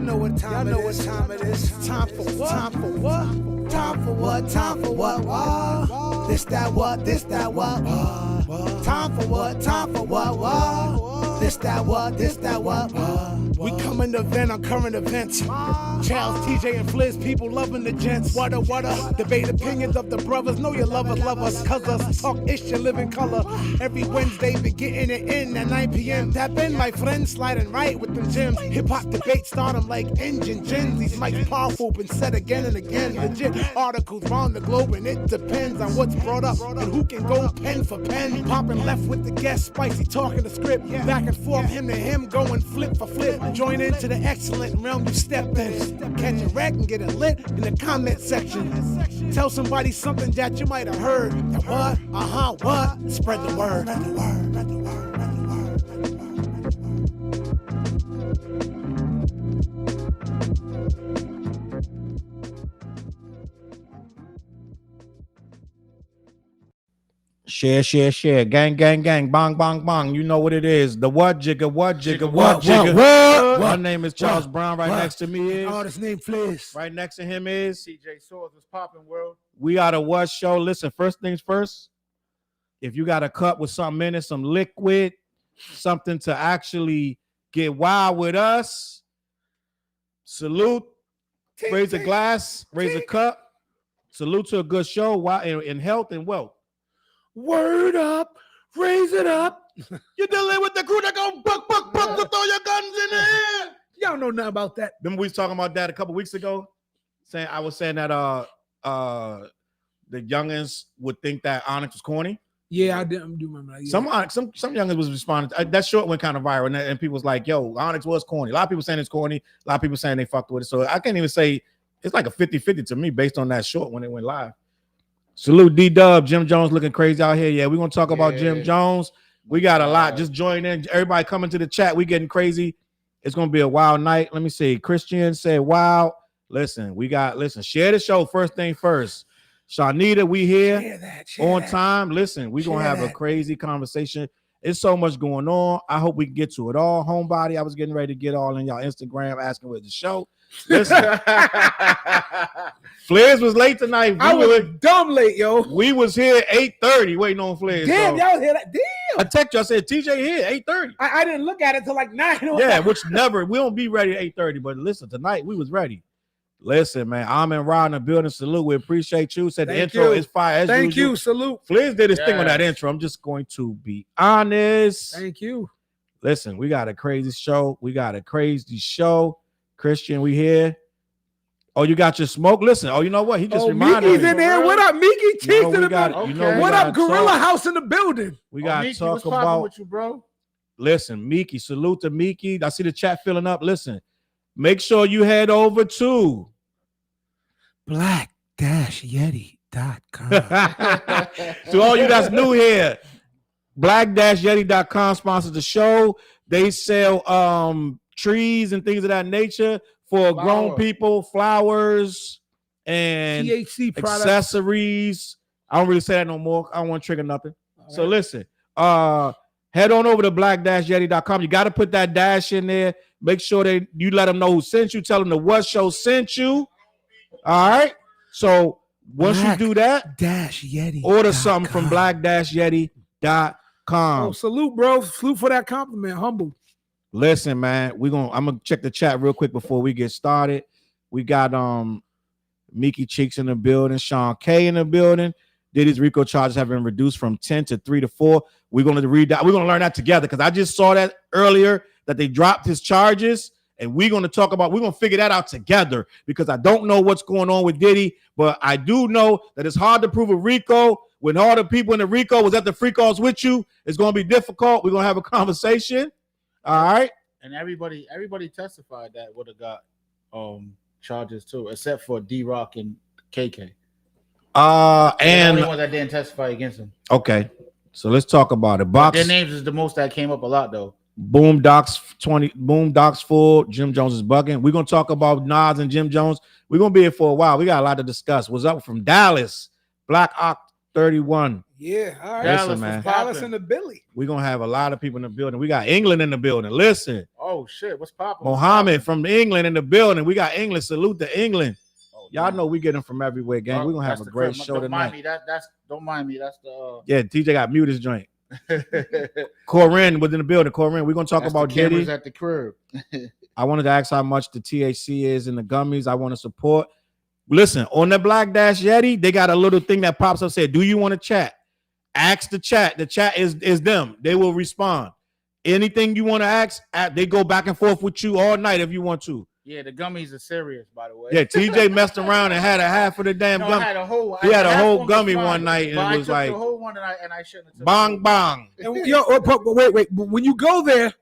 know what time it is. Time for what? Time for what? Time for what? Time for what? What? This that what? This that what? Time for what? Time for what? What? This that what? This that what? We coming to vent on current events. Challz, TJ, and Flizz, people loving the gents. What a debate opinions of the brothers. Know your lovers love us, cuz us talk ish and live in color. Every Wednesday, be getting it in at 9 p.m. Tap in, my friends, sliding right with them gems. Hip hop debate start them like engine gens. These mics powerful, been said again and again. Legit articles round the globe, and it depends on what's brought up and who can go pen for pen. Popping left with the guest, spicy talking the script. Back and forth, him to him, going flip for flip. Join into the excellent realm you step in. Catch a wreck and get it lit in the comment section. Tell somebody something that you might have heard. That what? What? Spread the word. Spread the word. Spread the word. Share. Gang. Bang, bang. You know what it is. The what jigger. My name is Challz Brown. Right next to me is. Oh, his name Flizz. Right next to him is. TJ Swords was popping, world. We are the What Show. Listen, first things first. If you got a cup with something in it, some liquid, something to actually get wild with us, salute. Raise a glass. Raise a cup. Salute to a good show in health and wealth. Word up, raise it up. You're dealing with the crew that go buck, to throw your guns in the air. Y'all know nothing about that. Remember we was talking about that a couple weeks ago? I was saying that the youngins would think that Onyx was corny. Yeah, I do remember that. Yeah. Some youngins was responding. That short went kind of viral, and people was like, yo, Onyx was corny. A lot of people saying it's corny. A lot of people saying they fucked with it. So I can't even say it's like a 50-50 to me based on that short when it went live. Salute D-Dub. Jim Jones looking crazy out here. Yeah, we're going to talk about Jim Jones. We got a lot. Just join in. Everybody coming to the chat. We getting crazy. It's going to be a wild night. Let me see. Christian said, wow. Listen, share the show first thing first. Shanita, we here on time. Listen, we're going to have a crazy conversation. It's so much going on. I hope we can get to it all. Homebody, I was getting ready to get all in y'all Instagram asking where's the show. Listen, Flizz was late tonight. I was dumb late, yo. We was here 8:30 waiting on Flizz. Damn, y'all was here. Damn. I text you. I said TJ here 8:30. I didn't look at it till like 9. Yeah, which never. We don't be ready at 8:30. But listen, tonight we was ready. Listen, man. I'm in Rod in the building. Salute. We appreciate you. Said the intro is fire. Thank you. Salute. Flizz did his thing on that intro. I'm just going to be honest. Thank you. Listen, we got a crazy show. Christian, we here. Oh, you got your smoke? Listen. Oh, you know what? He just reminded me. Mickey's in there. What up, Mickey? Cheers to the building. What up, Gorilla House in the building? We got to talk about. about with you, bro. Listen, Mickey. Salute to Mickey. I see the chat filling up. Listen, make sure you head over to black-yeti.com. To all you that's new here, black-yeti.com sponsors the show. They sell trees and things of that nature for grown people, flowers and THC products, accessories. I don't really say that no more. I don't want to trigger nothing. Right. So listen, head on over to black-yeti.com. You got to put that dash in there. Make sure that you let them know who sent you. Tell them the What Show sent you. All right. So once you do that, Yeti. Order something from black-yeti.com. Oh, salute, bro. Salute for that compliment. Humble. Listen, man, I'm gonna check the chat real quick before we get started. We got Mickey Cheeks in the building, Sean K in the building. Diddy's RICO charges have been reduced from 10 to 3 to 4. We're gonna read that. We're gonna learn that together because I just saw that earlier that they dropped his charges, and we're gonna figure that out together because I don't know what's going on with Diddy, but I do know that it's hard to prove a RICO when all the people in the RICO was at the free calls with you. It's gonna be difficult. We're gonna have a conversation. All right. And everybody testified that would have got charges too, except for D-Rock and KK. And the only ones that didn't testify against him. Okay. So let's talk about it. Their names is the most that came up a lot though. Boom Docs full. Jim Jones is bugging. We're gonna talk about Nas and Jim Jones. We're gonna be here for a while. We got a lot to discuss. What's up from Dallas? Black 31. Yeah, all right. Listen, Dallas man. was Dallas popping. and the Billy. We're gonna have a lot of people in the building. We got England in the building. Listen, Oh shit, what's popping? Mohammed from England in the building. We got England. Salute to England. Oh, Y'all damn. know we get them from everywhere, gang. We're gonna have That's a the great crib. show Don't tonight. mind me. That's don't mind me. That's the. Yeah, TJ got mute his joint. Corinne was in the building. Corinne, we're gonna talk That's about the cameras Diddy. at the crib. I wanted to ask how much the THC is in the gummies. I want to support. Listen, on the Black Dash Yeti, they got a little thing that pops up. Said, "Do you want to chat?" Ask the chat. The chat is them. They will respond. Anything you want to ask, they go back and forth with you all night if you want to. Yeah, the gummies are serious, by the way. Yeah, TJ messed around and had a half of the damn No, I gummy. had a whole. He had a whole half gummy was one fine, night, and but it I was took like the whole one, and I shouldn't have. took bong the bong. And wait. But when you go there,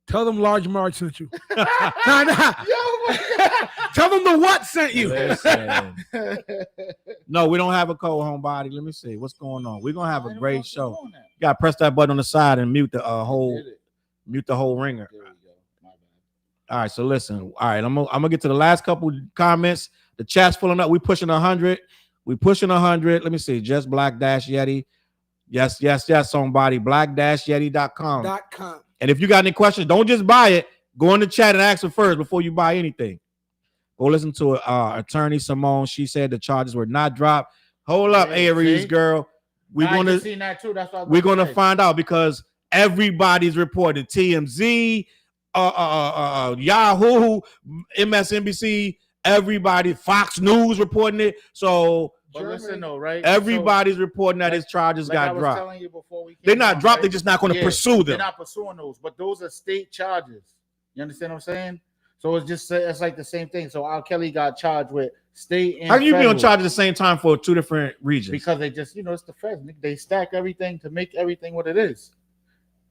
tell them Large Marge sent you. Nah. Tell them the what sent you. Listen. No, we don't have a cold homebody. Let me see what's going on. We're gonna have a great show. You gotta press that button on the side and mute the whole ringer. There we go. My bad. All right, so listen. All right, I'm gonna get to the last couple comments. The chat's filling up. We pushing 100. We pushing 100. Let me see. Just Black Dash Yeti. Yes. Somebody. Black-Yeti.com. And if you got any questions, don't just buy it. Go in the chat and ask her first before you buy anything. Go listen to Attorney Simone. She said the charges were not dropped. Hold up, Hey, Aries see? girl. We're gonna seen that too. That's what we're gonna find out because everybody's reported. TMZ, Yahoo, MSNBC, everybody, Fox News reporting it. So But listen though, right? everybody's reporting that his charges Like I got was dropped. telling you before we They're came not on, dropped. right? They're just not going to pursue them. They're not pursuing those, but those are state charges. You understand what I'm saying? So it's like the same thing. So R. Kelly got charged with state and How can you be on federal charge at the same time for two different regions? because they just, it's the feds. They stack everything to make everything what it is.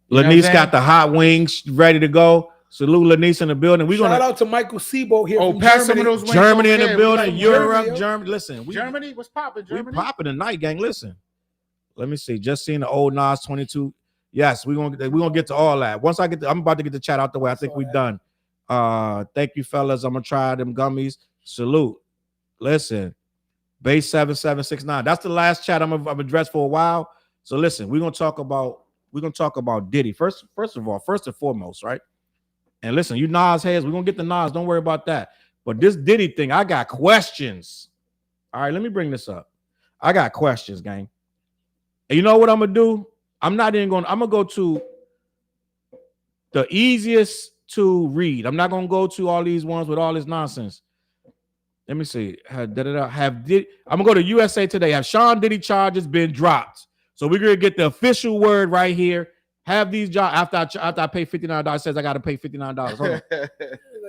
You know what I'm Lanice saying? got the hot wings ready to go. Salute Lanice in the building. We Shout gonna out to Michael Sebo here from pass some Germany. of those wings Germany in over the there. building. We like Europe, Germany, Germany. Listen, Germany, what's popping? we Germany, popping tonight, gang. Listen, let me see. Just seen the old Nas 22. Yes, we're gonna get to all that. Once I'm about to get the chat out the way. I think we're done. Thank you, fellas. I'm gonna try them gummies. Salute. Listen, base 7769. That's the last chat I'm addressed for a while. So listen, we're gonna talk about Diddy first and foremost, right? And listen, you Nas heads, we're gonna get the Nas. Don't worry about that. But this Diddy thing, I got questions. All right, let me bring this up. I got questions, gang. And you know what I'm gonna do? I'm gonna go to the easiest to read. I'm not gonna go to all these ones with all this nonsense. Let me see. I'm gonna go to USA Today. Have Sean Diddy charges been dropped? So we're gonna get the official word right here. Have these jobs after I pay $59. It says I gotta pay $59. Hold on.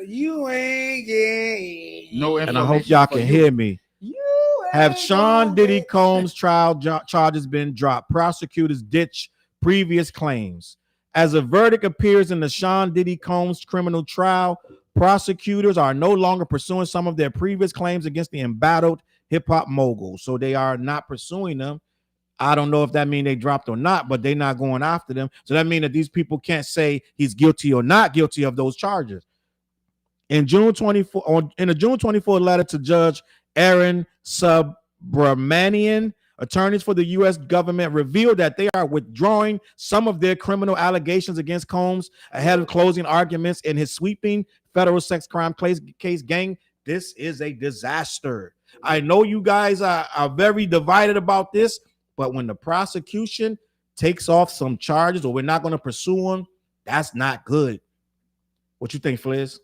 You ain't getting no, And I hope y'all can hear me. Have Sean Diddy Combs trial charges been dropped? Prosecutors ditch previous claims. As a verdict appears in the Sean Diddy Combs criminal trial, prosecutors are no longer pursuing some of their previous claims against the embattled hip-hop mogul. So they are not pursuing them. I don't know if that means they dropped or not, but they're not going after them. So that means that these people can't say he's guilty or not guilty of those charges. In a June 24 letter to Judge Aaron Subramanian, attorneys for the U.S. government revealed that they are withdrawing some of their criminal allegations against Combs ahead of closing arguments in his sweeping federal sex crime case. Gang, this is a disaster. I know you guys are very divided about this, but when the prosecution takes off some charges or we're not going to pursue them, that's not good. What you think, Flizz?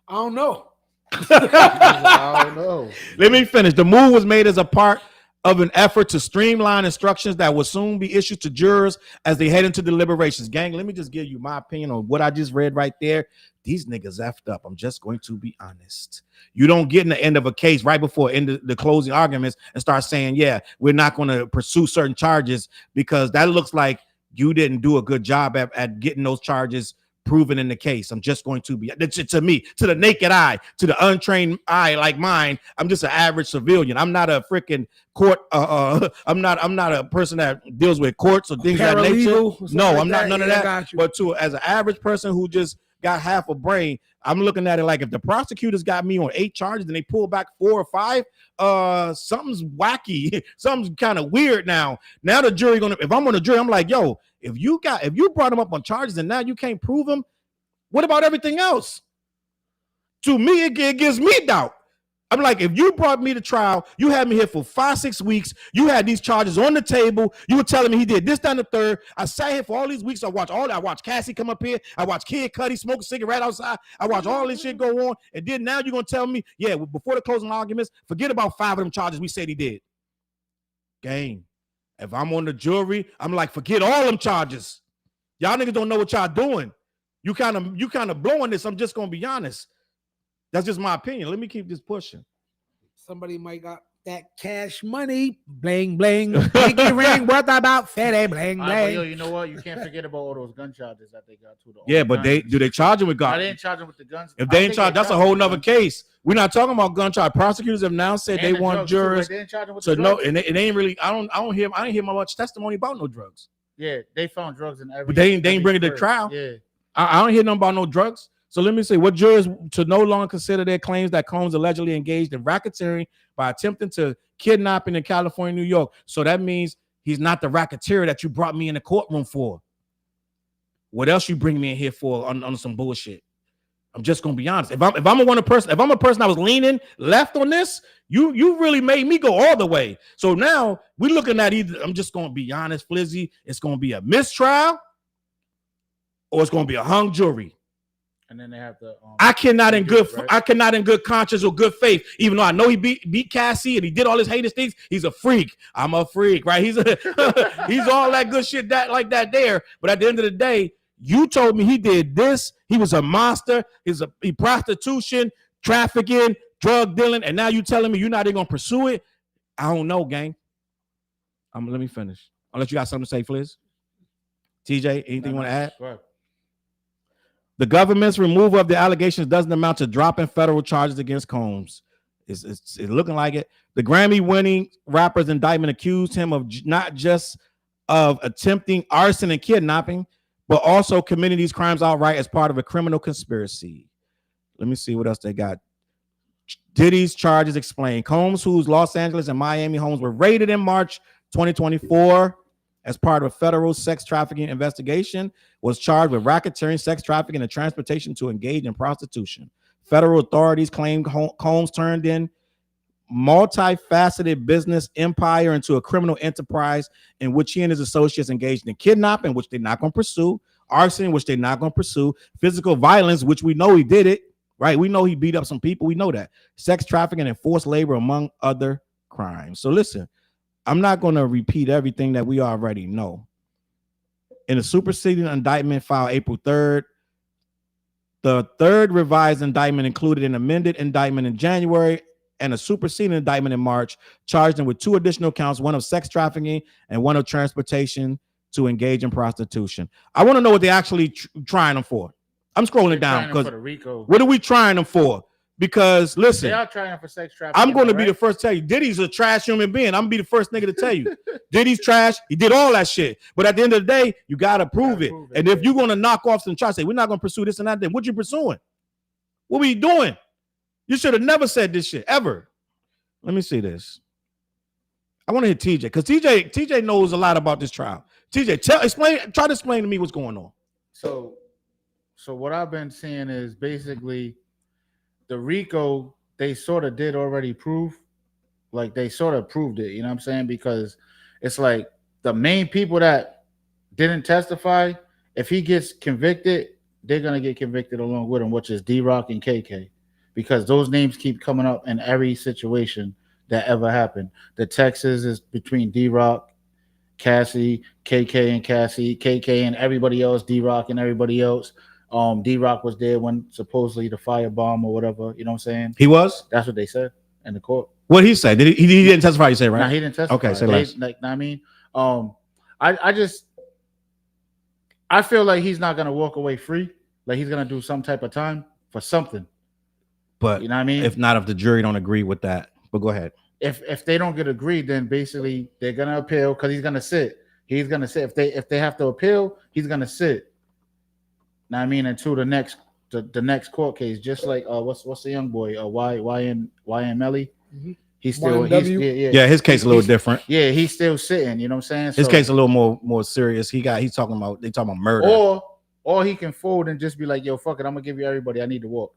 I don't know. I don't know. Let me finish. The move was made as a part of an effort to streamline instructions that will soon be issued to jurors as they head into deliberations. Gang, let me just give you my opinion on what I just read right there. These niggas effed up. I'm just going to be honest. You don't get in the end of a case right before the closing arguments and start saying, yeah, we're not going to pursue certain charges because that looks like you didn't do a good job at getting those charges proven in the case. I'm just going to be, to me, to the naked eye, to the untrained eye like mine, I'm just an average civilian. I'm not a freaking court. I'm not a person that deals with courts or things of that nature. No, I'm not none of that. But as an average person who just got half a brain. I'm looking at it like if the prosecutors got me on 8 charges and they pull back 4 or 5, something's wacky, something's kind of weird now. Now the jury gonna, if I'm on the jury, I'm like, yo, if you brought him up on charges and now you can't prove him, what about everything else? To me, it gives me doubt. I'm like, if you brought me to trial, you had me here for 5-6 weeks, you had these charges on the table, you were telling me he did this, that, and the third. I sat here for all these weeks. I watched Cassie come up here. I watched Kid Cudi smoke a cigarette outside. I watched all this shit go on. And then now you're going to tell me, yeah, before the closing arguments, forget about 5 of them charges we said he did. Gang, if I'm on the jury, I'm like, forget all them charges. Y'all niggas don't know what y'all doing. You kind of blowing this. I'm just going to be honest. That's just my opinion. Let me keep this pushing. Somebody might got that cash money, bling bling, pinky ring worth about 50, bling bling. Yo, you know what? You can't forget about all those gun charges that they got too. Yeah, but they charge him with guns? They didn't charge him with the guns. If they ain't charged, that's a whole nother case. We're not talking about gun charge. Prosecutors have now said they want jurors. They didn't charge him with the drugs. And it ain't really. I didn't hear much testimony about no drugs. Yeah, they found drugs in every. But they ain't bring it to trial. Yeah, I don't hear nothing about no drugs. So let me say, what jurors to no longer consider their claims that Combs allegedly engaged in racketeering by attempting to kidnapping in California, New York. So that means he's not the racketeer that you brought me in the courtroom for. What else you bring me in here for on some bullshit? I'm just gonna be honest. If I'm a person that was leaning left on this, you really made me go all the way. So now we're looking at either, I'm just gonna be honest, Flizzy, it's gonna be a mistrial or it's gonna be a hung jury. And then they have to. I cannot in good conscience or good faith, even though I know he beat Cassie and he did all his heinous things. He's a freak. I'm a freak, right? He's all that good shit like that there. But at the end of the day, you told me he did this. He was a monster. He prostitution, trafficking, drug dealing, and now you telling me you're not even gonna pursue it? I don't know, gang. Let me finish. Unless you got something to say, Flizz. TJ, anything you want to add? Sure. The government's removal of the allegations doesn't amount to dropping federal charges against Combs. It's looking like it. The Grammy-winning rapper's indictment accused him of not just of attempting arson and kidnapping, but also committing these crimes outright as part of a criminal conspiracy. Let me see what else they got. Diddy's charges explain. Combs, whose Los Angeles and Miami homes were raided in March 2024 as part of a federal sex trafficking investigation, was charged with racketeering, sex trafficking, and transportation to engage in prostitution. Federal authorities claimed Combs turned in multifaceted business empire into a criminal enterprise in which he and his associates engaged in kidnapping, which they're not going to pursue, arson, which they're not going to pursue, physical violence, which we know he did it, right? We know he beat up some people. We know that. Sex trafficking and forced labor, among other crimes. So listen, I'm not going to repeat everything that we already know. In a superseding indictment filed April 3rd, the third revised indictment included an amended indictment in January and a superseding indictment in March, charged him with 2 additional counts, one of sex trafficking and one of transportation to engage in prostitution. I want to know what they're actually trying him for. I'm scrolling down because what are we trying him for? Because listen, they are trying for sex trafficking. I'm going to be the first to tell you, Diddy's a trash human being. I'm gonna be the first nigga to tell you, Diddy's trash. He did all that shit, but at the end of the day, you gotta prove it. And if you're gonna knock off some charges, say we're not gonna pursue this and that, then what you pursuing? What were you doing? You should have never said this shit ever. Let me see this. I want to hear TJ because TJ knows a lot about this trial. TJ, try to explain to me what's going on. So what I've been seeing is basically, the RICO, they sort of did already prove, like they sort of proved it, you know what I'm saying? Because it's like the main people that didn't testify, if he gets convicted, they're going to get convicted along with him, which is D-Rock and KK, because those names keep coming up in every situation that ever happened. The Texas is between D-Rock, Cassie, KK and Cassie, KK and everybody else, D-Rock and everybody else. D-Rock was there when supposedly the firebomb or whatever, you know what I'm saying? He was? That's what they said in the court. What he said? He didn't testify, you say, right? No, he didn't testify. Okay, say less. Like, I mean, I feel like he's not gonna walk away free. Like he's gonna do some type of time for something. But you know what I mean? If not, if the jury don't agree with that, but go ahead. If they don't get agreed, then basically they're gonna appeal because he's gonna sit. He's gonna sit. If they have to appeal, he's gonna sit. Now I mean, until the next the next court case, just like what's the young boy YMLE. He's still yeah, his case a little different. Yeah, he's still sitting. You know what I'm saying? His case a little more serious. He's talking about murder. Or he can fold and just be like, yo, fuck it, I'm gonna give you everybody. I need to walk.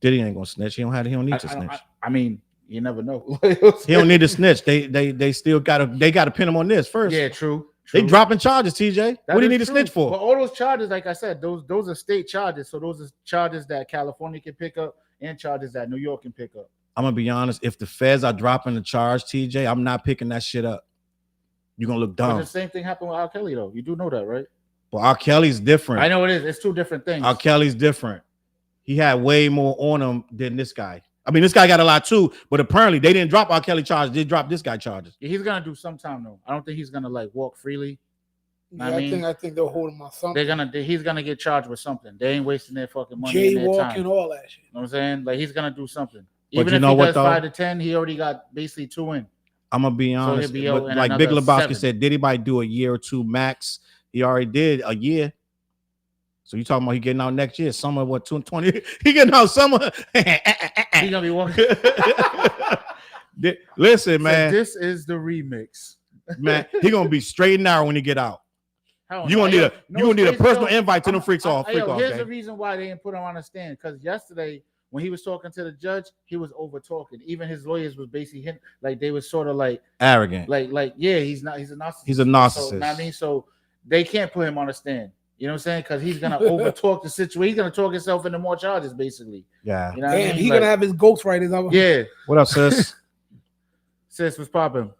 Diddy ain't gonna snitch. He don't need to snitch. I mean, you never know. He don't need to snitch. They still gotta pin him on this first. Yeah, true. They dropping charges, TJ. What do you need to snitch for? But all those charges, like I said, those are state charges. So those are charges that California can pick up and charges that New York can pick up. I'm gonna be honest. If the feds are dropping the charge, TJ, I'm not picking that shit up. You're gonna look dumb. But the same thing happened with R. Kelly, though. You do know that, right? But R. Kelly's different. I know it is. It's two different things. R. Kelly's different. He had way more on him than this guy. I mean, this guy got a lot too, but apparently they didn't drop R. Kelly charges. They dropped this guy charges. Yeah, he's gonna do some time though. I don't think he's gonna like walk freely. Yeah, I think they'll hold him on something. He's gonna get charged with something. They ain't wasting their fucking money. Jaywalking, all that shit. You know what I'm saying? Like he's gonna do something. But even if he does 5 to 10, he already got basically 2 in. I'm gonna be honest. So but like Big Lebowski said, Diddy might do a year or 2 max. He already did a year. So you talking about he getting out next year? Summer what 2020? He getting out summer. He gonna be walking. Listen, man. This is the remix. Man, he gonna be straight and narrow when he get out. You gonna need a personal invite to them freaks off. Here's the reason why they didn't put him on the stand. Because yesterday when he was talking to the judge, he was over talking. Even his lawyers was basically him, like they was sort of like arrogant. Like yeah, he's a narcissist. He's a narcissist. So, you know what I mean, so they can't put him on the stand. You know what I'm saying? Because he's gonna over talk the situation. He's gonna talk himself into more charges, basically. Yeah. You know what I mean? He's gonna have his ghostwriters. Yeah. What up, sis? Sis was popping.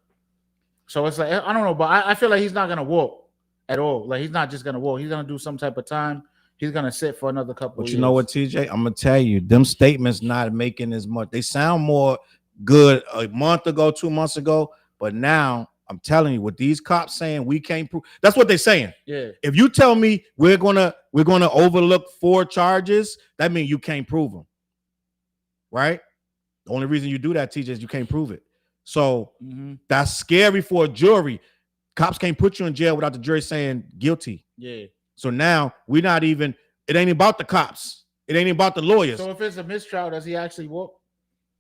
So it's like I don't know, but I feel like he's not gonna walk at all. Like he's not just gonna walk. He's gonna do some type of time. He's gonna sit for another couple. But you know what, TJ? I'm gonna tell you, them statements not making as much. They sound more good a month ago, 2 months ago, but now I'm telling you, what these cops saying, we can't prove. That's what they're saying. Yeah. If you tell me we're gonna overlook 4 charges, that means you can't prove them, right? The only reason you do that, TJ, is you can't prove it. So that's scary for a jury. Cops can't put you in jail without the jury saying guilty. Yeah. So now we're not even. It ain't about the cops. It ain't about the lawyers. So if it's a mistrial, does he actually walk?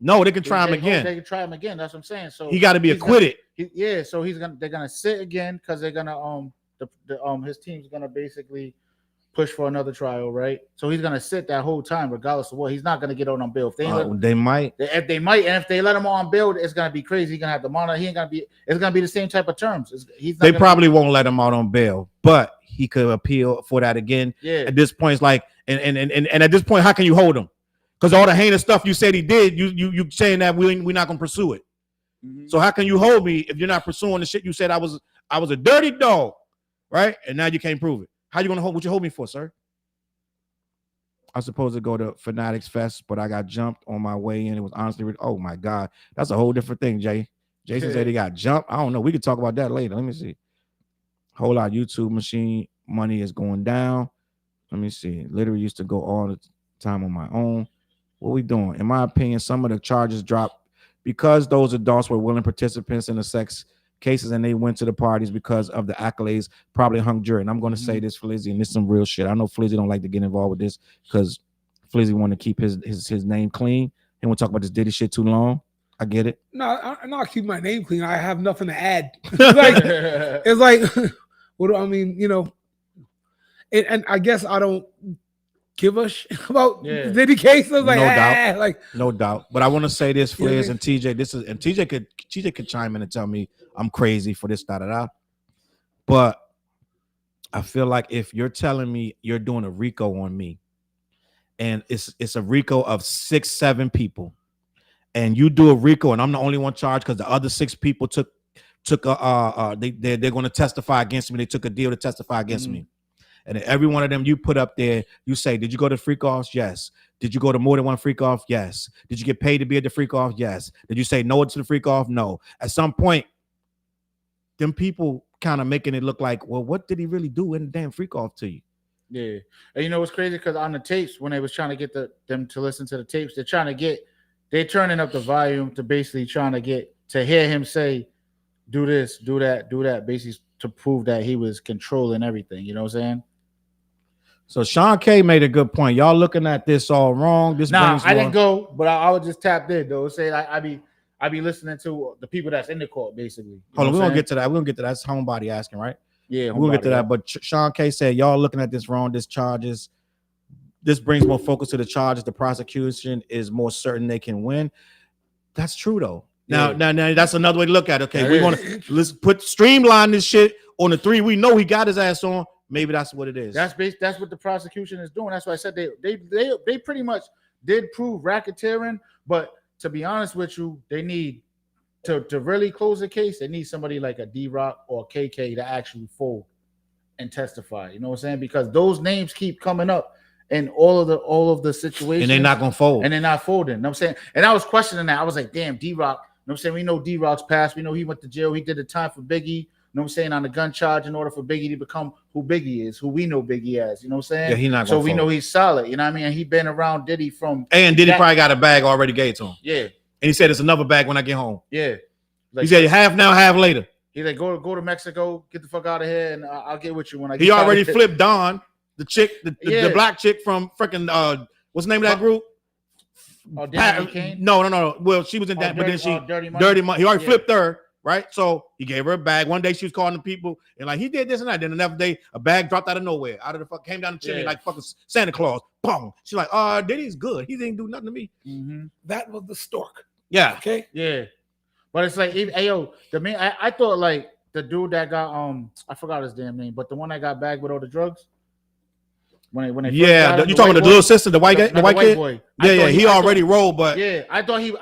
No, they can try him again. They can try him again. That's what I'm saying. So he got to be acquitted. So they're gonna sit again because they're gonna his team's gonna basically push for another trial, right? So he's gonna sit that whole time, regardless of what. He's not gonna get out on bail. If they might. If they might, and if they let him on bail, it's gonna be crazy. He's gonna have to monitor. It's gonna be the same type of terms. They probably won't let him out on bail, but he could appeal for that again. Yeah. At this point, it's like, and at this point, how can you hold him? Because all the heinous stuff you said he did, you saying that we're not gonna pursue it. So how can you hold me if you're not pursuing the shit you said I was a dirty dog, right? And now you can't prove it. How you gonna hold? What you hold me for, sir? I was supposed to go to Fanatics Fest, but I got jumped on my way in. It was honestly, oh my God, that's a whole different thing, Jay. Jason said he got jumped. I don't know. We can talk about that later. Let me see. Whole lot YouTube machine money is going down. Let me see. Literally used to go all the time on my own. What we doing? In my opinion, some of the charges dropped because those adults were willing participants in the sex cases and they went to the parties because of the accolades, probably hung jury. And I'm going to say this, Flizzy, and this is some real shit. I know Flizzy don't like to get involved with this because Flizzy want to keep his name clean. He won't talk about this Diddy shit too long. I get it. No, I'll keep my name clean. I have nothing to add. It's like, what do I mean? You know, and I guess I don't give a shit about Diddy case. I was like, no doubt. But I want to say this, Flizz and TJ. TJ could chime in and tell me I'm crazy for this, da. But I feel like if you're telling me you're doing a RICO on me, and it's a RICO of 6-7 people, and you do a RICO, and I'm the only one charged because the other 6 people they're going to testify against me. They took a deal to testify against me. And every one of them you put up there, you say, did you go to freak offs? Yes. Did you go to more than one freak off? Yes. Did you get paid to be at the freak off? Yes. Did you say no to the freak off? No. At some point, them people kind of making it look like, well, what did he really do in the damn freak off to you? Yeah. And you know what's crazy? Because on the tapes, when they was trying to get them to listen to the tapes, they're turning up the volume to basically trying to get to hear him say, do this, do that, basically to prove that he was controlling everything. You know what I'm saying? So Sean K made a good point. Y'all looking at this all wrong. This Nah, I more... didn't go, but I was just tapped in though. Say I be listening to the people that's in the court basically. Hold on, we're gonna get to that. We're gonna get to that. That's homebody asking, right? Yeah, we're gonna get to that. But Sean K said y'all looking at this wrong. This charges. This brings more focus to the charges. The prosecution is more certain they can win. That's true though. Now that's another way to look at it. Okay, we want to let's streamline this shit on the 3 we know he got his ass on. Maybe that's what it is. That's what the prosecution is doing. That's why I said they pretty much did prove racketeering. But to be honest with you, they need to really close the case. They need somebody like a D-Rock or KK to actually fold and testify. You know what I'm saying? Because those names keep coming up in all of the situations, and they're not gonna fold, and they're not folding. You know what I'm saying? And I was questioning that. I was like, damn, D-Rock. You know what I'm saying? We know D-Rock's past. We know he went to jail. He did the time for Biggie. You know what I'm saying? On the gun charge in order for Biggie to become who Biggie is, who we know Biggie as. You know what I'm saying? Yeah, he not. So we know he's solid. You know what I mean? And he been around Diddy from. And Diddy probably got a bag already gave to him. Yeah. And he said it's another bag when I get home. Yeah. Like, he said half now, half later. He's like, go to Mexico, get the fuck out of here, and I'll get with you when I get. He already flipped Dawn, the chick, the black chick from freaking what's the name of that group? Oh, Kane? No. Well, she was in that, but then she Dirty Money. He already flipped her, right? So he gave her a bag. One day she was calling the people and like he did this and that. Then another day a bag dropped out of nowhere, out of the fuck, came down the chimney like fucking Santa Claus. Boom. She's like, Diddy's good. He didn't do nothing to me. Mm-hmm. That was the stork. Yeah. Okay. Yeah. But it's like, hey yo, the man. I thought like the dude that got I forgot his damn name, but the one that got bagged with all the drugs. When they you talking about the little sister, the white guy, the white kid boy. Yeah, he already rolled, but I thought he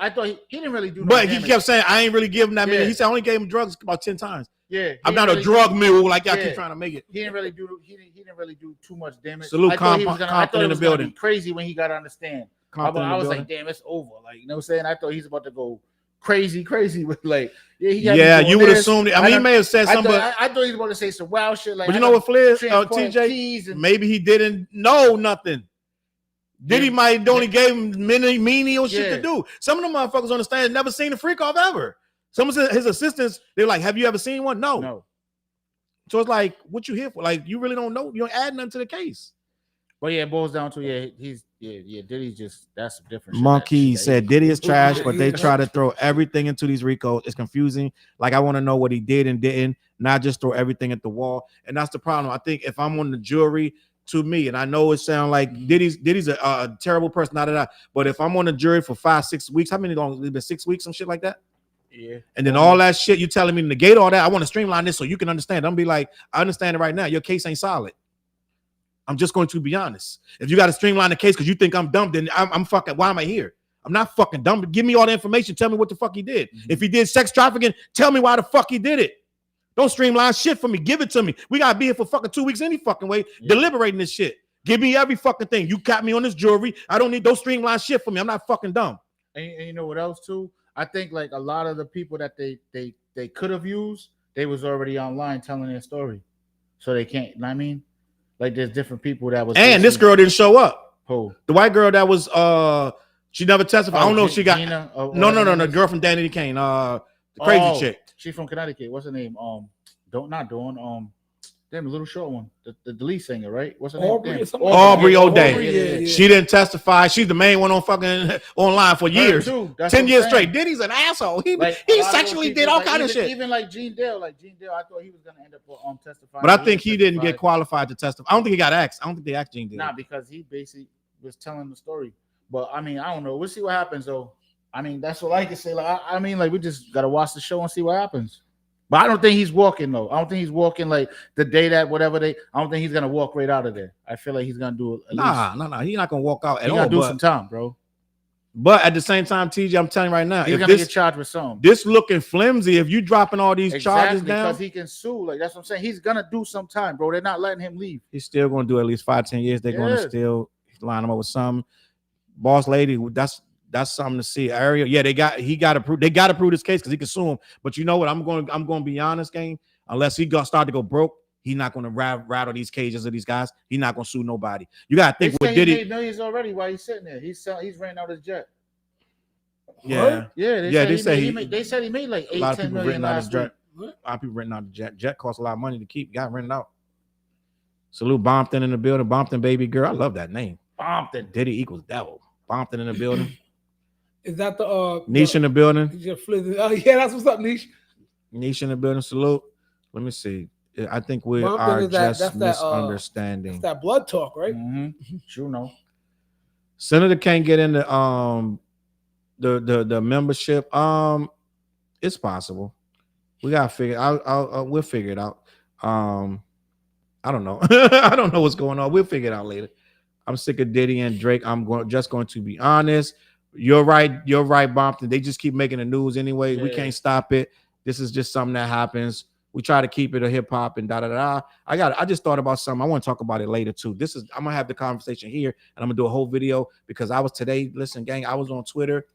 didn't really do. But he kept saying, I ain't really give him that many. He said I only gave him drugs about 10 times. Yeah, I'm not a drug mule like y'all keep trying to make it. He didn't really do too much damage. Salute Compton in the building. Crazy when he got to understand. I was like, damn, it's over. Like, you know what I'm saying? I thought he's about to go crazy with like, you would assume. I mean, he may have said something. I thought he was about to say some wild shit. Like, but you know what, Flizz, TJ, maybe he didn't know nothing. Diddy might only gave him menial shit to do. Some of them motherfuckers on the stand never seen a freak off ever. Some of his assistants, they're like, have you ever seen one? No. So it's like, what you here for? Like, you really don't know. You don't add nothing to the case. But yeah, it boils down to Diddy's just that's different. Monkey said Diddy is trash, but they try to throw everything into these RICOs. It's confusing. Like, I want to know what he did and didn't, not just throw everything at the wall. And that's the problem. I think if I'm on the jury, to me, and I know it sounds like Diddy's a terrible person, but if I'm on the jury for 5-6 weeks, how many long? It's been 6 weeks, some shit like that. Yeah. And then all that shit, you telling me to negate all that. I want to streamline this so you can understand. I'm be like, I understand it right now. Your case ain't solid. I'm just going to be honest. If you got to streamline the case because you think I'm dumb, then I'm fucking. Why am I here? I'm not fucking dumb. Give me all the information. Tell me what the fuck he did. Mm-hmm. If he did sex trafficking, tell me why the fuck he did it. Don't streamline shit for me. Give it to me. We gotta be here for fucking 2 weeks any fucking way, deliberating this shit. Give me every fucking thing. You got me on this jury. I don't need those streamline shit for me. I'm not fucking dumb. And you know what else too? I think like a lot of the people that they could have used, they was already online telling their story, so they can't. You know what I mean, like there's different people that was. And this girl didn't show up. Who? The white girl that was she never testified. I don't know if she got Gina, no. The girl from Danny Kane, the crazy chick. She from Connecticut. What's her name? Damn, the little short one, the lead singer, right? What's her name? Aubrey O'Day. Yeah. She didn't testify. She's the main one on fucking online for years. 10 years straight. Diddy's an asshole. He sexually did all kind of shit. Even like Gene Dale, I thought he was gonna end up testifying. But I think he didn't get qualified to testify. I don't think he got asked. I don't think they asked Gene Dale. Nah, because he basically was telling the story. But I mean, I don't know. We'll see what happens though. I mean, that's what I can say. Like, I mean, like we just gotta watch the show and see what happens. But I don't think he's walking though. I don't think he's walking like the day that whatever I don't think he's gonna walk right out of there. I feel like he's gonna do it. Nah. He's not gonna walk out at all. He's gonna do some time, bro. But at the same time, TJ, I'm telling you right now, he's gonna get charged with something. This looking flimsy. If you dropping all these charges down, because he can sue. Like that's what I'm saying. He's gonna do some time, bro. They're not letting him leave. He's still gonna do at least 5-10 years. They're gonna still line him up with some boss lady. That's something to see. Ariel, they got to prove this case because he can sue him. But you know what? I'm going to be honest, gang. Unless he start to go broke, he's not going to rattle these cages of these guys. He's not going to sue nobody. You got to think what Diddy. He made millions already while he's sitting there. He's renting out his jet. Yeah. They said he made like 8-10 million last week. A lot of people renting out the jet. Jet costs a lot of money to keep. Got rented out. Salute Bompton in the building. Bompton baby girl. I love that name. Bompton. Diddy equals devil. Bompton in the building. Is that the Niche in the building? Flizz? Oh yeah, that's what's up, Niche. Niche in the building. Salute. Let me see. I think we Bompton are is that- just that's that, misunderstanding. That's that blood talk, right? You know. Senator can't get into the membership. It's possible. We gotta figure. We'll figure it out. I don't know. I don't know what's going on. We'll figure it out later. I'm sick of Diddy and Drake. I'm just going to be honest. You're right. You're right, Bompton. They just keep making the news anyway. Yeah. We can't stop it. This is just something that happens. We try to keep it a hip hop and da da da. I just thought about something. I want to talk about it later too. I'm gonna have the conversation here, and I'm gonna do a whole video because I was today. Listen, gang, I was on Twitter.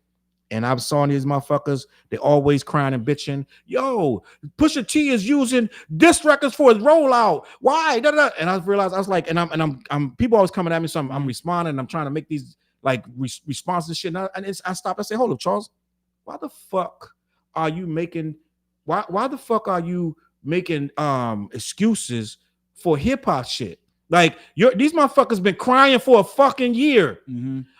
And I saw these motherfuckers, they always crying and bitching. Yo, Pusha T is using diss records for his rollout. Why? Da, da. And I realized I was like, and I'm people always coming at me, so I'm responding. And I'm trying to make these like responses shit. And I stopped. I say, hold up, Challz. Why the fuck are you making? Why the fuck are you making excuses for hip hop shit? Like these motherfuckers been crying for a fucking year.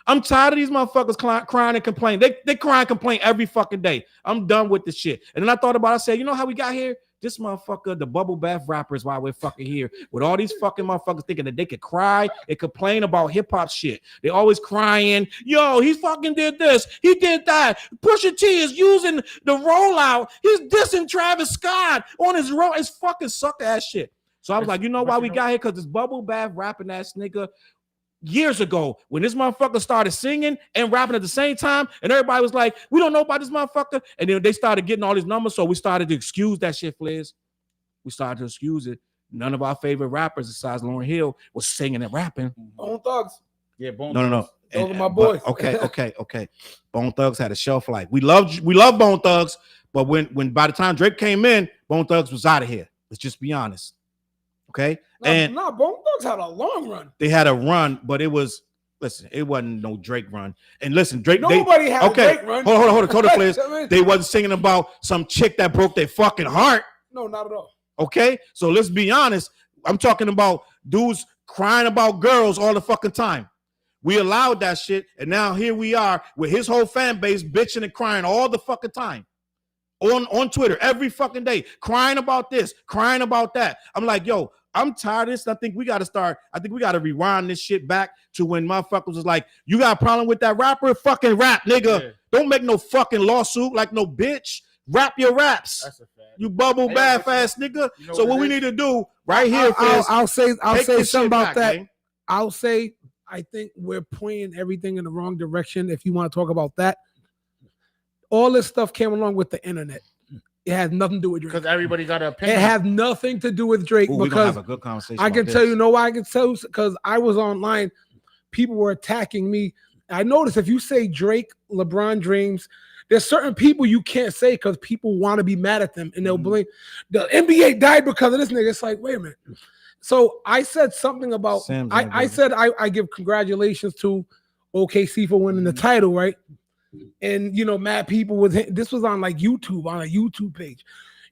I'm tired of these motherfuckers crying and complaining. They cry and complain every fucking day. I'm done with this shit. And then I thought about it. I said, you know how we got here? This motherfucker, the bubble bath rappers, why we're fucking here with all these fucking motherfuckers thinking that they could cry and complain about hip hop shit. They always crying. Yo, he fucking did this. He did that. Pusha T is using the rollout. He's dissing Travis Scott on his roll. It's fucking sucker ass shit. So I was like, you know why we got here? Because this bubble bath rapping ass nigga years ago, when this motherfucker started singing and rapping at the same time, and everybody was like, we don't know about this motherfucker. And then they started getting all these numbers. So we started to excuse that shit, Flizz. We started to excuse it. None of our favorite rappers besides Lauryn Hill was singing and rapping. Bone Thugs. Yeah, Bone No. Thugs. Those are my boys. Okay. Bone Thugs had a shelf life. We love Bone Thugs, but when by the time Drake came in, Bone Thugs was out of here. Let's just be honest. Okay. Bone Thugs had a long run. They had a run, but it was it wasn't no Drake run. And listen, Drake. Nobody had a Drake run. Hold on, please. They wasn't singing about some chick that broke their fucking heart. No, not at all. Okay, so let's be honest. I'm talking about dudes crying about girls all the fucking time. We allowed that shit, and now here we are with his whole fan base bitching and crying all the fucking time. On Twitter every fucking day, crying about this, crying about that. I'm like, yo, I'm tired of this. I think we got to rewind this shit back to when motherfuckers was like, you got a problem with that rapper? Fucking rap, nigga. Yeah. Don't make no fucking lawsuit like no bitch. Rap your raps. That's a fact. You bubble bath ass nigga. You know so what we need to do right here, I'll say something about that. Man. I'll say I think we're pointing everything in the wrong direction. If you want to talk about that, all this stuff came along with the internet. It has nothing to do with Drake. Because everybody got an opinion. It has nothing to do with Drake. Ooh, because we're gonna have a good conversation. I can tell you, know why I can tell you, because I was online. People were attacking me. I noticed if you say Drake, LeBron James, there's certain people you can't say because people want to be mad at them and they'll blame the NBA died because of this nigga. It's like, wait a minute. So I said something about I said I give congratulations to OKC for winning the title, right? And you know, mad people this was on like YouTube, on a YouTube page.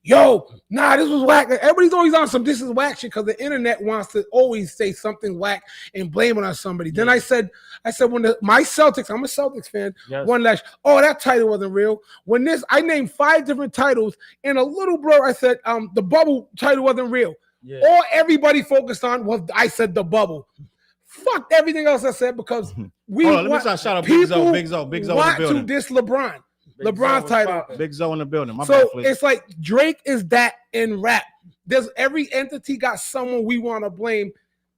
Yo, nah, this was whack. Everybody's always on some this is whack shit because the internet wants to always say something whack and blame it on somebody. Yeah. Then I said when my Celtics, I'm a Celtics fan, one last, that title wasn't real. When I named 5 different titles and a little blur, I said the bubble title wasn't real. Yeah. All everybody focused on was I said the bubble. Fuck everything else I said because we let me shout out Big Zo in the building. To diss LeBron. LeBron's title. Big Zo in the building. It's like Drake is that in rap. There's every entity got someone we want to blame.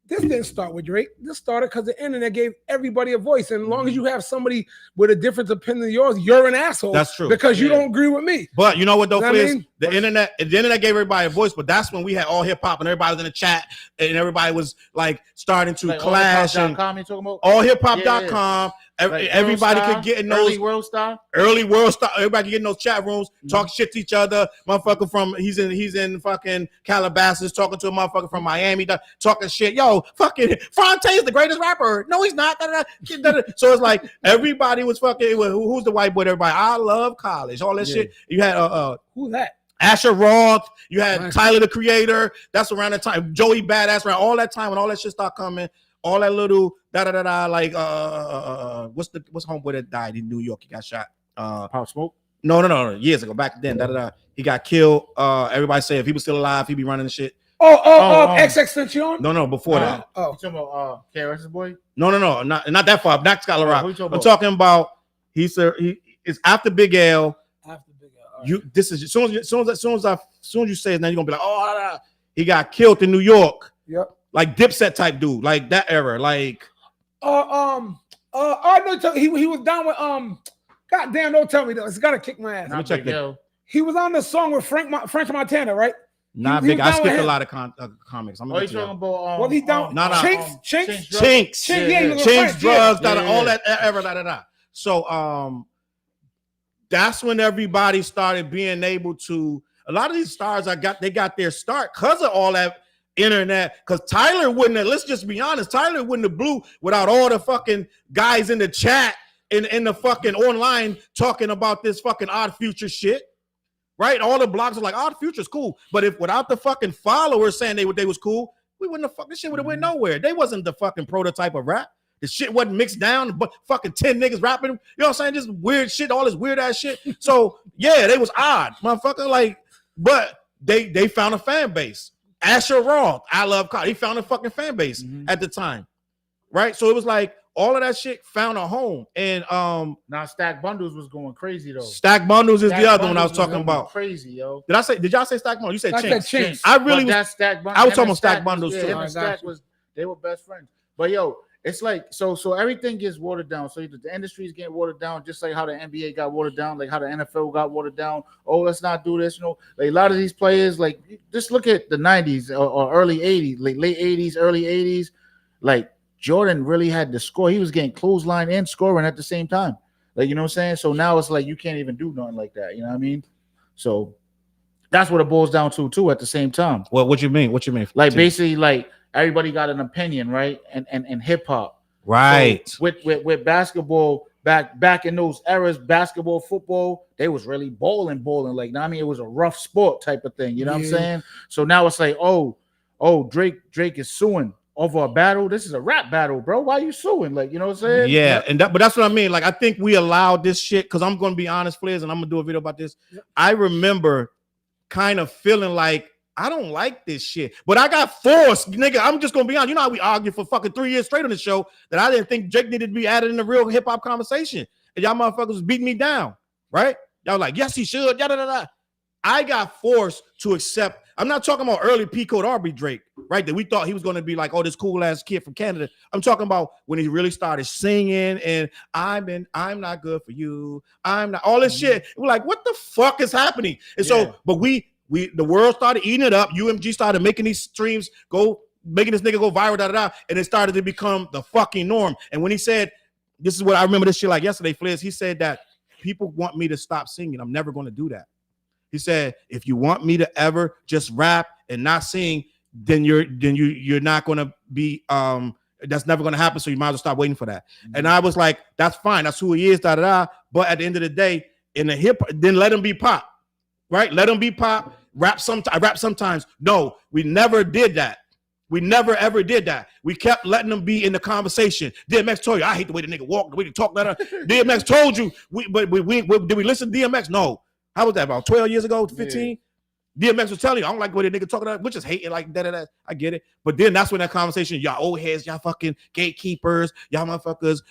This didn't start with Drake. This started because the internet gave everybody a voice. And as long as you have somebody with a different opinion than yours, you're an asshole. That's true. Because you don't agree with me. But you know what though, Flizz? The internet gave everybody a voice, but that's when we had all hip hop and everybody was in the chat and everybody was like starting to clash. Allhiphop.com. Everybody could get in those early world star. Everybody could get in those chat rooms, talk shit to each other. Motherfucker from he's in fucking Calabasas talking to a motherfucker from Miami, talking shit. Yo, fucking Fonte is the greatest rapper. No, he's not. So it's like everybody was fucking. Who's the white boy? Everybody. I love college. All that shit. You had who's that? Asher Roth, you had Tyler the Creator. That's around that time. Joey Badass, around all that time when all that shit start coming. All that little like what's homeboy that died in New York? He got shot. Pop Smoke. No. Years ago, back then. He got killed. Everybody say if he was still alive, he'd be running the shit. XXXTentacion? No, before that. You talking about KRS's boy? No, not that far. Not Scholar Rock. I'm talking about it's after Big L. After Big L. You this is as soon as you say it, now you're gonna be like, he got killed in New York. Yep. Like Dipset type dude, like that era, like. I know he was down with God damn, don't tell me though. It's gotta kick my ass. Let me check that. He was on the song with French Montana, right? Not big. I skipped a lot of comics. I'm you talking about? Was he down? Chinks? Chinks, drugs, all that era, So that's when everybody started being able to. A lot of these stars they got their start because of all that internet. Because Tyler wouldn't have. Let's just be honest. Tyler wouldn't have blew without all the fucking guys in the chat in the fucking online talking about this fucking Odd Future shit. Right, all the blogs are like, "Oh, the Future's cool," but if without the fucking followers saying they was cool, we wouldn't have fucking shit would have went nowhere. They wasn't the fucking prototype of rap. The shit wasn't mixed down, but fucking 10 niggas rapping. You know what I'm saying? Just weird shit, all this weird ass shit. So yeah, they was odd, motherfucker. Like, but they found a fan base. Asher Roth, I love Cardi. He found a fucking fan base at the time, right? So it was like. All of that shit found a home, and now Stack Bundles was going crazy though. Stack Bundles is the other one I was talking about. Crazy, yo. Did y'all say Stack Bundles? You said Chinks. I really was. Stack Bundles. I was talking about Stack Bundles too. Him and Stack they were best friends. But yo, it's like so everything gets watered down. So the industry is getting watered down, just like how the NBA got watered down, like how the NFL got watered down. Oh, let's not do this. You know, like a lot of these players, like just look at the '90s or early '80s, like late '80s, early '80s, like. Jordan really had to score. He was getting clothesline and scoring at the same time. Like, you know what I'm saying? So now it's like you can't even do nothing like that. You know what I mean? So that's what it boils down to too at the same time. Well, what you mean? Like basically, like everybody got an opinion, right? And hip hop. Right. So with basketball, back in those eras, basketball, football, they was really bowling. Like, I mean, it was a rough sport type of thing. You know what I'm saying? So now it's like, oh, Drake is suing. Over a battle, this is a rap battle, bro. Why are you suing? Like, you know what I'm saying? Yeah, but that's what I mean. Like, I think we allowed this shit because I'm going to be honest, Flizz, and I'm going to do a video about this. Yep. I remember kind of feeling like I don't like this shit, but I got forced, nigga. I'm just going to be honest. You know how we argued for fucking 3 years straight on the show that I didn't think Drake needed to be added in the real hip hop conversation, and y'all motherfuckers was beating me down, right? Y'all like, yes, he should. Da. I got forced to accept. I'm not talking about early P Code Aubrey Drake, right? That we thought he was going to be like, oh, this cool ass kid from Canada. I'm talking about when he really started singing and I'm not good for you. I'm not all this shit. We're like, what the fuck is happening? And so, but the world started eating it up. UMG started making these streams making this nigga go viral, and it started to become the fucking norm. And when he said, this is what I remember this shit like yesterday, Flizz, he said that people want me to stop singing. I'm never going to do that. He said, if you want me to ever just rap and not sing, then you're not gonna be that's never gonna happen. So you might as well stop waiting for that. Mm-hmm. And I was like, that's fine, that's who he is, But at the end of the day, in the hip, then let him be pop, right? Let him be pop, rap sometimes. No, we never did that. We never ever did that. We kept letting them be in the conversation. DMX told you, I hate the way the nigga walk, the way he talk. DMX told you, did we listen to DMX? No. How was that, about 12 years ago, 15? Yeah. DMX was telling you, I don't like the way the nigga talking about, we're just hating like that. I get it. But then that's when that conversation, y'all old heads, y'all fucking gatekeepers, y'all motherfuckers,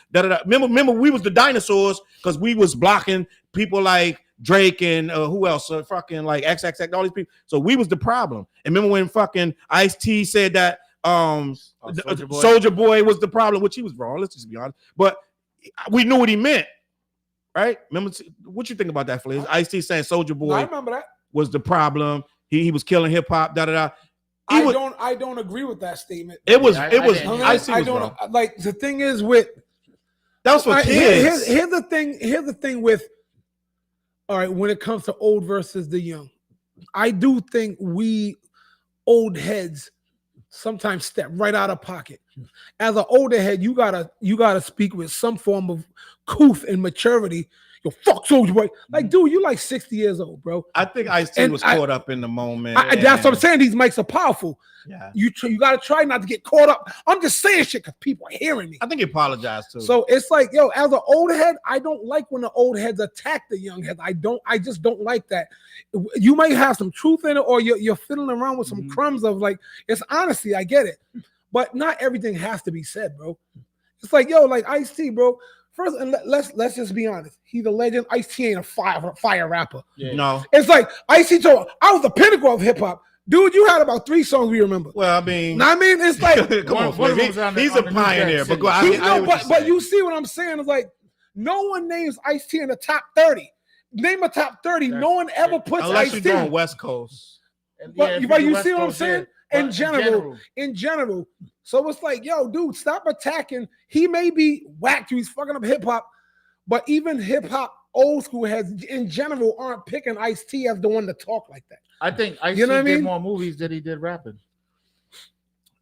Remember, we was the dinosaurs because we was blocking people like Drake and who else? Fucking like XXX, all these people. So we was the problem. And remember when fucking Ice-T said that Soulja Boy was the problem, which he was wrong, let's just be honest. But we knew what he meant. Right? Remember what you think about that, Flizz? Ice-T saying Soulja Boy I remember that. Was the problem. He was killing hip hop. I don't agree with that statement. It was I don't like the thing is with that was for kids. Here's the thing with all right, when it comes to old versus the young. I do think we old heads sometimes step right out of pocket. As an older head, you gotta speak with some form of couth and maturity. Yo, fuck Soulja Boy. Like, dude, you like 60 years old, bro. I think Ice-T was caught up in the moment. That's what I'm saying. These mics are powerful. Yeah. You gotta try not to get caught up. I'm just saying shit because people are hearing me. I think he apologized too. So it's like, yo, as an old head, I don't like when the old heads attack the young heads. I just don't like that. You might have some truth in it, or you're fiddling around with some crumbs of like, it's honesty. I get it, but not everything has to be said, bro. It's like, yo, like Ice-T, bro. First, and let's just be honest. He's a legend. Ice-T ain't a fire rapper. Yeah. No. It's like Ice-T told, I was the pinnacle of hip hop. Dude, you had about 3 songs we remember. Well, I mean, it's like come on, he's a pioneer. But you see what I'm saying? It's like no one names Ice-T in the top 30. Name a top 30. No one ever puts unless Ice-T. you're doing West Coast. But you see what I'm saying? In general. So it's like, yo, dude, stop attacking. He may be whacked. He's fucking up hip hop, but even hip hop old school heads in general aren't picking Ice-T as the one to talk like that. I think Ice-T did more movies than he did rapping.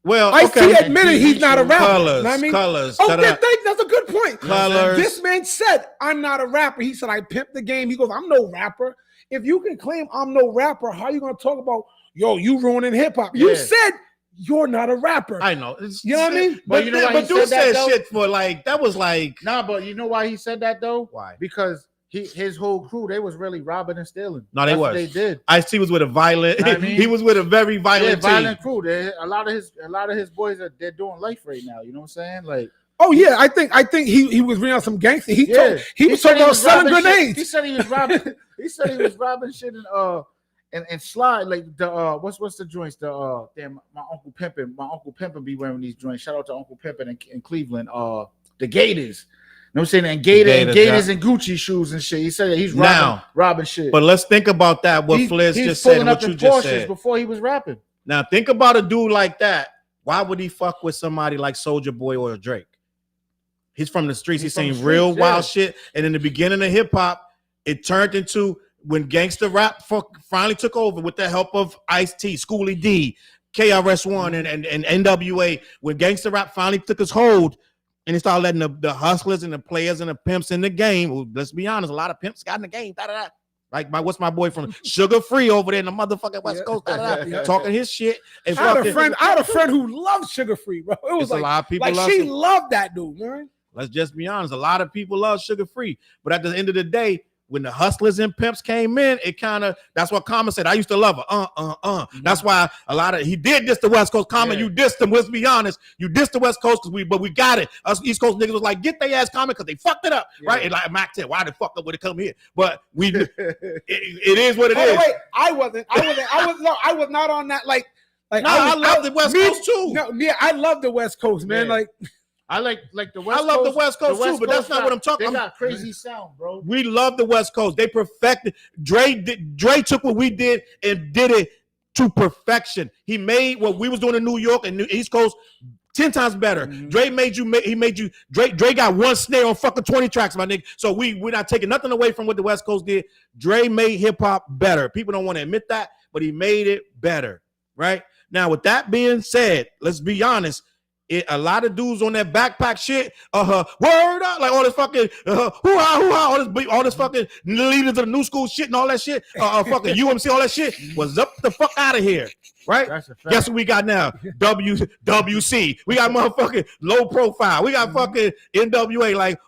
Well, Ice-T admitted he's not a rapper. Colors, you know what I mean? colors. That's a good point. Colors. This man said, I'm not a rapper. He said, I pimped the game. He goes, I'm no rapper. If you can claim I'm no rapper, how are you going to talk about, yo, you ruining hip hop? You said you're not a rapper. I know. You know what I mean? But you know why but dude said shit for like, that was like. Nah, but you know why he said that though? Why? Because his whole crew, they was really robbing and stealing. No, they was. They did. Ice-T was with a violent. I mean? He was with a very violent team. Violent crew. A lot of his boys they're doing life right now. You know what I'm saying? Like. Oh yeah, I think he was reading out some gangster. He was talking about selling grenades. He said he was robbing. He said he was robbing shit and slide like the what's the joints? The damn my Uncle Pimpin be wearing these joints. Shout out to Uncle Pimpin in Cleveland. The Gators. You know what I'm saying? And Gators and Gucci shoes and shit. He said he's robbing shit. But let's think about that. What Flizz just said. What you just said before he was rapping. Now think about a dude like that. Why would he fuck with somebody like Soulja Boy or Drake? He's from the streets. He's seen real wild shit. And in the beginning of hip hop, it turned into when gangster rap finally took over with the help of Ice-T, Schoolie D, KRS-One, and NWA. When gangster rap finally took his hold, and he started letting the hustlers and the players and the pimps in the game. Well, let's be honest, a lot of pimps got in the game. Like what's my boy from Sugar Free over there in the motherfucking West Coast, talking his shit. And I had a friend who loved Sugar Free, bro. It was like a lot of people she loved that dude, man. Let's just be honest. A lot of people love Sugar Free, but at the end of the day, when the hustlers and pimps came in, it kind of, that's what Common said. I used to love her. Mm-hmm. That's why he did diss the West Coast. Common, you dissed them. Let's be honest. You dissed the West Coast but we got it. Us East Coast niggas was like, get their ass Common because they fucked it up, right? And like Mac said, why the fuck up when it come here? But it is what it is. Wait, I was not on that. Like I love the West Coast too. No, yeah, I love the West Coast, man. Yeah. Like. I like the West Coast. I love the West Coast too, but that's not what I'm talking about. They got crazy sound, bro. We love the West Coast. They perfected. Dre took what we did and did it to perfection. He made what we was doing in New York and East Coast 10 times better. Mm-hmm. Dre got one snare on fucking 20 tracks, my nigga. So we're not taking nothing away from what the West Coast did. Dre made hip hop better. People don't want to admit that, but he made it better, right? Now, with that being said, let's be honest. A lot of dudes on that backpack shit, word up, like all this fucking hoo-ha, all this fucking leaders of the new school shit and all that shit, fucking UMC, all that shit was up the fuck out of here, right? Guess what we got now? WC. We got motherfucking low profile. We got fucking NWA, like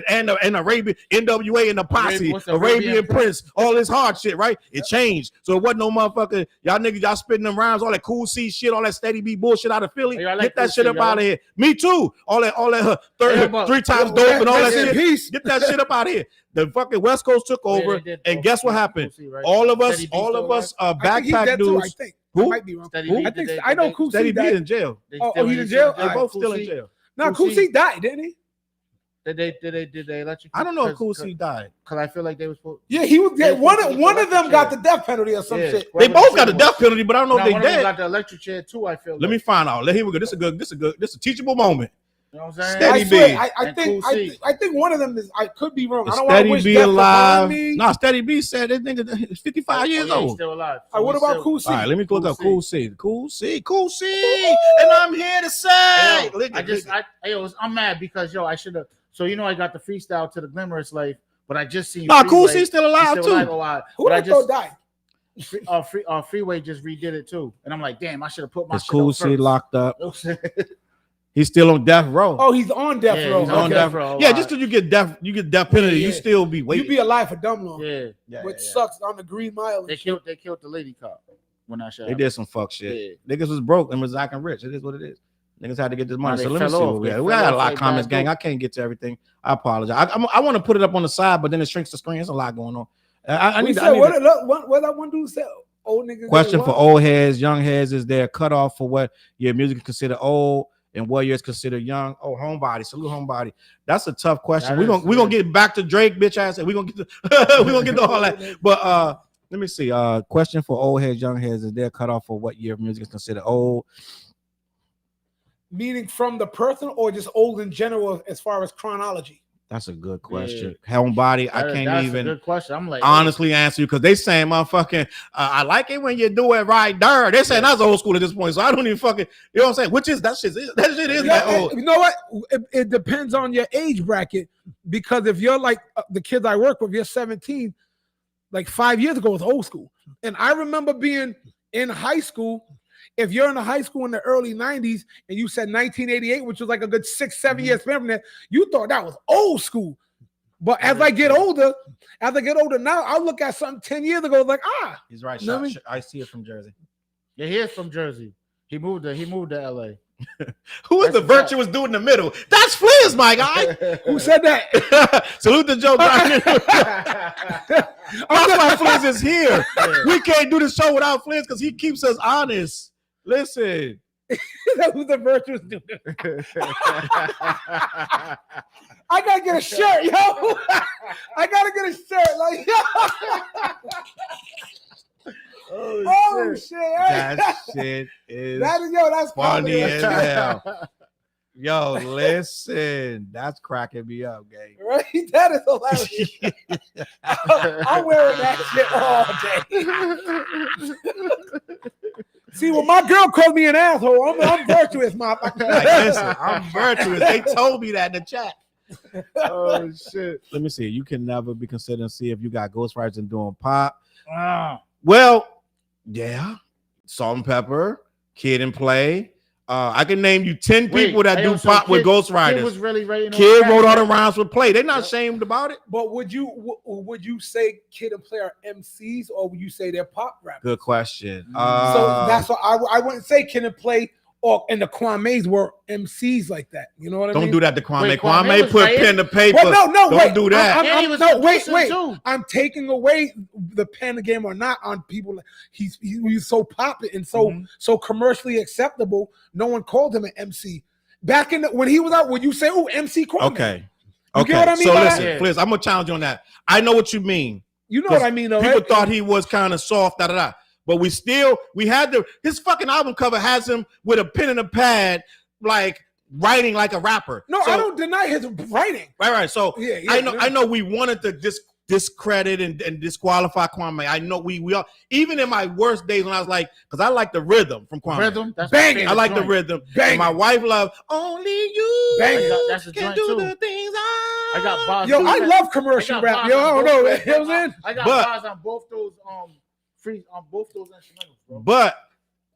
and Arabian NWA and the posse, Arabian Prince, all this hard shit, right? It changed, so it wasn't no motherfucking y'all niggas, y'all spitting them rhymes, all that Cool C shit, all that Steady B bullshit out of Philly. Get that shit up out of here. Me too. All that 3 times dope and all that shit. Get that shit up out of here. The fucking West Coast took over, and guess what happened? All of us, backpack dudes. Who? I know Cool C died in jail. He's in jail. They're both still in jail. Now Cool C died, didn't he? Did they let you? I don't know if Cool C died. Because I feel like they was supposed. Yeah, he was. Yeah, one of them got the death penalty or some shit. They both got the death penalty, but I don't know if they one dead. of them got the electric chair too. I feel. Let me find out. Here we go. This is a teachable moment. You know what I'm saying? Steady I swear, B. I think one of them is. I could be wrong. Is I don't want to Steady wish B death alive? upon me. No, Steady B said that nigga is 55 years He's old. still alive. What he's about still- Cool C? All right, let me look up Cool C. Cool C, and I'm here to say, I'm mad because I should have. So I got the freestyle to the Glamorous Life, but I just seen. No, Cool Freeway. C's still alive He's too. Who But I I thought just died? Freeway just redid it too, and I'm like, damn, I should have put my. Is shit Cool up C first. locked up? You know what I'm saying? He's still on death row. Oh, he's on death Yeah, row. he's on Okay. death row. Yeah, just because you get death penalty, Yeah. you still be waiting. You be alive for dumb long. Yeah, Which sucks on the Green Mile. They killed the lady cop when I shot. They did some fuck shit. Niggas was broke and was acting rich. It is what it is. Niggas had to get this money. Nah, So they let me see fell what off. we They got. We fell got a off lot like of comments, bad gang. dope. I can't get to everything. I apologize. I want to put it up on the side, but then it shrinks the screen. There's a lot going on. I need what that one dude said? Old niggas. question for old heads, young heads. Is there a cutoff for what your music is considered old and what years considered young? Oh, Homebody, salute Homebody. That's a tough question. We're gonna get back to Drake, bitch ass. We're gonna get to all that. But let me see. Question for old heads, young heads. Is there a cutoff for what year of music is considered old? Meaning from the person or just old in general as far as chronology? That's a good question. Homebody, I can't that's even a good question. I'm like honestly answer you because they saying motherfucking I like it when you do it right there. They're saying that's old school at this point, so I don't even fucking, you know what I'm saying? Which is that shit is that old. You know what? It depends on your age bracket, because if you're like the kids I work with, you're 17, like 5 years ago was old school. And I remember being in high school. If you're in the high school in the early 90s and you said 1988, which was like a good 6-7 years from there, you thought that was old school. But as I get older now, I look at something 10 years ago, like, He's right. You know what I mean? I see it from Jersey. Yeah, he is from Jersey. He moved to LA. Who is the virtuous dude in the middle? That's Flizz, my guy. who said that? Salute to Joe. That's why Flizz is here. We can't do the show without Flizz because he keeps us honest. Listen. That was the virtuous dude. I gotta get a shirt, yo. I gotta get a shirt, like, oh shit. That shit is That's funny as comedy. hell. Yo, listen, that's cracking me up, gang. Right? That is hilarious. I'm wearing that shit all day. See, when my girl called me an asshole, I'm virtuous, motherfucker. Like, listen, I'm virtuous. They told me that in the chat. Oh shit. Let me see. You can never be considered and see if you got ghostwriters and doing pop. Ah. Well, yeah. Salt and Pepper, Kid and Play. I can name you 10 people that do pop with ghostwriters. Kid was really writing. Kid wrote all the rhymes with Play. They're not ashamed about it. But would you say Kid and Play are MCs, or would you say they're pop rappers? Good question. So that's why I wouldn't say Kid and Play and the Kwame's were MCs like that. You know what I mean? Don't do that to Kwame. Wait, Kwame was put writing? pen to paper. Well, no, Don't wait. do that. Wait. I'm taking away the pen game or not on people. He's so popular and so commercially acceptable. No one called him an MC. Back in when he was out, would you say, "Oh, MC Kwame"? Okay. You get what I mean So by listen, that? Flizz, I'm gonna challenge you on that. I know what you mean. You know what I mean, though. People Right? thought he was kind of soft, but we had his fucking album cover has him with a pen and a pad, like writing like a rapper. No, So, I don't deny his writing. Right. So Yeah, I know we wanted to discredit and disqualify Kwame. I know we all, even in my worst days when I was like, because I like the rhythm from Kwame. Rhythm. That's Banging. I like the rhythm. Banging. And my wife loved only you. Banging. That's a can joint, do too. the things I got bars. Yo, I love I commercial got rap. bars Yo, I on don't know. both- You know what I'm saying? I got But- bars on both those both those instrumentals, bro. But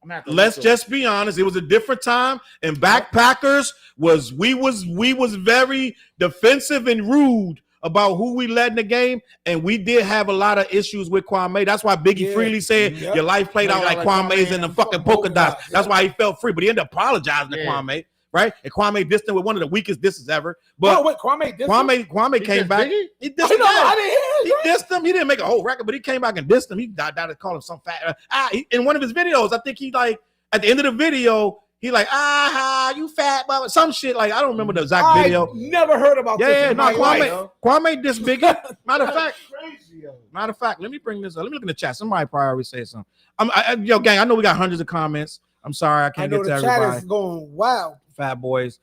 I'm gonna have to let's listen. just be honest. It was a different time, and Backpackers was very defensive and rude about who we led in the game, and we did have a lot of issues with Kwame. That's why Biggie Yeah. Freely said Yep. your life played out like Kwame's in the fucking polka dots. That's why he felt free, but he ended up apologizing to Yeah. Kwame, right? And Kwame dissed him with one of the weakest disses ever. But Wait, Kwame. Kwame He came just back. Biggie? He dissed I him. know. I didn't hear He it. dissed him. He didn't make a whole record, but he came back and dissed him. He died to call him some fat. In one of his videos, I think he like at the end of the video, he like you fat, but some shit like I don't remember the exact video. Never heard about this. Yeah, in no, my life. Kwame dissed Biggie. Matter of fact, Crazy, yo. let me bring this up. Let me look in the chat. Somebody probably already say something. Yo, gang, I know we got hundreds of comments. I'm sorry I I can't know get to the chat everybody. is going wow. Fat boys.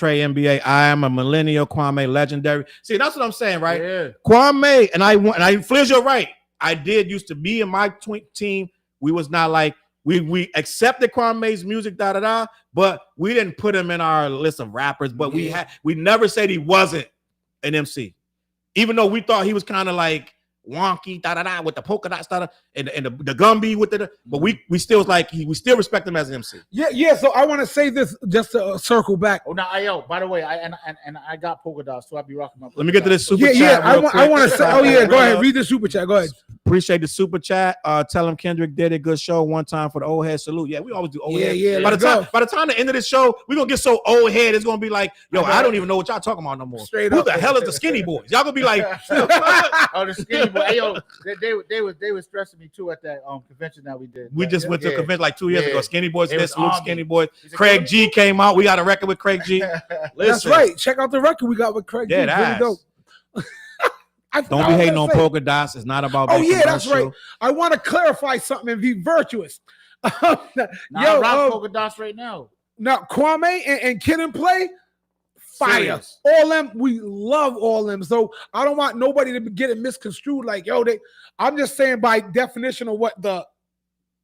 Trey NBA. I am a millennial. Kwame legendary. See, that's what I'm saying, right? Yeah. Kwame and I Flizz, you're right. I did used to be in my team. We was not like we accepted Kwame's music, but we didn't put him in our list of rappers. But we never said he wasn't an MC, even though we thought he was kind of like wonky, with the polka dots, and the Gumby with the. But we still was like we still respect him as an MC. Yeah. So I want to say this just to circle back. Oh, now, by the way, I got polka dots, so I'll be rocking my. Let me get to this super chat. Yeah. I want to say. Oh yeah, go ahead. Read the super chat. Go ahead. Appreciate the super chat. Tell him Kendrick did a good show one time for the old head salute. Yeah, we always do old head. Yeah. By the time the end of the show, we're gonna get so old head. It's gonna be like, yo, I don't even know what y'all talking about no more. Straight Who up. the hell is the skinny boys? Y'all gonna be like, oh, the skinny boy. Hey, yo, they were stressing me too at that convention that we did. we just went to a convention like 2 years ago. Skinny boys, It was salute Army. skinny boys. Craig G came out. We got a record with Craig G. That's Listen, right. Check out the record we got with Craig. Yeah, G. Really dope. Don't be hating on polka dots. It's not about. Oh being yeah, that's commercial. right. I want to clarify something and be virtuous. I rock polka dots right now. Now Kwame and Kid and Play, fire. Serious. All them, we love all them. So I don't want nobody to get it misconstrued. Like I'm just saying by definition of what the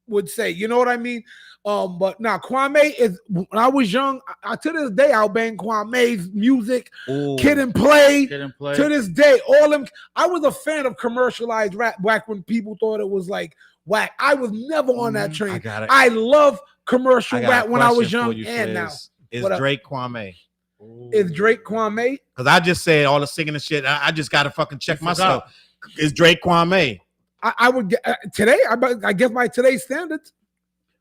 would say. You know what I mean? But now Kwame is. When I was young, I to this day I'll bang Kwame's music. Ooh. Kid and Play. Kid and Play. To this day, all them. I was a fan of commercialized rap back when people thought it was like whack. I was never on that train. I love commercial rap when I was young and now. Is What up? Drake Kwame? Is Drake Kwame? Because I just said all the singing and shit. I just gotta fucking check myself. Is Drake Kwame? I would get today. I guess by today's standards.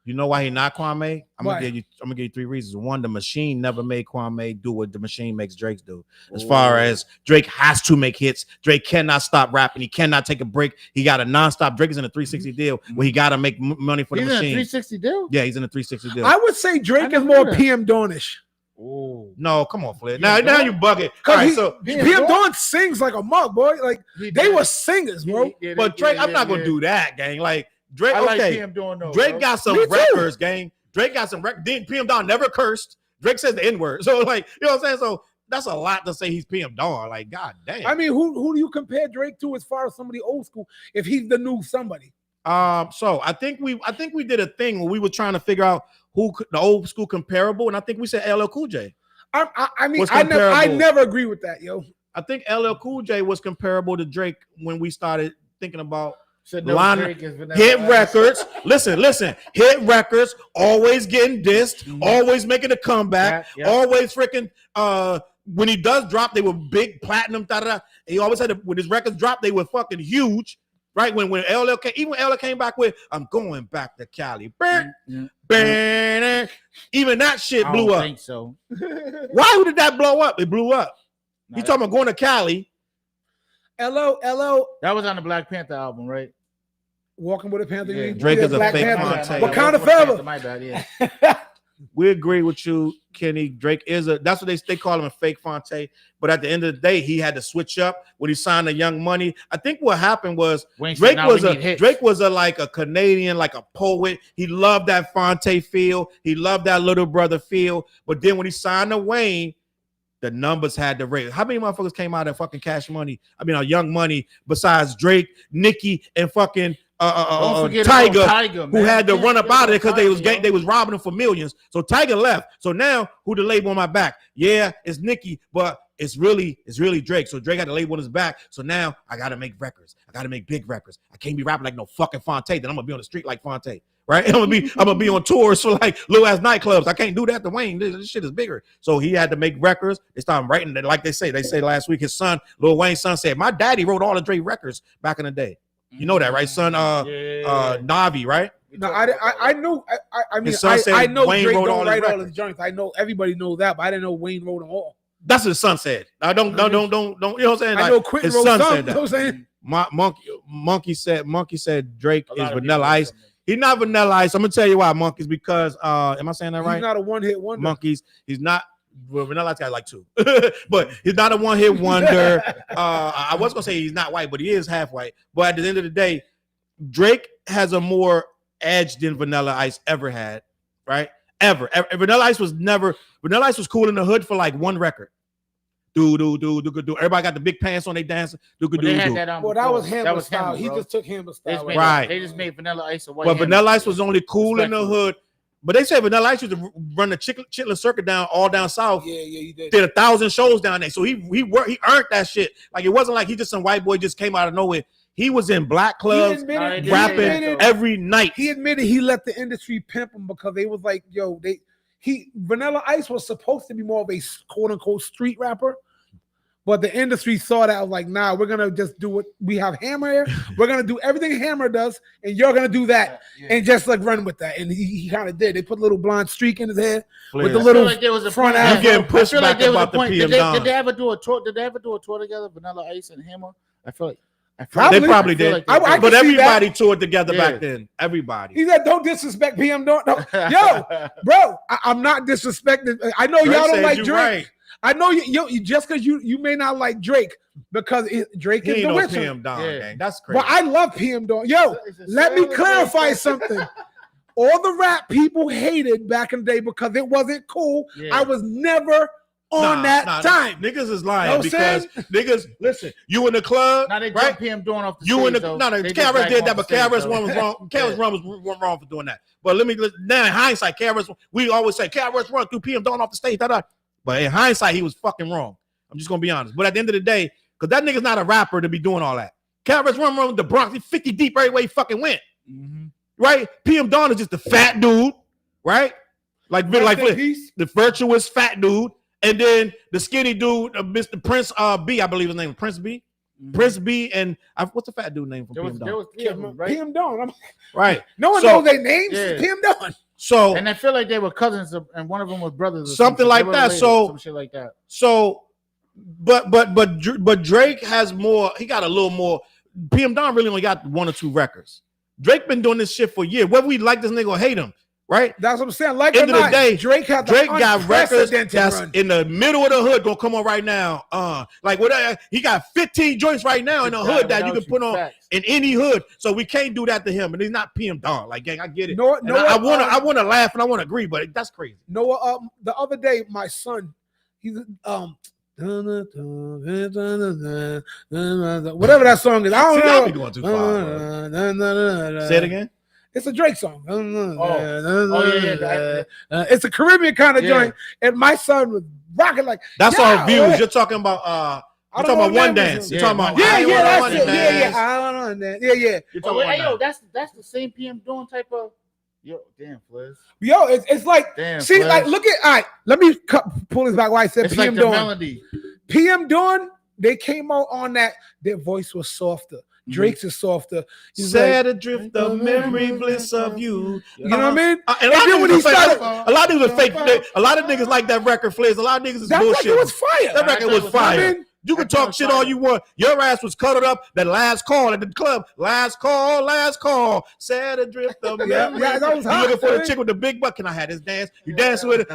You know why he not Kwame? I'm Why? gonna give you 3 reasons. One, the machine never made Kwame do what the machine makes Drake do. As far as Drake has to make hits, Drake cannot stop rapping. He cannot take a break. He got a nonstop. Drake is in a 360 deal where he got to make money for the He's in a machine. 360 deal. Yeah, he's in a 360 deal. I would say Drake is never more knew that. PM Dawn-ish. Oh, No, come on, Flizz. Now you bugging. All right, so PM Dawn sings like a mug, boy. Like they were singers, bro. but Drake, I'm not gonna do that, gang. Like Drake, I like okay. PM doing though. Drake bro. got some Me too. records, gang. Drake got some records. PM Dawn never cursed. Drake says the N-word. So, like, you know what I'm saying? So that's a lot to say he's PM Dawn. Like, god damn. I mean, who do you compare Drake to as far as somebody old school? If he's the new somebody, So I think we did a thing where we were trying to figure out who the old school comparable, and I think we said LL Cool J. I mean, What's I comparable? never agree with that, yo. I think LL Cool J was comparable to Drake when we started thinking about Said no, line- Drake is vanilla hit ice. records. Listen, hit records, always getting dissed, always making a comeback, Yeah. always freaking when he does drop, they were big platinum, He always had when his records dropped, they were fucking huge. Right when LL came, even when LL came back with "I'm going back to Cali," even that shit I blew don't up. think so. Why did that blow up? It blew up. Nah, You talking about going to Cali? LO, that was on the Black Panther album, right? Walking with a Panther. Yeah. Drake is a Black fake Panther. Fontaine. Wakanda Walking with Forever. Panther, my bad, yeah. We agree with you, Kenny. Drake is that's what they call him, a fake Fonte. But at the end of the day, he had to switch up when he signed the Young Money. I think what happened was Wayne said, Drake "Now was we a need hits." Drake was a like a Canadian, like a poet. He loved that Fonte feel. He loved that little brother feel. But then when he signed to Wayne, the numbers had to raise. How many motherfuckers came out of fucking Cash Money? I mean, Young Money besides Drake, Nicki, and fucking Don't forget Tiger, about Tiger, who man. had to Can't run up forget out of there about because Tiger, they was robbing him for millions. So Tiger left. So now who the label on my back? Yeah, it's Nicki, but it's really Drake. So Drake had the label on his back. So now I gotta make records. I gotta make big records. I can't be rapping like no fucking Fonte. Then I'm gonna be on the street like Fonte. Right? I'm gonna be on tours for like little ass nightclubs. I can't do that to Wayne. This shit is bigger. So he had to make records. They started writing, like they say last week, his son, Lil Wayne's son, said, my daddy wrote all the Drake records back in the day. You know that, right? Son, Navi, right? No, I know. I mean, His son said I know Wayne Drake wrote all don't his write all records. his joints. I know everybody knows that, but I didn't know Wayne wrote them all. That's what his son said. I don't. You know what I'm saying? I know Quentin his wrote son some. said You know what I'm that. saying? Monkey said Drake A is lot of Vanilla people Ice. say that. He's not Vanilla Ice. I'm gonna tell you why, Monkeys, because am I saying that right? He's not a one-hit wonder. Monkeys. He's not. Well, Vanilla Ice got like 2, but he's not a one-hit wonder. I was gonna say he's not white, but he is half white. But at the end of the day, Drake has a more edge than Vanilla Ice ever had, right? ever. Vanilla Ice was cool in the hood for like one record. Do. Everybody got the big pants on, they dancing. Well, that was Hammer style. He just took Hammer style. Right. They just made Vanilla Ice a white. But Vanilla Ice was only cool in the hood. But they said Vanilla Ice used to run the Chitlin circuit down south. Yeah, he did. Did 1,000 shows down there. So he earned that shit. Like it wasn't like he just some white boy just came out of nowhere. He was in black clubs rapping every night. He admitted he let the industry pimp him because they was like, yo, Vanilla Ice was supposed to be more of a quote unquote street rapper. But the industry saw that, I was like, nah, we're gonna just do what we have Hammer here. We're gonna do everything Hammer does, and you're gonna do that, and just like run with that. And he kind of did. They put a little blonde streak in his head with the little front afro. Getting pushed back about the PM Don. Did they ever do a tour? Did they ever do a tour together, Vanilla Ice and Hammer? I feel like they probably did. Like but everybody toured together back then. Everybody. He said, "Don't disrespect PM Don." No. Yo, bro, I'm not disrespecting. I know y'all don't like Drake. Right. I know you just because you may not like Drake because Drake is the witcher. PM Don, gang. That's crazy. But I love PM Don. Yo, let me clarify something. All the rap people hated back in the day because it wasn't cool. I was never on that time. Niggas is lying because niggas, listen, you in the club. Now they jumped PM Don off the stage. You in the KRS did that, but KRS-One was wrong. KRS-One was wrong for doing that. But now in hindsight, we always say KRS-One threw PM Don off the stage. But in hindsight, he was fucking wrong. I'm just gonna be honest. But at the end of the day, because that nigga's not a rapper to be doing all that. KRS-One run with the Bronx, he 50 deep every way he fucking went. Mm-hmm. Right? PM Don is just the fat dude, right? Like the virtuous fat dude, and then the skinny dude, Mr. Prince B, I believe his name was Prince B. Mm-hmm. Prince B and what's the fat dude name from PM Don? PM Don. Right. No one knows their names. PM Don. So and I feel like they were cousins, and one of them was brothers, or something like that. Some shit like that. So, but Drake has more. He got a little more. PM Don really only got 1 or 2 records. Drake been doing this shit for years. Whether we like this nigga or hate him, right? That's what I'm saying. Like end of the day, Drake got records that's in the middle of the hood gonna come on right now. Like whatever, he got 15 joints right now in the hood that you can put on in any hood. So we can't do that to him, and he's not PM Don. Like, gang, I get it. I wanna laugh and I wanna agree, but that's crazy. Noah, the other day, my son, he's whatever that song is. I don't know. Going too far, say it again. It's a Drake song. It's a Caribbean kind of joint, and my son was rocking like. That's our views. You're talking about. You're talking about One Dance. You're talking about that's it. I don't know. Yeah. Yo, that's the same PM Don type of. Yo, damn, Flizz. Yo, it's like, damn, see, Flizz. Like, look at, all right, let me pull this back why I said it's PM like Don. Melody. PM Don, they came out on that, their voice was softer. Drake's is softer. Sad adrift the memory bliss of you. You know what I mean? And then when he started, a lot of niggas are fake. A lot of niggas like that record, Flizz. A lot of niggas is bullshit. That record was fire. That record was fire. You can talk shit all you want. Your ass was cuddled up. That last call at the club. Last call. Sad adrift of memory. Yeah, that was hot. You looking for the chick with the big butt? Can I have this dance? You dance with it.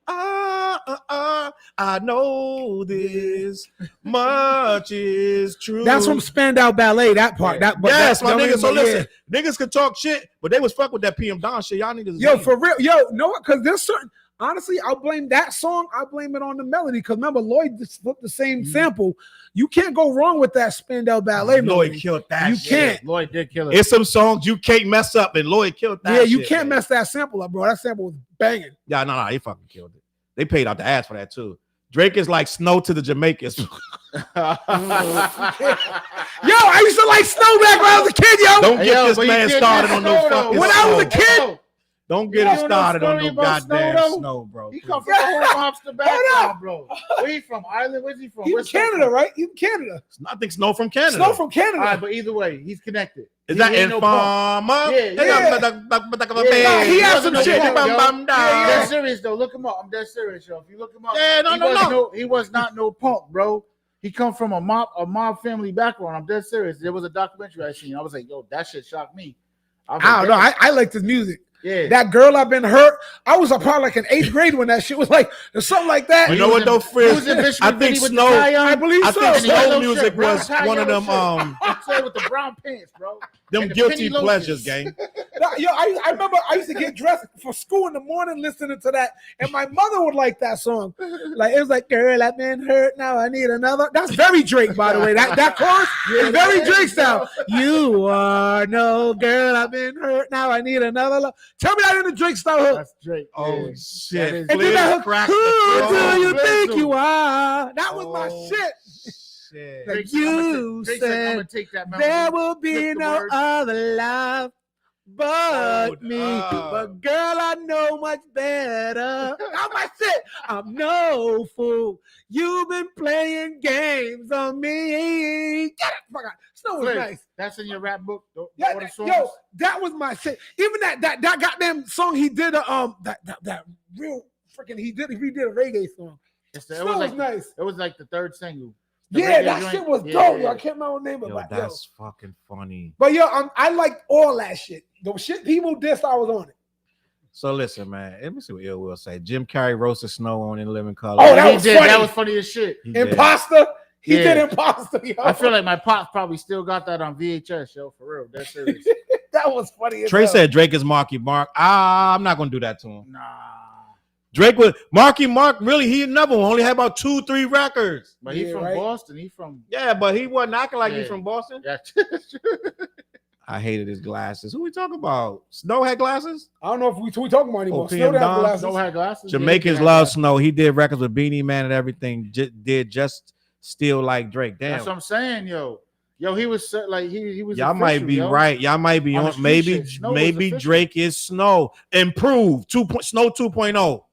I know this much is true. That's from Spandau Ballet, that part. Yes, my niggas. So listen, niggas can talk shit, but they was fuck with that PM Don shit. Y'all niggas. Yo, for real. Yo, no, because there's certain. Honestly, I'll blame that song. I blame it on the melody. Because remember, Lloyd just flipped the same sample. You can't go wrong with that Spandau Ballet melody. Lloyd killed that. You can't. Lloyd did kill it. It's some songs you can't mess up, and Lloyd killed that. Yeah, you can't mess that sample up, bro. That sample was banging. Yeah, no, he fucking killed it. They paid out the ass for that too. Drake is like Snow to the Jamaicans. Yo, I used to like Snow back when I was a kid, yo. Don't get this man started on no fucking when I was a kid. Don't get him started on no goddamn Snow, bro. He come from a whole mobster background, bro. Where he from? Ireland? Where's he from? He's Canada, right? He's Canada. I think Snow from Canada. Snow from Canada. All right, but either way, he's connected. Is that Informer? Yeah. He has some shit. I'm dead serious, though. Look him up. I'm dead serious, yo. If you look him up, no. He was not no punk, bro. He come from a mob family background. I'm dead serious. There was a documentary I seen. I was like, yo, that shit shocked me. I don't know. I liked his music. Yeah. That girl I've been hurt. I was probably like in 8th grade when that shit was like something like that. You know what though, Frizz? I think Snow. I believe I so. think Snow yellow music shirt, brown was tie, one of yellow them. I'm saying with the brown pants, bro. Them And the guilty penny loafers. pleasures, gang. Yo, I remember I used to get dressed for school in the morning listening to that, and my mother would like that song. Like it was like, "Girl, I've been hurt, now I need another." That's very Drake, by the way. That chorus is very Drake style. You are no girl, I've been hurt, now I need another love. Tell me that in the Drake style hook. That's Drake. Oh yeah. shit! That is- And then that hook, Cracked who the do floor. you think Flizz. you are? That was my Oh, shit. Shit. Like, Drake you said, said I'm gonna take that melody, there will be flip the no words. other love but Hold me. up. But girl, I know much better. That's my shit. I'm no fool. You've been playing games on me. Get it? Fuck out. Snow was Flizz, nice. That's in your rap book. Yeah, All the songs? yo, that was my shit. Even that goddamn song he did, that real freaking he did a reggae song. It Snow was was like nice. It was like the 3rd single. The Yeah, reggae that joint. shit was Yeah, dope. Yo, yeah. I can't remember the name of Yo, it. that's fucking funny. But yo, I liked all that shit. The shit people dissed, I was on it. So listen, man. Let me see what Ill will say. Jim Carrey roasted Snow on In Living Color. Oh, that He was did. funny. That was funny as shit. He did. Imposter. He Yeah. did Imposter. Yo. I feel like my pops probably still got that on VHS, yo, for real. That's serious. that was funny. As Trey hell. said Drake is Marky Mark. I'm not gonna do that to him. Nah. Drake was Marky Mark. Really, he never only had about 2-3 records. But he Yeah, from right. Boston. He from Yeah, but he wasn't acting like he's Yeah. from Boston. yeah. I hated his glasses. Who we talking about? Snow had glasses. I don't know if we talking about anymore. Oh, Snow PM didn't have Don. glasses. Snow had glasses. Jamaicans Yeah, love Snow. He did records with Beanie Man and everything. Did just still like Drake. Damn. That's what I'm saying, yo. Yo, he was like he was. Y'all might official, be yo. right. Y'all might be On the on. street Maybe shit, Snow was maybe official. Drake is Snow. Improved. Snow 2.0.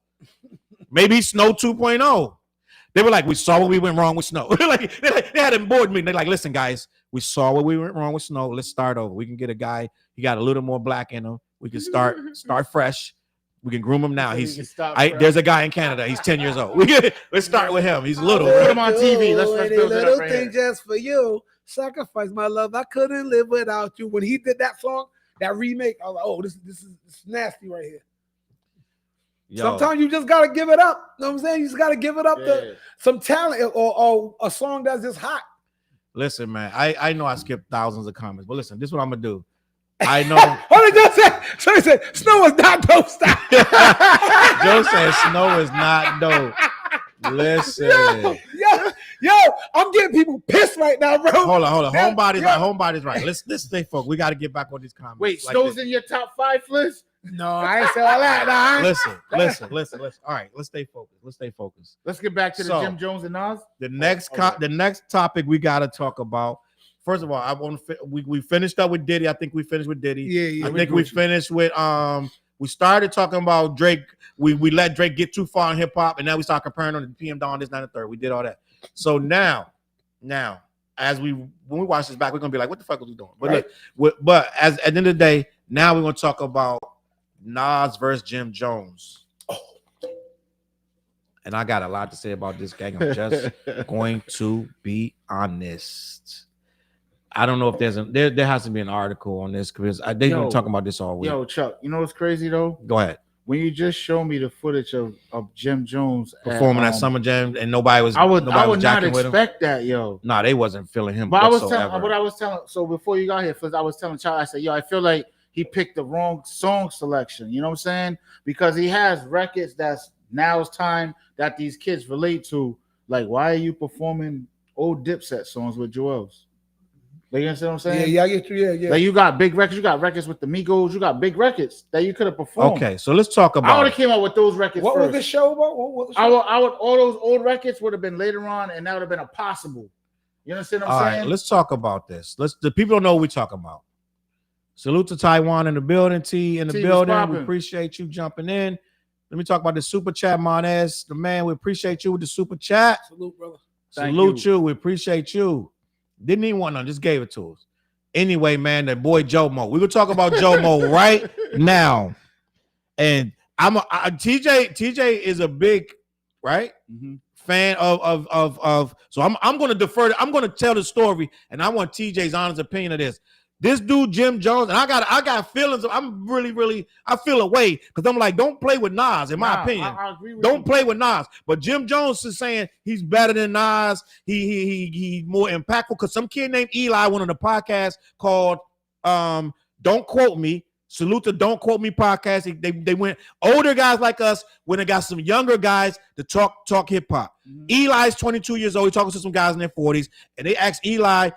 Maybe Snow 2.0. They were like, we saw what we went wrong with Snow. they had a board meeting. They're like, listen, guys, we saw what we went wrong with Snow. Let's start over. We can get a guy. He got a little more black in him. We can start fresh. We can groom him now. So he can stop There's a guy in Canada. He's 10 years old. Let's start with him. He's little. Put Right? him on TV. Let's Any build it little up right thing here. just for you. Sacrifice my love. I couldn't live without you. When he did that song, that remake, I was like, oh, this is nasty right here. Yo, Sometimes you just gotta give it up. You know what I'm saying? You just gotta give it up Yeah. to some talent or a song that's just hot. listen, man. I know I skipped thousands of comments, but listen, this is what I'm gonna do. I know. Hold on, just say. So he said, Snow is not dope style. Joe said Snow is not dope. Listen. Yo, I'm getting people pissed right now, bro. Hold on. Yeah, Homebody's yeah. right. Homebody's right. Let's stay focused. We got to get back on these comments. Wait, like Snow's this. in your top 5, Flizz? No, I ain't say all that. Nah, Listen. All right, let's stay focused. Let's get back to the So, Jim Jones and Nas. The next okay. the next topic we got to talk about. First of all, I want we finished up with Diddy. I think we finished with Diddy. Yeah. I think we finished with we started talking about Drake. We let Drake get too far in hip hop, and now we start comparing on the PM Dawn, this, 9, and 3rd. We did all that. So now, as when we watch this back, we're gonna be like, what the fuck was we doing? But Right. look, but as at the end of the day, now we're gonna talk about Nas versus Jim Jones. And I got a lot to say about this gang. I'm just going to be honest. I don't know if there has to be an article on this because they've been talking about this all week. Yo, Chuck, you know what's crazy though? Go ahead. When you just show me the footage of Jim Jones Performing at Summer Jam and nobody was I would not jacking with him. expect that, yo. Nah, they wasn't feeling him. But I was whatsoever. telling what I was telling. So before you got here, Flizz, I was telling Challz, I said, yo, I feel like he picked the wrong song selection. You know what I'm saying? Because he has records that's now's time that these kids relate to. Like, why are you performing old Dipset songs with Joel's? Like, you understand what I'm saying? Yeah, I get you. Yeah. Like, you got big records. You got records with the Migos. You got big records that you could have performed. Okay, so let's talk I would about have came out with those records What first. was the show about? What was the I show? would all those old records would have been later on, and that would have been impossible. You understand what I'm all saying? right, let's talk about this. The people don't know what we're talking about. Salute to Taiwan in the building, T in the T, what's building. We poppin'? appreciate you jumping in. Let me talk about the super chat, Monez. The man, we appreciate you with the super chat. Salute, brother. Thank Salute you. you. We appreciate you. Didn't even want none, just gave it to us. Anyway, man, that boy Joe Mo. We're gonna talk about Joe Mo right now. And TJ is a big Mhm. fan of so I'm gonna defer. I'm gonna tell the story, and I want TJ's honest opinion of this. This dude, Jim Jones, and I got feelings. I feel away because I'm like, don't play with Nas, in my opinion. I agree with don't you. play with Nas. But Jim Jones is saying he's better than Nas. He's more impactful because some kid named Eli went on a podcast called Don't Quote Me. Salute to Don't Quote Me podcast. They went older guys like us when they got some younger guys to talk hip hop. Mm-hmm. Eli's 22 years old. He's talking to some guys in their 40s, and they asked Eli.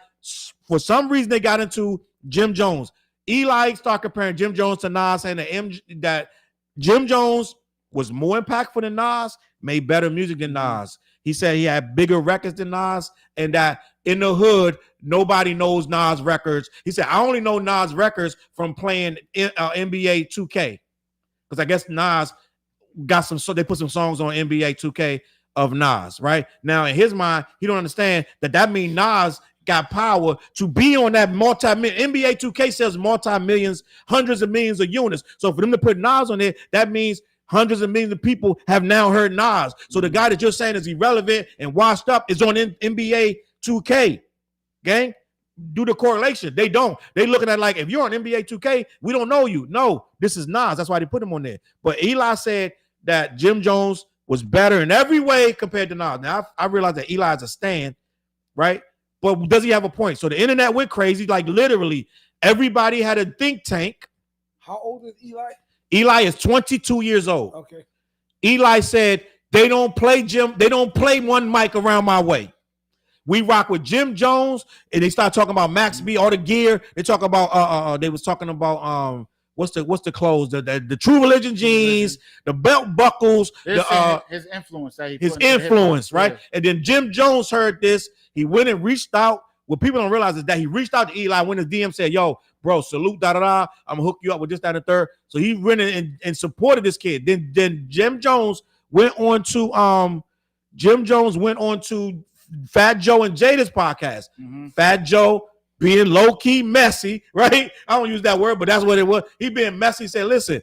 For some reason, they got into Jim Jones. Eli started comparing Jim Jones to Nas, saying that Jim Jones was more impactful than Nas, made better music than Nas. He said he had bigger records than Nas, and that in the hood, nobody knows Nas records. He said, I only know Nas records from playing NBA 2K. Because I guess Nas got so they put some songs on NBA 2K of Nas, right? Now, in his mind, he don't understand that means Nas got power to be on that multi-million. NBA 2K sells multi-millions, hundreds of millions of units. So for them to put Nas on there, that means hundreds of millions of people have now heard Nas. So the guy that you're saying is irrelevant and washed up is on NBA 2K. Gang, do the correlation. They don't. They looking at like, if you're on NBA 2K, we don't know you. No, this is Nas. That's why they put him on there. But Eli said that Jim Jones was better in every way compared to Nas. Now, I realize that Eli is a stan, right? But does he have a point? So the internet went crazy. Like literally, everybody had a think tank. How old is Eli? Eli is 22 years old. Okay. Eli said, they don't play one mic around my way. We rock with Jim Jones, and they start talking about Max B, all the gear. They talk about they was talking about what's the clothes, the True Religion jeans, the belt buckles, his influence that he his influence, right? Yeah. And then Jim Jones heard this. He went and reached out. What people don't realize is that he reached out to Eli when his DM said, yo, bro, salute, I'm gonna hook you up with this, that, and the third. So he went in and supported this kid. Then Jim Jones went on to Fat Joe and Jada's podcast. Mm-hmm. Fat Joe being low-key messy, right? I don't use that word, but that's what it was. He being messy, said, listen,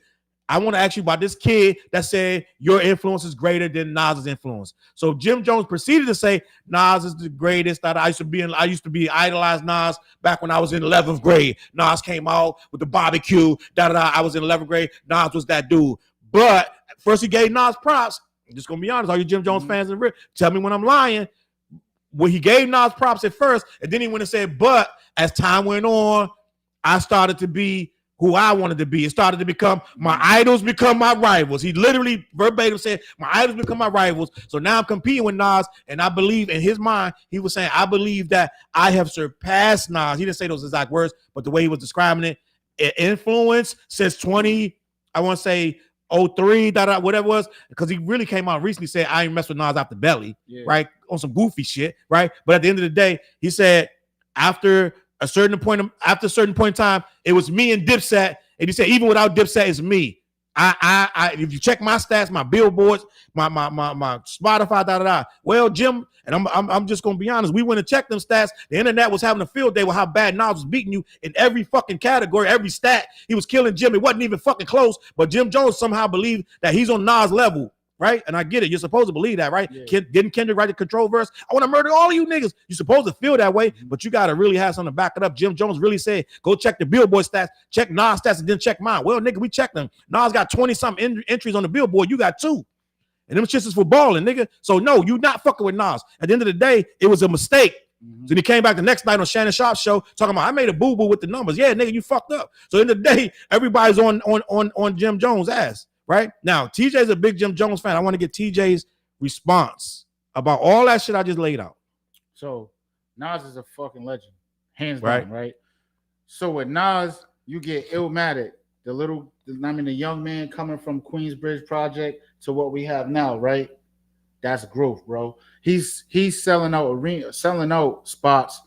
I want to ask you about this kid that said your influence is greater than Nas's influence. So Jim Jones proceeded to say Nas is the greatest. That I used to be idolized Nas back when I was in 11th grade. Nas came out with the barbecue. I was in 11th grade. Nas was that dude. But first he gave Nas props. I'm just gonna be honest. All you Jim Jones fans in tell me when I'm lying. Well, he gave Nas props at first, and then he went and said, but as time went on, I started to be who I wanted to be. It started to become my idols become my rivals. He literally verbatim said, my idols become my rivals. So now I'm competing with Nas, and I believe in his mind, he was saying, I believe that I have surpassed Nas. He didn't say those exact words, but the way he was describing it influence since 20, I want to say 03, whatever it was, because he really came out recently saying, I ain't mess with Nas after Belly, right? On some goofy shit, right? But at the end of the day, he said, after a certain point in time, it was me and Dipset. And he said, even without Dipset, it's me. I if you check my stats, my billboards, my Spotify, Well, Jim, and I'm just gonna be honest, we went and checked them stats. The internet was having a field day with how bad Nas was beating you in every fucking category, every stat. He was killing Jim. It wasn't even fucking close. But Jim Jones somehow believed that he's on Nas level. Right? And I get it. You're supposed to believe that, right? Yeah. Didn't Kendrick write the control verse? I want to murder all of you niggas. You're supposed to feel that way, but you got to really have something to back it up. Jim Jones really said, go check the Billboard stats, check Nas stats, and then check mine. Well, nigga, we checked them. Nas got 20-something entries on the Billboard. You got 2. And them shits is for balling, nigga. So, no, you not fucking with Nas. At the end of the day, it was a mistake. Mm-hmm. So he came back the next night on Shannon Sharp's show talking about, I made a boo-boo with the numbers. Yeah, nigga, you fucked up. So, in the day, everybody's on Jim Jones' ass. Right now, TJ's a big Jim Jones fan. I want to get TJ's response about all that shit I just laid out. So Nas is a fucking legend, hands down, right? So with Nas, you get Illmatic, the young man coming from Queensbridge Project to what we have now, right? That's growth, bro. He's selling out spots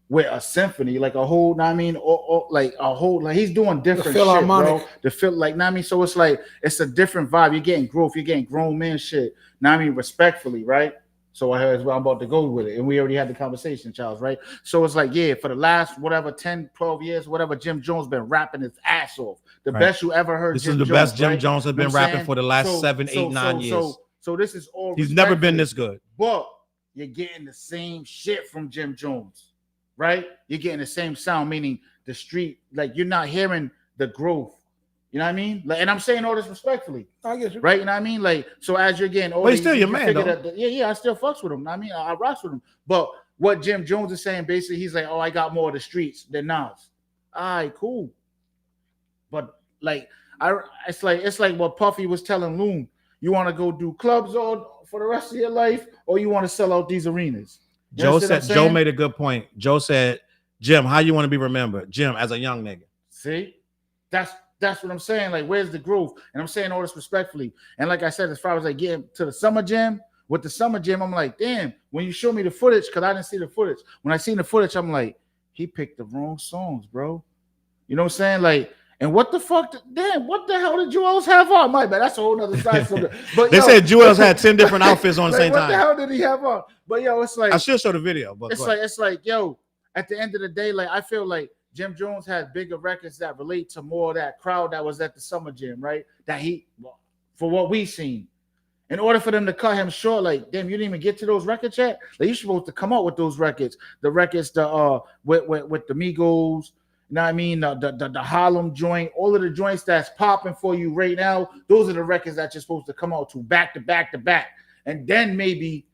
with a symphony, like a whole, he's doing different shit, bro. The feel, so it's like, it's a different vibe. You're getting growth, you're getting grown man shit, respectfully, right? So I heard I'm about to go with it, and we already had the conversation, Challz, right? So it's like, yeah, for the last, 10, 12 years, whatever, Jim Jones been rapping his ass off. The best you ever heard. This is the best Jim Jones has been rapping for the last 7, 8, 9 years. So this is all he's never been this good. But you're getting the same shit from Jim Jones. right? You're getting the same sound, meaning the street, like you're not hearing the growth. You know what I mean? Like, and I'm saying all this respectfully. I get you. Right? You know what I mean? Like, so as you're getting older, But he's still your man, figure though. that, yeah, I still fucks with him. I mean, I rocks with him. But what Jim Jones is saying, basically, he's like, oh, I got more of the streets than Nas. All right, cool. But like, it's like what Puffy was telling Loon. You want to go do clubs all for the rest of your life, or you want to sell out these arenas? You Joe made a good point. Joe said, Jim, how you want to be remembered? Jim, as a young nigga. See, that's what I'm saying. Like, where's the growth? And I'm saying all this respectfully. And like I said, as far as like getting to the Summer Jam, with the Summer Jam, I'm like, damn, when you show me the footage, because I didn't see the footage. When I seen the footage, I'm like, he picked the wrong songs, bro. You know what I'm saying? Like, and what the fuck? Damn, what the hell did Jewels have on? My bad, that's a whole other side. But They said Jewels had 10 different outfits on the same time. What the hell did he have on? But yo, it's like I should show the video, but it's like, yo, at the end of the day, like I feel like Jim Jones has bigger records that relate to more of that crowd that was at the Summer Jam, right? That for what we seen. In order for them to cut him short, like, damn, you didn't even get to those records yet? Like, you're supposed to come out with those records. The records, with the Migos, you know what I mean? The Harlem joint, all of the joints that's popping for you right now, those are the records that you're supposed to come out to back to back to back. And then maybe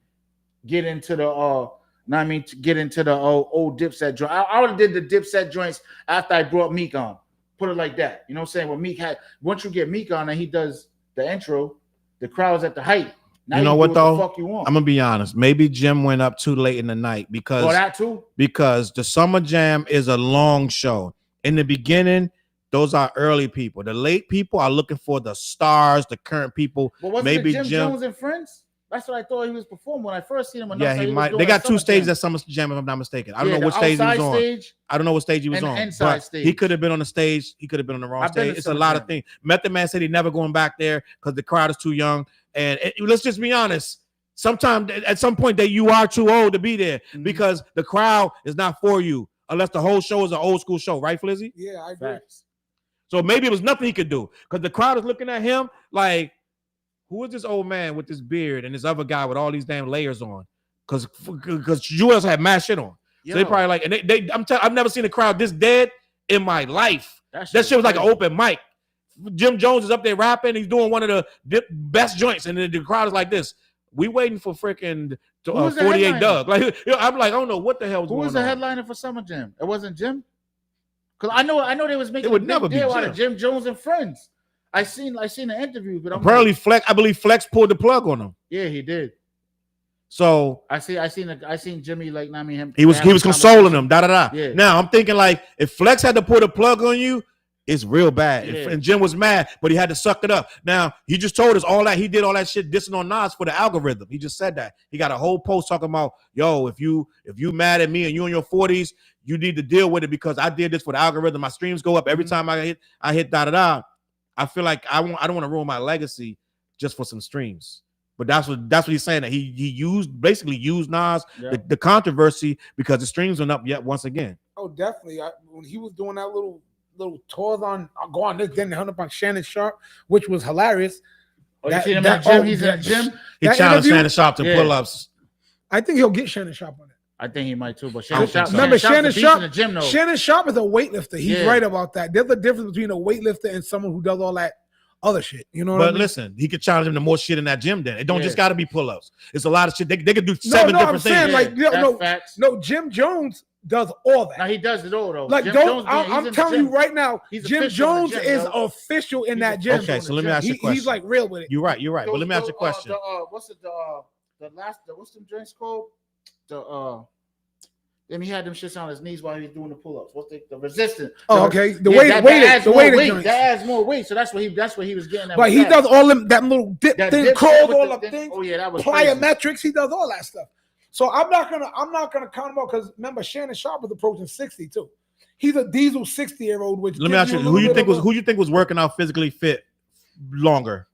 get into the old Dipset joint. I would have did the Dipset joints after I brought Meek on. Put it like that. You know what I'm saying? When Meek once you get Meek on and he does the intro, the crowd's at the height. Now you know what though? The fuck you want. I'm gonna be honest. Maybe Jim went up too late in the night because that too. Because the Summer Jam is a long show. In the beginning, those are early people. The late people are looking for the stars, the current people. But wasn't maybe Jim Jones and Friends? That's what I thought he was performing when I first seen him. Yeah, he might. They got two stages at Summer Jam, if I'm not mistaken. I don't know what stage he was on. I don't know what stage he was on. But he could have been on the stage. He could have been on the wrong stage. It's a lot of things. Method Man said he never going back there because the crowd is too young. And let's just be honest. Sometimes at some point that you are too old to be there because the crowd is not for you unless the whole show is an old school show, right, Flizzy? Yeah, I agree. So maybe it was nothing he could do because the crowd is looking at him like, who is this old man with this beard and this other guy with all these damn layers on? Because Jewels had mad shit on. So they probably like, and I've never seen a crowd this dead in my life. That shit was like an open mic. Jim Jones is up there rapping. He's doing one of the best joints, and then the crowd is like this. We waiting for freaking 48 Doug. Like, I'm like, I don't know what the hell was going on. Who was the headliner for Summer Jam? It wasn't Jim. Because I know they was making a big deal out of Jim Jones and Friends. I seen the interview, but apparently Flex. I believe Flex pulled the plug on him. Yeah, he did. So I seen Jimmy like I mean him. He was consoling him. Yeah. Now I'm thinking like if Flex had to pull the plug on you, it's real bad. Yeah. And Jim was mad, but he had to suck it up. Now he just told us all that he did all that shit dissing on Nas for the algorithm. He just said that. He got a whole post talking about, yo, if you mad at me and you in your 40s, you need to deal with it because I did this for the algorithm. My streams go up every time I hit I feel like I don't want to ruin my legacy just for some streams. But that's what he's saying, that he basically used Nas, the controversy, because the streams went up yet once again. Oh, definitely. When he was doing that little tours on Go On This, then they hung up on Shannon Sharp, which was hilarious. Oh, you see him at the gym? He's in the gym? He challenged Shannon Sharp to pull-ups. I think he'll get Shannon Sharp on it. I think he might too, but Shannon Sharp. Remember, Shannon Sharp in the gym, though. Shannon Sharp is a weightlifter. He's right about that. There's a difference between a weightlifter and someone who does all that other shit. You know what I mean? But listen, he could challenge him to more shit in that gym then. It don't just got to be pull-ups. It's a lot of shit. They could do seven different things. Like, Jim Jones does all that. Now he does it all though. Like, I'm telling you right now, Jim Jones is official in that gym. Okay, so let me ask you a question. He's like real with it. You're right. But let me ask you a question. What's them joints called? Then he had them shits on his knees while he was doing the pull-ups. What's the resistance? Oh, okay. The weight joints. That adds more weight. So that's what he was getting at. But he does all them that little dip thing, curls all the things. Oh yeah, that was plyometrics. He does all that stuff. So I'm not gonna count him out because remember Shannon Sharp is approaching 60 too. He's a diesel 60-year-old. Which let me ask you, who you think was working out physically fit longer?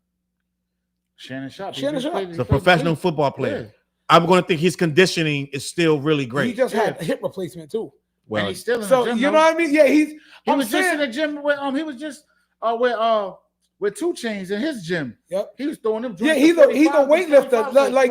Shannon Sharp. The professional football player. Yeah. I'm going to think his conditioning is still really great. He just had a hip replacement too. Well, and he's still in the gym. You know what I mean? Yeah, he was just in the gym with he was just with 2 Chainz in his gym. Yep. He was throwing them. Yeah, he's a weightlifter. Like,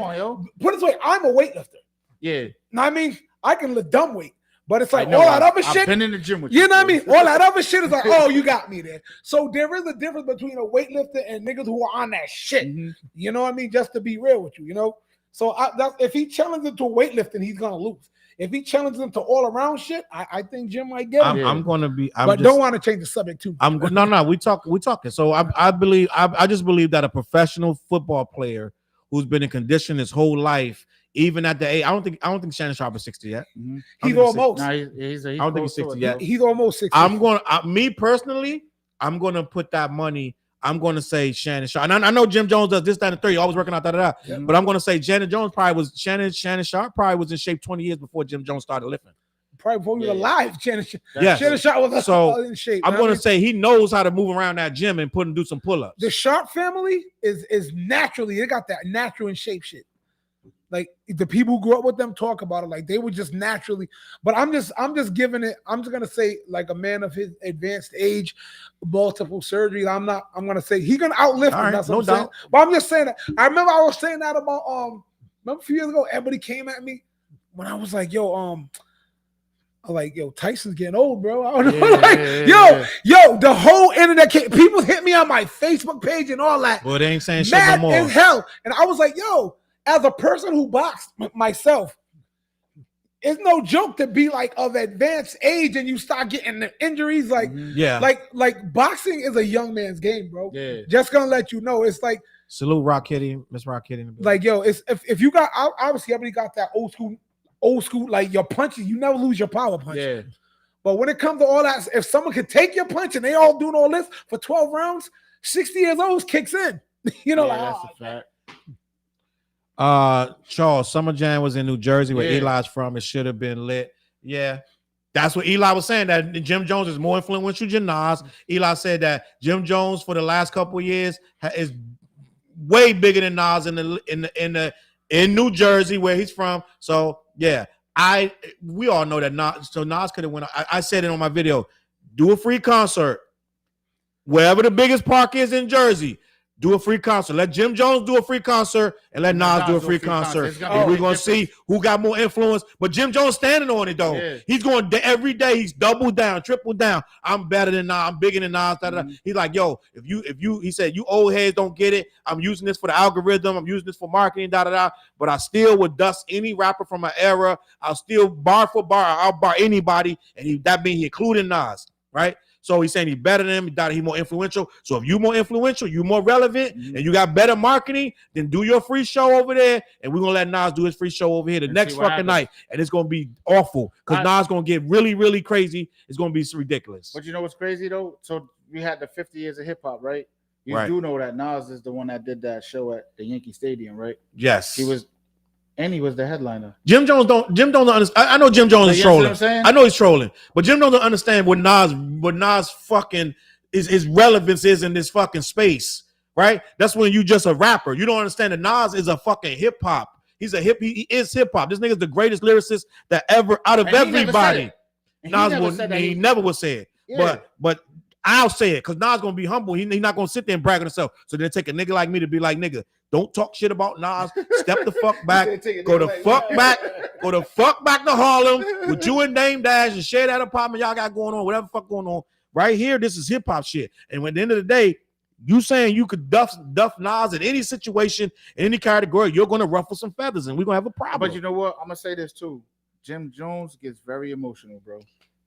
put it this way, I'm a weightlifter. Yeah. Now, I mean, I can lift dumb weight, But it's like I know, all that other I've shit. been in the gym with you. You know what I mean? bro. All that other shit is like, oh, you got me there. So there is a difference between a weightlifter and niggas who are on that shit. Mhm. You know what I mean? Just to be real with you, you know. So if he challenges him to weightlifting, he's gonna lose. If he challenges him to all around shit, I think Jim might get him. I'm gonna be. But don't want to change the subject too. No. We talking. So I believe. I just believe that a professional football player who's been in condition his whole life, even at the age, I don't think Shannon Sharp is 60 yet. Mhm. He's almost. Nah, he's I don't think he's 60 yet. He's almost 60. Me personally, I'm gonna put that money. I'm gonna say Shannon Sharp. And I know Jim Jones does this, that, and 30, always working out that. Yeah. But I'm gonna say Shannon Sharp probably was in shape 20 years before Jim Jones started lifting. Probably before he was Yeah. alive. Shannon Yes. Sharp was So, in shape. I'm You know gonna what say he knows how to move around that gym and do some pull-ups. the Sharp family is naturally, they got that natural in shape shit. Like the people who grew up with them talk about it like they were just naturally. But I'm just giving it. I'm just gonna say like a man of his advanced age, multiple surgeries. I'm gonna say he's gonna outlift All him. right, That's what no I'm saying. doubt. But I'm just saying that. I remember I was saying that about remember a few years ago. Everybody came at me when I was like, yo, Tyson's getting old, bro. I don't know. Yo, the whole internet people hit me on my Facebook page and all that. But they ain't saying shit Mad no more. as hell. And I was like, yo, as a person who boxed myself, it's no joke to be like of advanced age and you start getting the injuries. Like, Yeah. like boxing is a young man's game, bro. Yeah. Just gonna let you know. It's like, Salute Rock Kitty, Miss Rock Kitty. like, yo, it's if you got obviously everybody got that old school, like your punches, you never lose your power punch. Yeah. But when it comes to all that, if someone could take your punch and they all doing all this for 12 rounds, 60 years old kicks in. You know, like that's a fact. Challz, Summer Jam was in New Jersey where Yeah. Eli's from. It should have been lit. Yeah. That's what Eli was saying, that Jim Jones is more influential than Nas. Eli said that Jim Jones for the last couple of years is way bigger than Nas in New Jersey where he's from. So yeah, we all know that Nas could have went. I said it on my video. Do a free concert wherever the biggest park is in Jersey. Do a free concert. Let Jim Jones do a free concert and let Nas do a free concert. And we're going to see who got more influence. But Jim Jones standing on it, though. Yeah. He's going every day. He's double down, triple down. I'm better than Nas. I'm bigger than Nas. He's like, yo, if you, he said, you old heads don't get it. I'm using this for the algorithm. I'm using this for marketing, But I still would dust any rapper from my era. I'll still bar for bar. I'll bar anybody. And that means he including Nas, right? So he's saying he's better than him, he's more influential. So if you're more influential, you're more relevant, and you got better marketing, then do your free show over there, and we're going to let Nas do his free show over here the next fucking night. And it's going to be awful because Nas going to get really, really crazy. It's going to be ridiculous. But you know what's crazy, though? So we had the 50 years of hip-hop, right? You Right. do know that Nas is the one that did that show at the Yankee Stadium, right? Yes. He was the headliner. Jim Jones don't understand. I know Jim Jones is You know what trolling. I'm saying? I know he's trolling, but Jim Jones don't understand what Nas fucking his relevance is in this fucking space, right? That's when you just a rapper. You don't understand that Nas is a fucking hip hop. He is hip hop. This nigga's the greatest lyricist that ever out of And he never everybody. said it. He never would say it. Yeah. But I'll say it because Nas gonna be humble. He's not gonna sit there and brag on himself. So then take a nigga like me to be like, nigga, don't talk shit about Nas. Step the fuck back. Go the fuck back. Go the fuck back to Harlem with you and Dame Dash and share that apartment y'all got going on, whatever the fuck going on. Right here, this is hip hop shit. And at the end of the day, you saying you could duff Nas in any situation, in any category, you're gonna ruffle some feathers, and we're gonna have a problem. But you know what? I'm gonna say this too. Jim Jones gets very emotional, bro.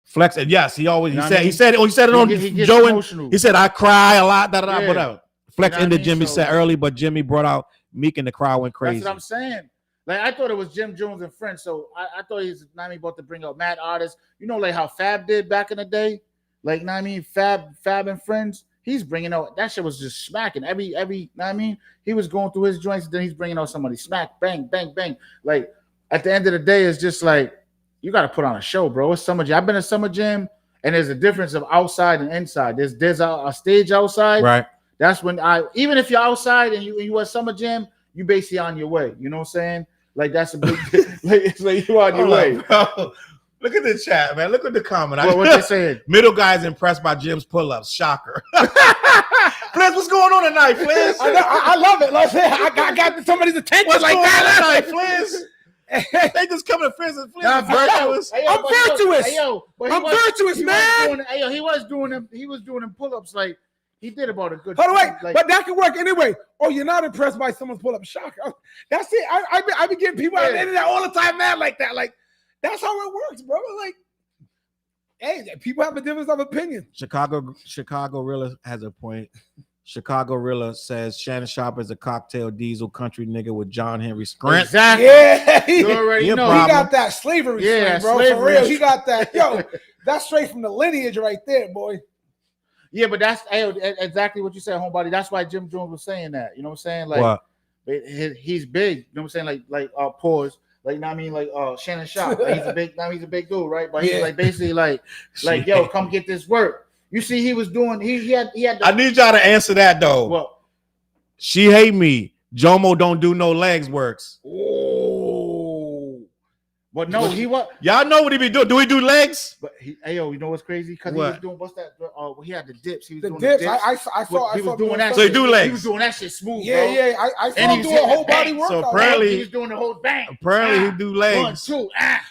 Flex, and yes, he always You know he what I said mean? he said it on He gets Joe, and emotional. he said I cry a lot, Yeah. whatever. Flex You know what ended I mean? Jimmy So- said early, but Jimmy brought out Meek and the crowd went crazy. That's what I'm saying. Like I thought it was Jim Jones and Friends, so I thought he's about to bring out mad artists. You know, like how Fab did back in the day. Like, know what I mean, Fab and Friends. He's bringing out that shit was just smacking every. Know what I mean, he was going through his joints, and then he's bringing out somebody smack, bang, bang, bang. Like at the end of the day, it's just like you got to put on a show, bro. It's Summer Jam. I've been to Summer Jam, and there's a difference of outside and inside. There's a stage outside, right? That's when even if you're outside and you at Summer Jam, you basically on your way. You know what I'm saying? Like that's a big like it's like you on your way. Bro. Look at the chat, man. Look at the comment. What they saying? Middle guy's impressed by Jim's pull-ups. Shocker. Flizz, what's going on tonight, Flizz? I love it. Like, I got somebody's attention What's like going that. on tonight, Flizz? They just come to Flizz and Nah, virtuous. I'm virtuous. I'm virtuous, man. He was doing them pull-ups like he did about a good. Hold on, wait, like, but that can work anyway. Oh, you're not impressed by someone's pull-up? Shock. That's it. I be getting people on the internet all the time mad like that. Like that's how it works, bro. Like, hey, people have a difference of opinion. Chicago Rilla has a point. Chicago Rilla says Shannon Sharp is a cocktail diesel country nigga with John Henry Scrant. Exactly. Yeah, You already know. he got that slavery, Yeah, strain, bro. slavery. For real, he got that. Yo, that's straight from the lineage right there, boy. Yeah, but that's exactly what you said, homebody. That's why Jim Jones was saying that. You know what I'm saying? Like, What? he's big. You know what I'm saying? Like pause. Like, I mean, like Shannon Sharp. Like, he's a big dude, right? But he's like basically like, yo, come get this work. You see, he was doing. He had. I need y'all to answer that though. Well, she hate me. Jomo don't do no legs works. oh, but no, he what? Y'all know what he be doing? Do he do legs? But you know what's crazy? Because he was doing what's that? He had the dips. He was The doing dips. the dips. I saw. He was doing that. So he do legs. He was doing that shit smooth. Yeah, bro. yeah. I saw And him he do was a whole hitting body the workout. So apparently- he was doing the whole bang. Apparently he do legs. 1, 2,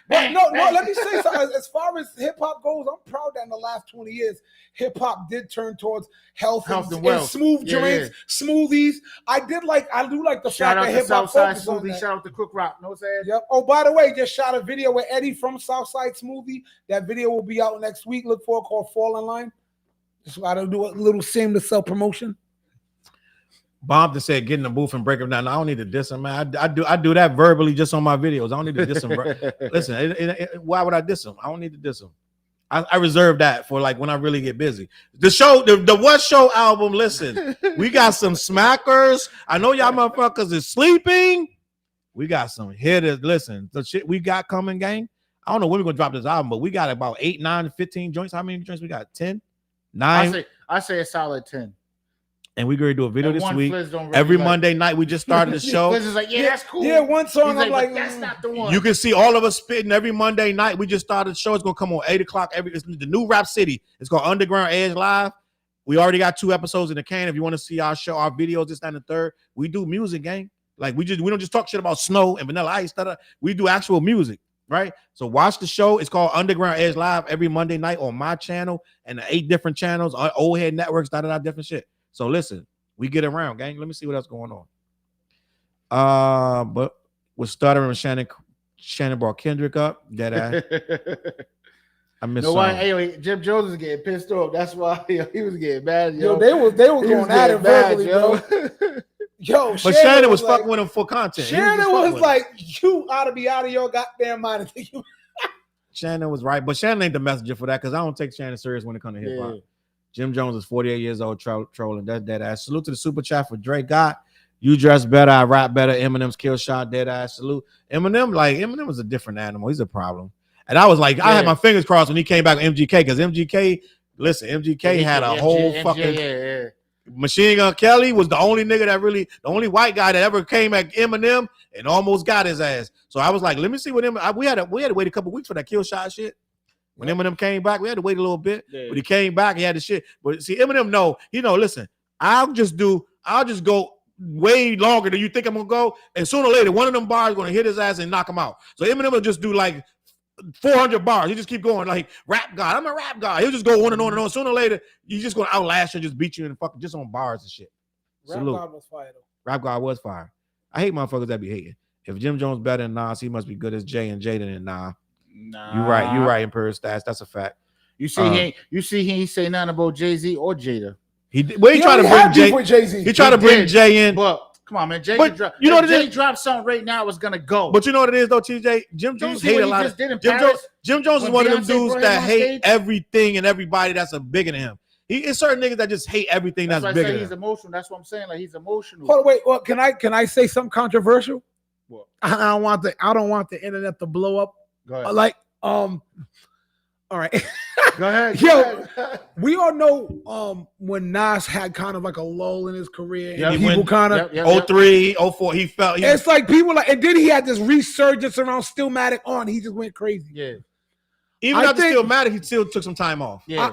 But no, bang. let me say something. As far as hip hop goes, I'm proud that in the last 20 years, hip hop did turn towards health and and wealth. smooth Yeah, drinks, smoothies. I do like the Shout fact out that to hip hop Southside focused on Smoothie. that. Shout out to Cook Rock. Know what I'm saying? Yep. Oh, by the way, just shot a video with Eddie from Southside Smoothie. That video will be out next week. Look for it, called Fall in Line. Just got to do a little shameless self promotion. Bob just said get in the booth and break him down. I don't need to diss him, man. I do that verbally just on my videos. I don't need to diss him. Listen, why would I diss him? I don't need to diss him. I reserve that for like when I really get busy. The show, the What Show album. Listen, we got some smackers. I know y'all motherfuckers is sleeping. We got some hitters. Listen, the shit we got coming, gang. I don't know when we're gonna drop this album, but we got about 8, 9, 15 joints. How many joints we got? 10, 9. I say a solid 10. And we're going to do a video And this one week. Flizz don't really Every like. Monday night, we just started the show. Flizz is like, yeah, that's cool. Yeah, one song. He's I'm like, but that's not the one. You can see all of us spitting every Monday night. We just started the show. It's going to come on 8 o'clock. It's the new Rap City. It's called Underground Edge Live. We already got 2 episodes in the can. If you want to see our show, our videos, this, that, and the third, we do music, gang. Like we don't just talk shit about snow and Vanilla Ice. We do actual music, right? So watch the show. It's called Underground Edge Live every Monday night on my channel and the 8 different channels, old head networks, different shit. So listen, we get around, gang. Let me see what else going on. But we're stuttering with Shannon brought Kendrick up. Dead ass. I miss. No, why? Hey, Jim Jones was getting pissed off. That's why he was getting mad. yo, they was going at it verbally, bro. Yo, but Shannon was fucking with him for content. Shannon was like, "You ought to be out of your goddamn mind." Shannon was right, but Shannon ain't the messenger for that because I don't take Shannon serious when it comes to hip hop. Jim Jones is 48 years old, trolling. That's dead ass. Salute to the super chat for Drake. God, you dress better, I rap better. Eminem's kill shot, dead ass. Salute. Eminem was a different animal. He's a problem. And I was like, I had my fingers crossed when he came back with MGK because MGK had a whole fucking. Machine Gun Kelly was the only nigga the only white guy that ever came at Eminem and almost got his ass. So I was like, let me see what we had to wait a couple weeks for that kill shot shit. When Eminem came back, we had to wait a little bit. Yeah. But he came back, he had the shit. But see, Eminem, listen, I'll just go way longer than you think I'm gonna go. And sooner or later, one of them bars is gonna hit his ass and knock him out. So Eminem will just do like 400 bars. He just keep going like rap god. I'm a rap god. He'll just go on and on and on. Sooner or later, he's just gonna outlast you and just beat you and fucking just on bars and shit. Rap god was fire though. Rap god was fire. I hate motherfuckers that be hating. If Jim Jones better than Nas, he must be good as Jay and Jaden and Nah. You're right, Imperial Stats. That's a fact. You see, he ain't say nothing about Jay-Z or Jada. He tried to bring Jay with Jay-Z. He tried to bring Jay in. But come on, man. Jay dropped something right now, it's gonna go. But you know what it is though, TJ? Jim Jones hate a lot of Jim Jones is one of them dudes that hate everything and everybody that's a bigger than him. It's certain niggas that just hate everything that's bigger than him. He's emotional. That's what I'm saying. Like he's emotional. Hold on, wait. Well, can I say something controversial? What? I don't want the internet to blow up. Go ahead. Like all right. Go ahead. Yo, we all know when Nas had kind of like a lull in his career. Yeah, and people kind of 03, 04, he felt. It's like people like, and then he had this resurgence around Stillmatic on. He just went crazy. Yeah. Even after Stillmatic, he still took some time off. Yeah.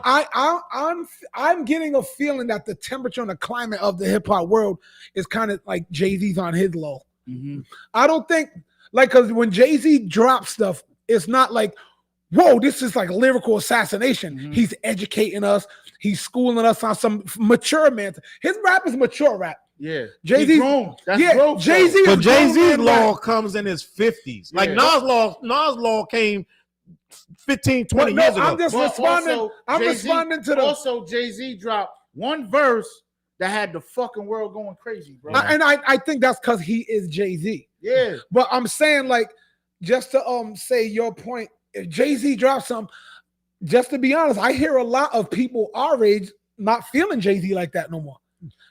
I'm getting a feeling that the temperature and the climate of the hip hop world is kind of like Jay-Z's on his low. Mm-hmm. I don't think Like, because when Jay-Z drops stuff, it's not like, whoa, this is like lyrical assassination. Mhm. He's educating us. He's schooling us on some mature man. His rap is mature rap. Yeah, Jay-Z, He grown. That's yeah, growth, Jay-Z. though. But Jay-Z's grown man law rap. comes in his 50s. Like Yeah. Nas law came 15, 20 No, years ago. I'm just But responding. also, I'm Jay-Z responding to the. Also, Jay-Z dropped one verse that had the fucking world going crazy, bro. I think that's because he is Jay-Z. Yeah, But I'm saying, like, just to say your point, if Jay-Z drops something, just to be honest, I hear a lot of people our age not feeling Jay-Z like that no more.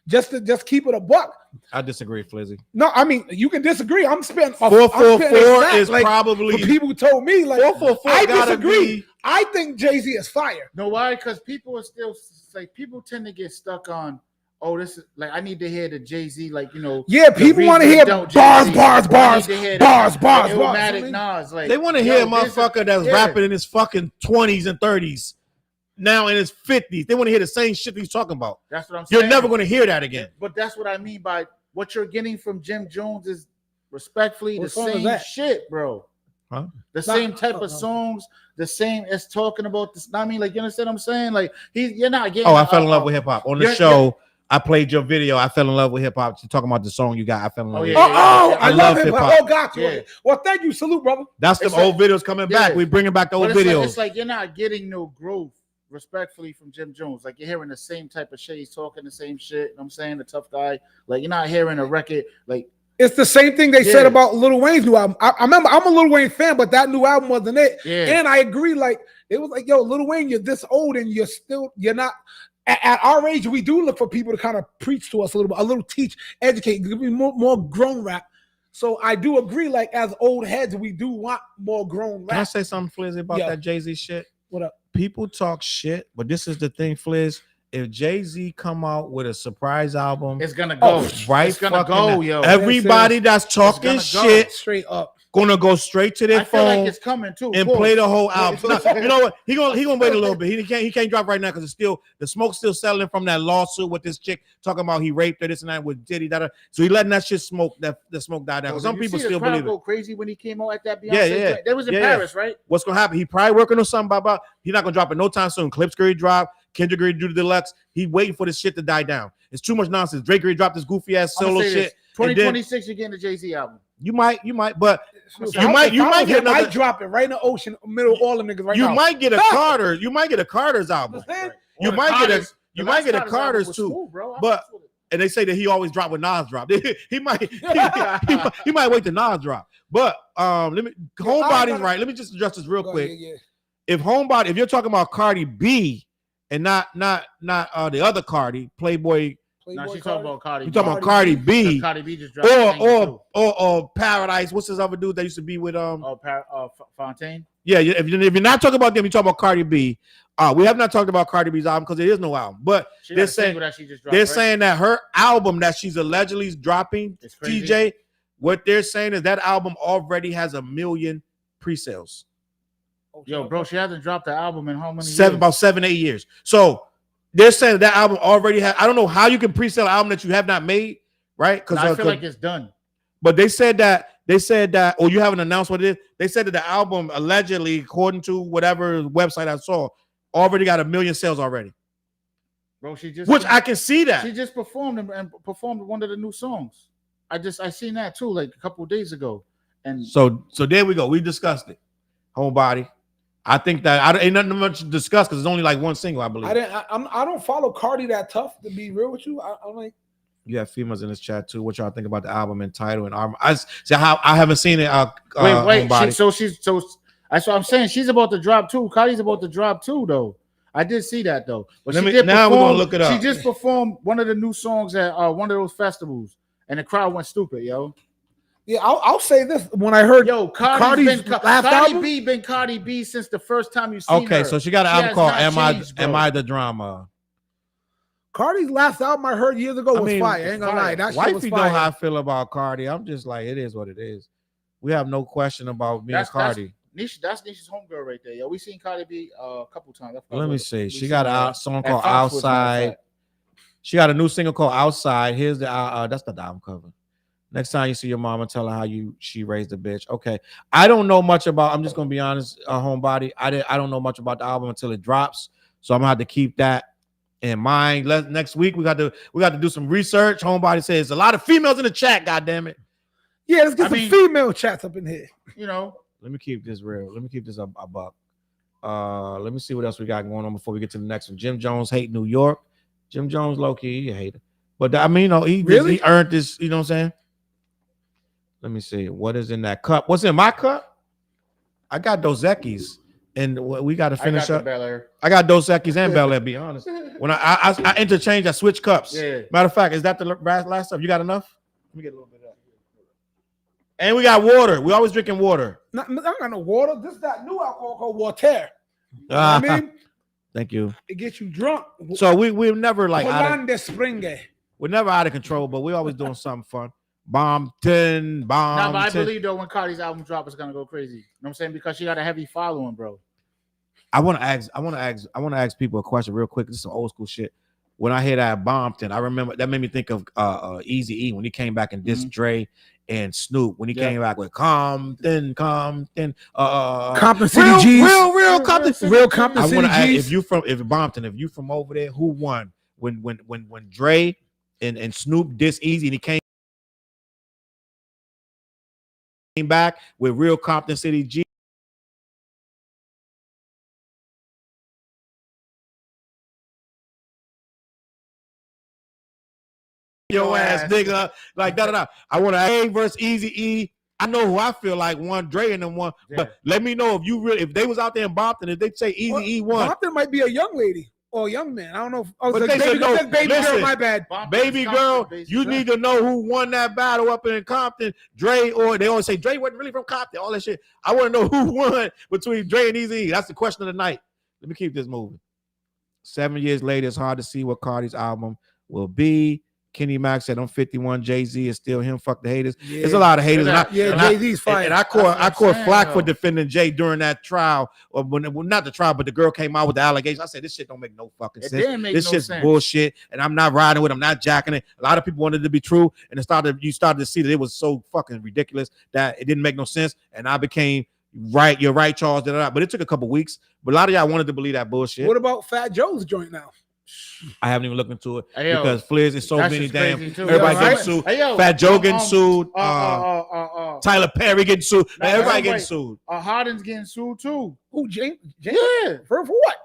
Just keep it a buck. I disagree, Flizzy. No, I mean, you can disagree. I'm spitting 444 is like, probably for people who told me, like, 444 I gotta disagree. be- I think Jay-Z is fire. know why? Because people are still like people tend to get stuck on. Oh, this is like I need to hear the Jay-Z, like Yeah, people want to hear don't bars, Jay-Z. bars, I bars, need to hear bars, the bars, Illmatic bars. Nas, like They want to hear a yo, this is- motherfucker that's yeah. rapping in his fucking 20s and 30s, now in his 50s. They want to hear the same shit that he's talking about. That's what I'm saying. You're never going to hear that again. But that's what I mean by what you're getting from Jim Jones is respectfully What the song is same that? shit, bro. Huh? The same type of songs, the same as talking about this. I mean, like you understand what I'm saying? Like you're not getting. Oh, I fell in love with hip hop. On the yeah, show, I played your video. I fell in love with hip hop. You're talking about the song you got. I fell in love with yeah, hip hop. yeah. I love hip hop. Oh, got you. Yeah. Well, thank you. Salute, brother. That's the It's old like- videos coming yeah. back. We bringing back the old But videos. it's like you're not getting no growth, respectfully, from Jim Jones. Like you're hearing the same type of shit. He's talking the same shit. You know what I'm saying, the tough guy. Like you're not hearing a record. Like It's the same thing they Yeah. said about Lil Wayne's new album. I remember I'm a Lil Wayne fan, but that new album wasn't it. yeah, And I agree, like it was like, yo, Lil Wayne, you're this old and you're not at our age. We do look for people to kind of preach to us a little bit, a little teach, educate, give me more grown rap. So I do agree, like as old heads, we do want more grown Can I rap. say something, Flizzy, about Yeah. that Jay-Z shit? What up? People talk shit, but this is the thing, Flizz. If Jay-Z come out with a surprise album, it's gonna go. right, It's gonna fucking go, now, yo. everybody that's talking gonna go. shit Straight up. gonna go straight to their I feel phone like it's coming too. and Pause. play the whole album. It's- No, you know what? He gonna wait a little bit. He can't drop right now because it's still the smoke's still settling from that lawsuit with this chick talking about he raped her, this and that with Diddy. So he letting that shit smoke. That the smoke die down. Yo, Some did you people see the still crowd believe it. go crazy when he came out at that Beyonce. Yeah, yeah. joint? They was in Yeah, yeah. Paris, right? What's gonna happen? He probably working on something. Blah. He's not gonna drop it no time soon. Clipse already drop. Kendrick already do the deluxe. He waiting for this shit to die down. It's too much nonsense. Drake already dropped this goofy ass I'm gonna solo say shit. this. And then 2026, you're getting the Jay-Z album. you might, but You might get I another. drop it right in the ocean, middle of all them niggas right You now. might get a Ah! Carter. You might get a Carter's album. Understand? You Or the might get a- Carters. you The might last get a album Carter's was too. smooth, bro. I But- fucks with it. And they say that he always dropped when Nas dropped. he might wait till Nas drop. But let me Homebody's right. Let me just address this real quick. Yeah. If you're talking about Cardi B and not the other Cardi, Playboy, No, she's talking about Cardi. you talking about Cardi Cardi B Cardi B just dropped a single, too. or Paradise. What's this other dude that used to be with Fontaine. Yeah, if you're not talking about them, you're talking about Cardi B. We have not talked about Cardi B's album because there is no album. But She they're got a single saying that she just dropped, they're right? saying that her album that she's allegedly dropping, It's crazy. TJ, what they're saying is that album already has 1 million pre-sales. Yo, bro, she hasn't dropped the album in how many years? About 7-8 years. So they're saying that album already has. I don't know how you can pre-sell an album that you have not made, right? Because I feel like it's done. but they said that, or you haven't announced what it is. They said that the album allegedly, according to whatever website I saw, already got 1 million sales already. Bro, she just Which I can see that. she just performed and performed one of the new songs. I seen that too, like a couple of days ago. And So there we go. We discussed it. Homebody. I think that ain't nothing much to discuss because it's only like one single, I believe. I don't follow Cardi that tough, to be real with you. I'm like, You have females in this chat too. What y'all think about the album and title and armor? I haven't seen it. wait. Homebody. That's what I'm saying. She's about to drop too. Cardi's about to drop too, though. I did see that though. But Now she we're did gonna perform- look it up. She just performed one of the new songs at one of those festivals, and the crowd went stupid, yo. yeah, I'll say this. When I heard Yo, Cardi's last Cardi album? B been Cardi B since the first time you seen her. Okay, so she got an She album has called not changed, Am bro. I the Drama? Cardi's last album I heard years ago I was mean, fire. I ain't gonna fire. lie, that shit was Wifey know fire. how I feel about Cardi. I'm just like, it is what it is. We have no question about me and That's Cardi. That's Nisha's homegirl right there, yo. We seen Cardi B a couple times. I forgot Let me what- see. we She seen got her a song at called Foxwoods, matter of Outside. fact. She got a new single called Outside. Here's the that's the album cover. Next time you see your mama, tell her how she raised a bitch. Okay. I don't know much about. I'm just gonna be honest, homebody. I don't know much about the album until it drops. So I'm gonna have to keep that in mind. Next week we got to do some research. Homebody says a lot of females in the chat. God damn it. Yeah, let's get some female chats up in here. You know. Let me keep this real. Let me keep this a buck. Let me see what else we got going on before we get to the next one. Jim Jones hate New York. Jim Jones low key, he a hater. But I mean, he earned this. You know what I'm saying? Let me see what is in that cup. What's in my cup? I got Dos Equis, and we got to finish up. I got Dos Equis and Bel Air. Be honest, when I interchange, I switch cups. Yeah. Matter of fact, is that the last stuff? You got enough? Let me get a little bit of that. And we got water. We always drinking water. I don't got no water. This is that new alcohol called water. You know what I mean? Thank you. It gets you drunk. So we're never like we're never out of control, but we're always doing something fun. Bomb 10. No, but I believe though when Cardi's album drop, it's gonna go crazy. You know what I'm saying? Because she got a heavy following, bro. I want to ask people a question real quick. This is some old school shit. When I hear that Bomb 10, I remember that made me think of Eazy-E when he came back and dissed Dre and Snoop when he came back with Compton, Compton City G's, real Compton, real Compton I City G's. Ask, if you from over there, who won when Dre and Snoop dissed Eazy and he came back with real Compton City G. Your ass nigga, like da. I want to A versus Eazy-E. I know who I feel like won, Dre and them one, but let me know if they was out there in Bompton, if they say Eazy-E won. Bompton might be a young lady or a young man. I don't know. Baby girl, my bad. Baby girl, you need to know who won that battle up in Compton. Dre, or they always say Dre wasn't really from Compton, all that shit. I want to know who won between Dre and Eazy-E. That's the question of the night. Let me keep this moving. 7 years later, it's hard to see what Cardi's album will be. Kenny Mack said, "I'm 51. Jay-Z is still him. Fuck the haters." Yeah. There's a lot of haters. Jay-Z's fine. And I caught flack for defending Jay during that trial, or not the trial, but the girl came out with the allegations. I said, "This shit don't make no fucking sense. This shit's bullshit." And I'm not riding with it. I'm not jacking it. A lot of people wanted it to be true, and you started to see that it was so fucking ridiculous that it didn't make no sense. And I became right. You're right, Charles. But it took a couple weeks. But a lot of y'all wanted to believe that bullshit. What about Fat Joe's joint now? I haven't even looked into it because Flizz is so many damn. Everybody getting sued. Fat Joe getting sued. Tyler Perry getting sued. Everybody getting sued. Harden's getting sued too. Who? James? Yeah. For what?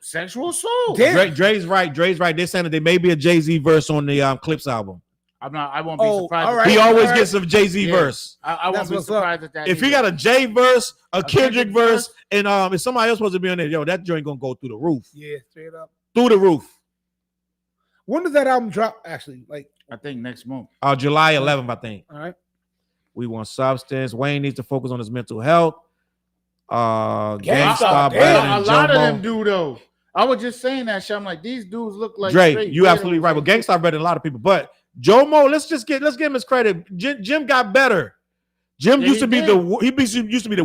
Sexual assault. Dre's right. They're saying that there may be a Jay-Z verse on the Clipse album. I won't be surprised. All right, he always gets some Jay-Z verse. I won't be surprised at that. If he got a Jay verse, a Kendrick verse, and if somebody else supposed to be on there, yo, that joint gonna go through the roof. Yeah, straight up. Through the roof. When does that album drop? Actually, I think next month. July 11th, I think. All right. We want substance. Wayne needs to focus on his mental health. Gangstar, a lot of them do though. I was just saying that shit. I'm like, these dudes look like Dre. You absolutely right. But Gangstar better than a lot of people. But Jomo, let's give him his credit. Jim got better. Jim used to be the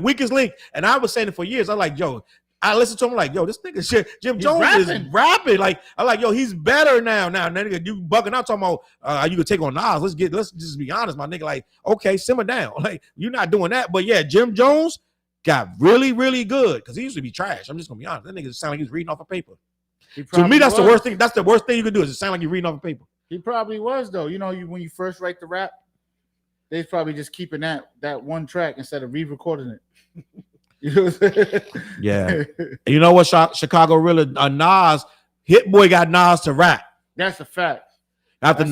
weakest link, and I was saying it for years. I'm like, yo. I listened to him like, yo, this nigga shit. Jim Jones is rapping. Like, I'm like, yo, he's better now. Now, nigga, you bugging out talking about you could take on Nas. Let's just be honest, my nigga. Like, okay, simmer down. Like, you're not doing that. But yeah, Jim Jones got really, really good because he used to be trash. I'm just gonna be honest. That nigga sound like he's reading off a paper. To me, that's the worst thing. That's the worst thing you can do is it sound like you're reading off a paper. He probably was though. You know, when you first write the rap, they're probably just keeping that one track instead of re-recording it. You know what I'm saying? Yeah. You know what? Chicago really Nas, Hit Boy got Nas to rap. That's a fact. After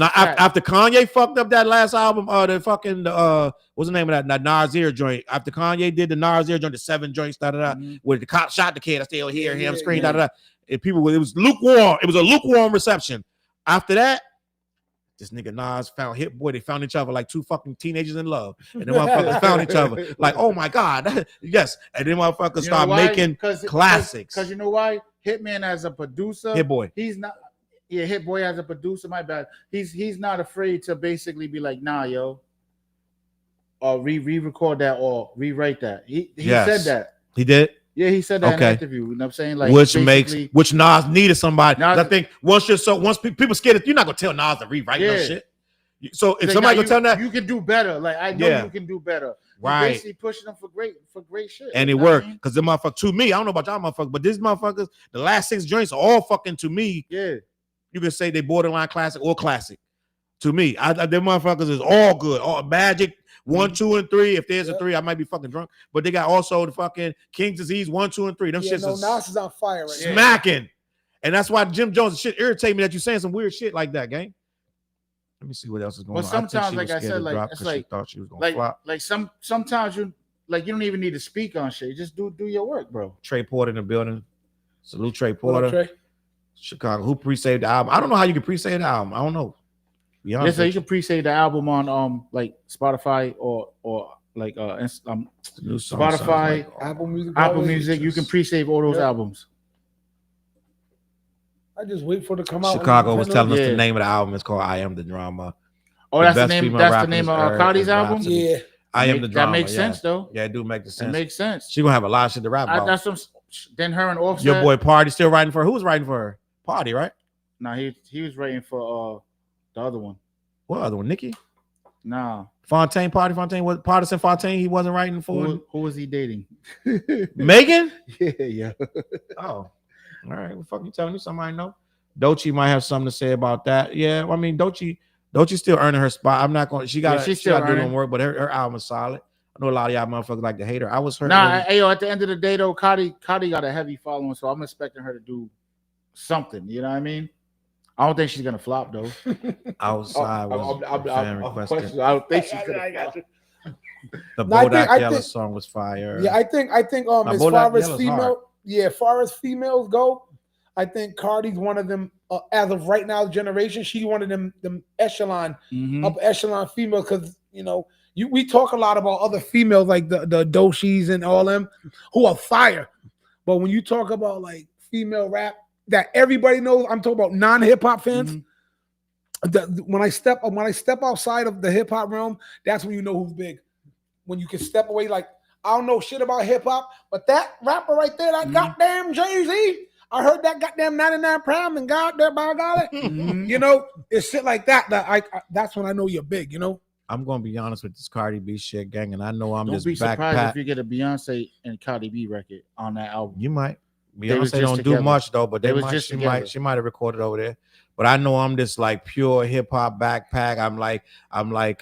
Kanye fucked up that last album, what's the name of that Nasir joint? After Kanye did the Nasir joint, the 7 joints, where the cop shot the kid, I still hear him scream, and people, it was lukewarm. It was a lukewarm reception. After that, this nigga Nas found Hit Boy. They found each other like two fucking teenagers in love. And then motherfuckers found each other. Like, oh my God. Yes. And then motherfuckers start making classics. Because you know why? Hitman as a producer. Hit Boy. He's not. Yeah, Hit Boy as a producer. My bad. He's not afraid to basically be like, nah, yo. Or re-record that or rewrite that. He said that. He did? Yeah, he said that in an interview. You know what I'm saying? Like, which Nas needed somebody. I think once people scared that you're not gonna tell Nas to rewrite no shit. So if Like, somebody nah, can tell that, you can do better. Like I know you can do better. You're right? basically pushing them for great shit. And it worked because the motherfucker to me, I don't know about y'all motherfuckers, but these motherfuckers, the last 6 joints are all fucking to me. Yeah, you can say they borderline classic or classic. To me, them motherfuckers is all good. All Magic 1, 2, and 3. If there's a 3, I might be fucking drunk. But they got also the fucking King's Disease 1, 2, and 3. Them shits is Nas is on fire right now. smacking. And that's why Jim Jones shit irritate me that you saying some weird shit like that, gang. Let me see what else is going on. But sometimes, like I said, like it's like she thought she was gonna flop. Like sometimes you don't even need to speak on shit. Just do your work, bro. Trey Porter in the building. Salute Trey What Porter. up, Trey? Chicago. Who pre-saved the album? I don't know how you can pre-save the album. I don't know. Yeah, so you can pre-save the album on like Spotify or like Spotify, like, Apple Music. Apple Music. You can pre-save all those albums. I just wait for it to come out. Chicago was telling us the name of the album. It's called I Am the Drama. Oh, that's the name. That's the name of Cardi's album. Yeah, I Am the Drama. That makes sense though. Yeah, it do make the sense. It makes sense. She gonna have a lot of shit to rap about. That's some. Then her and Offset. Your boy Party still writing for her. Who was writing for her? Party, right? No, he was writing for the other one. What other one? Nikki? Nah. Fontaine, was Partisan Fontaine. He wasn't writing for. Who was he dating? Megan? Yeah. Oh, all right. What fuck you telling me? Somebody know? Doechii might have something to say about that. Yeah, I mean Doechii still earning her spot. I'm not going. She got to do some work, but her album is solid. I know a lot of y'all motherfuckers like to hate her. I was hurt. Nah, yo, at the end of the day though, Cardi got a heavy following, so I'm expecting her to do something. You know what I mean? I don't think she's gonna flop though. Outside was fan requested. I don't think she's gonna flop. The Bodak Yellow song was fire. Yeah, I think as far as females go, I think Cardi's one of them. As of right now, generation, she's one of them echelon, upper echelon female. Because we talk a lot about other females like the Doechis and all them who are fire, but when you talk about like female rap that everybody knows, I'm talking about non-hip hop fans. When I step outside of the hip hop realm, that's when you know who's big. When you can step away, like I don't know shit about hip hop, but that rapper right there, that goddamn Jay-Z. I heard that goddamn 99 Prime and God there by golly. It's shit like that that's when I know you're big, I'm gonna be honest with this Cardi B shit, gang, and I know I'm Don't just be surprised backpack. if you get a Beyonce and Cardi B record on that album. You might. Beyonce don't do much though, but she might have recorded over there. But I know I'm just like pure hip hop backpack. I'm like I'm not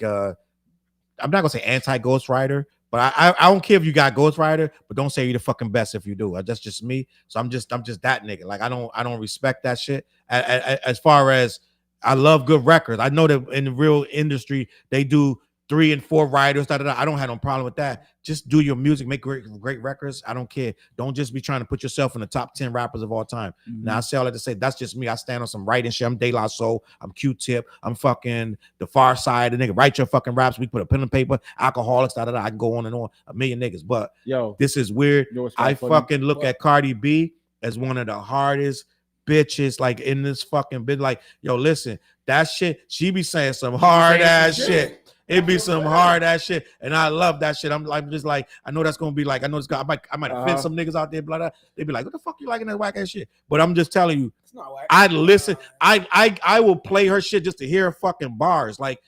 gonna say anti-ghostwriter, but I don't care if you got ghostwriter, but don't say you're the fucking best if you do. That's just me. So I'm just that nigga. Like I don't respect that shit. As far as I love good records. I know that in the real industry they do 3 and 4 writers. I don't have no problem with that. Just do your music, make great records. I don't care. Don't just be trying to put yourself in the top 10 rappers of all time. Now I say all that to say that's just me. I stand on some writing shit. I'm De La Soul. I'm Q-Tip. I'm fucking the Far Side. The nigga write your fucking raps. We put a pen and paper. Alcoholics. I can go on and on. A million niggas. But this is weird. I fucking look at Cardi B as one of the hardest bitches like in this fucking bit. Like listen, that shit. She be saying some hard ass shit. It be some hard ass shit, and I love that shit. I'm like, just like, I know that's gonna be like, I know it's gonna, I might offend some niggas out there, blah, blah. They be like, what the fuck you liking that whack ass shit? But I'm just telling you, it's not whack. I'd listen. I will play her shit just to hear her fucking bars. Like,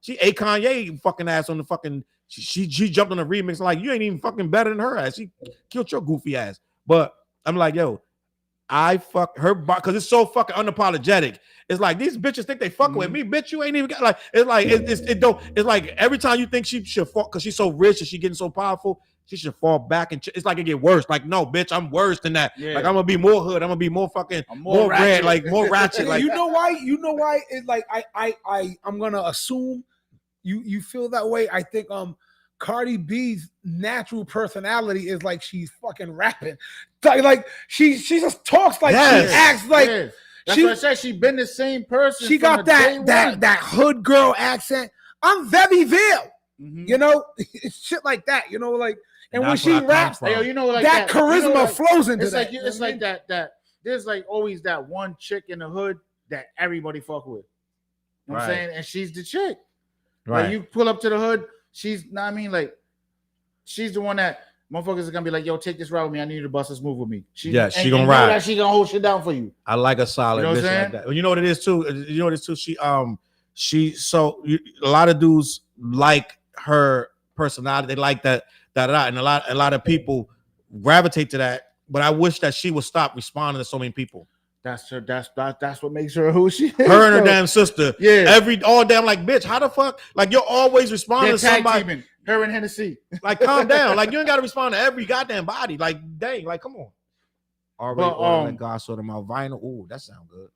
she ate Kanye fucking ass on the fucking. She jumped on the remix like you ain't even fucking better than her ass. She killed your goofy ass. But I'm like, I fuck her because it's so fucking unapologetic. It's like these bitches think they fucking with me, bitch. You ain't even got like. It's like it's like every time you think she should fall because she's so rich and she getting so powerful, she should fall back and it's like it get worse. Like no, bitch, I'm worse than that. Yeah. Like I'm gonna be more hood. I'm gonna be more fucking more red, like more ratchet. Like you know why? It's like I'm gonna assume you feel that way. I think Cardi B's natural personality is like she's fucking rapping. Like she just talks like she acts like. Yeah. That's what I said. She been the same person. She got that hood girl accent. I'm very veiled, shit like that. Like, and when she raps, like that charisma flows into that. It's like that. There's like always that one chick in the hood that everybody fuck with. You know what I'm saying? And she's the chick. Right. Like you pull up to the hood, she's she's the one that motherfuckers are gonna be like, yo, take this route with me. I need you to bust this move with me. She gonna ride. She gonna hold shit down for you. I like a solid bitch like that. You know what it is too? She a lot of dudes like her personality. They like that, and a lot of people gravitate to that. But I wish that she would stop responding to so many people. That's what makes her who she is. Her and her damn sister. Yeah. All damn like, bitch, how the fuck? Like, you're always responding to somebody. Teaming. Her and Hennessy. Like, calm down. Like, you ain't got to respond to every goddamn body. Like, dang, like, come on. Already ordering God sort of my vinyl. Ooh, that sound good.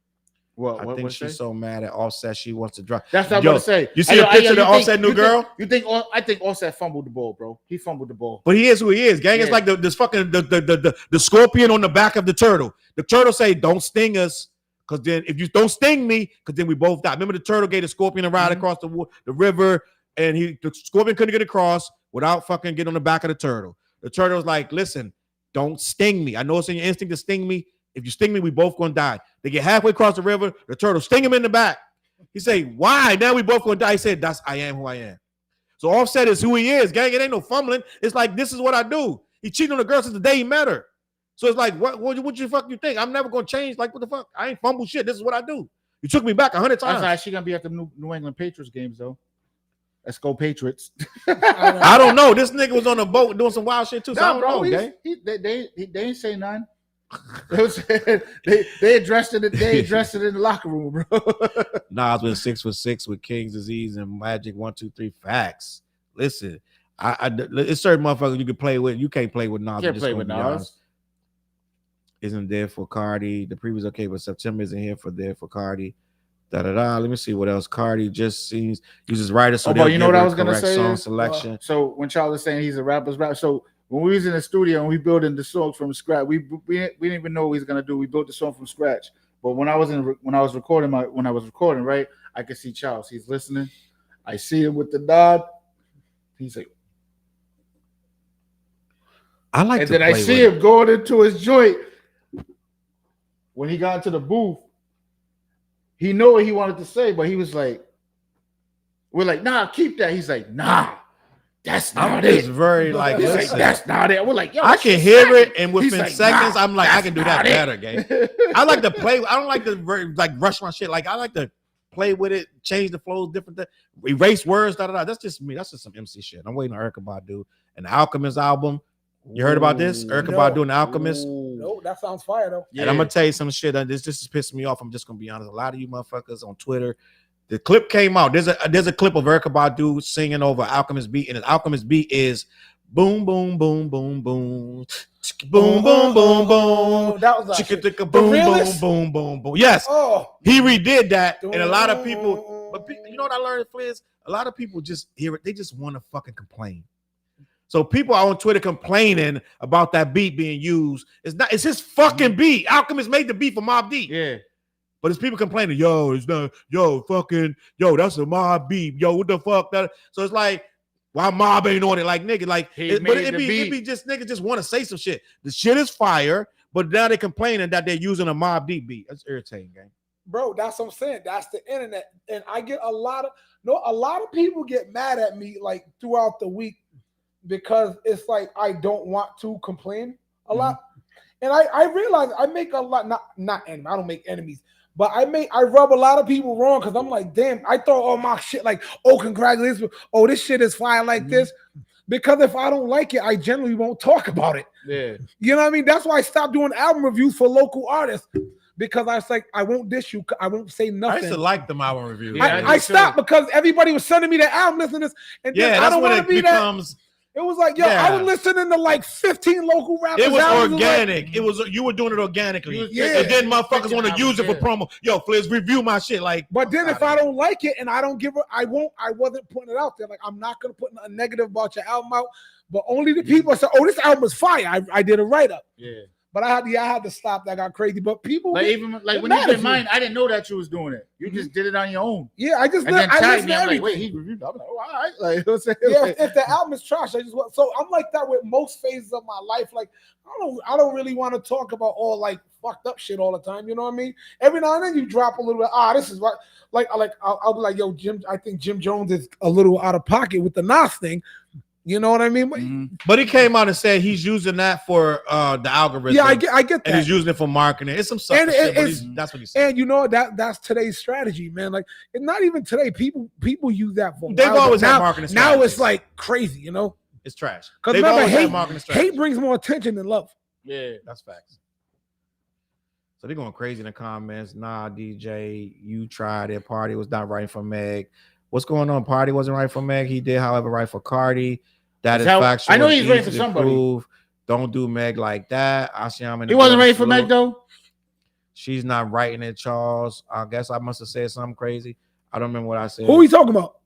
Well, I think she's so mad at Offset she wants to drop. That's what I'm gonna say. You see a picture of the Offset new girl? I think Offset fumbled the ball, bro. He fumbled the ball. But he is who he is, gang. It's like this fucking the scorpion on the back of the turtle. The turtle say, "Don't sting us, because then if you don't sting me, because then we both die." Remember the turtle gave the scorpion a ride across the river, and the scorpion couldn't get across without fucking getting on the back of the turtle. The turtle's like, "Listen, don't sting me. I know it's in your instinct to sting me. If you sting me, we both gonna die." They get halfway across the river. The turtle sting him in the back. He say, "Why? Now we both gonna die." He said, I am who I am." So Offset is who he is, gang. It ain't no fumbling. It's like, this is what I do. He cheated on the girl since the day he met her. So it's like, what you fuck you think? I'm never gonna change. Like, what the fuck? I ain't fumble shit. This is what I do. You took me back 100 times. That's why she gonna be at the New England Patriots games though. Let's go Patriots. I don't know. This nigga was on a boat doing some wild shit too. So I don't know, gang. They ain't say none. They addressed it. They addressed it in the locker room, bro. Nas went 6 for 6 with King's Disease and Magic 1, 2, 3 facts. Listen, it's certain motherfuckers you can play with. You can't play with Nas. Can't play with Nas. Isn't there for Cardi? The preview is okay, but September isn't here for there for Cardi. Let me see what else. Cardi just uses writers. So you know what I was gonna say? Song selection. So when Challz is saying he's a rapper's rapper, so when we was in the studio and we building the songs from scratch, we didn't even know what he's gonna do. We built the song from scratch. But when I was recording, right, I could see Challz. He's listening. I see him with the nod. He's like, I like. And then I see him going into his joint. When he got into the booth, he knew what he wanted to say, but he was like, "We're like, nah, keep that." He's like, "Nah, that's not it." It's very like, that's not it. We're like, yo, I can hear it, and within like, seconds, nah, I'm like, I can do that better, gang. I like to play. I don't like to like rush my shit. Like, I like to play with it, change the flows, different, erase words. That's just me. That's just some MC shit. I'm waiting on Erykah Badu and the Alchemist album. You heard about this? Erykah Badu and the Alchemist. No, that sounds fire though. Yeah. And I'm gonna tell you some shit. This is pissing me off. I'm just gonna be honest. A lot of you motherfuckers on Twitter. The clip came out. There's a clip of Erykah Badu singing over Alchemist beat, and the Alchemist beat is boom, boom, boom, boom, boom, boom, boom, boom, boom. That was boom, boom, boom, boom, boom. Yes, he redid that, and a lot of people. But you know what I learned, Flizz? A lot of people just hear it. They just want to fucking complain. So people are on Twitter complaining about that beat being used. It's his fucking beat. Alchemist made the beat for Mobb Deep. Yeah. But it's people complaining, it's not, that's a Mobb beat. Yo, what the fuck? So it's like, why Mobb ain't on it? Like, nigga, like, it be just niggas just want to say some shit. The shit is fire, but now they're complaining that they're using a Mobb Deep beat. That's irritating, gang. Bro, that's what I'm saying. That's the internet. And I get a lot of people get mad at me like throughout the week because it's like I don't want to complain a lot. And I realize I make a lot, not enemies. I don't make enemies, but I rub a lot of people wrong because I'm like, damn, I thought all my shit like, oh, congratulations. Oh, this shit is fire like this. Because if I don't like it, I generally won't talk about it. Yeah. You know what I mean? That's why I stopped doing album reviews for local artists. Because I was like, I won't diss you. I won't say nothing. I used to like them album reviews. Yeah, I stopped because everybody was sending me the album, listen to this. And then I don't want to be that. It was like, I was listening to like 15 local rappers. It was organic. You were doing it organically. And then motherfuckers want to use it for promo. Yo, Flizz, review my shit. Like, but then if I don't like it and I don't give I wasn't putting it out there. Like, I'm not gonna put a negative about your album out. But only the people say, oh, this album is fire. I did a write-up. Yeah. But I had to stop. That got crazy. But people, like even like when you did mine, I didn't know that you was doing it. You just did it on your own. Yeah, I just tagged me. I'm like, wait, he reviewed. I'm like, oh, all right. Like, if the album is trash, so I'm like that with most phases of my life. Like, I don't really want to talk about all like fucked up shit all the time. You know what I mean? Every now and then you drop a little bit. This is what like I'll be like, yo, Jim. I think Jim Jones is a little out of pocket with the Nas thing. You know what I mean? But he came out and said he's using that for the algorithm. Yeah, I get that. And he's using it for marketing. It's some sucker shit, but that's what he said. And you know that's today's strategy, man. Like it's not even today. People use that for. They've always had marketing strategies. Now it's like crazy, you know. It's trash. Because remember, hate brings more attention than love. Yeah, that's facts. So they're going crazy in the comments. Nah, DJ, you tried it. Party was not right for Meg. What's going on? Party wasn't right for Meg. He did, however, right for Cardi. That is factual. I know he's ready for somebody. Prove. Don't do Meg like that. He wasn't ready for Meg though. She's not writing it, Challz. I guess I must have said something crazy. I don't remember what I said. Who are we talking about?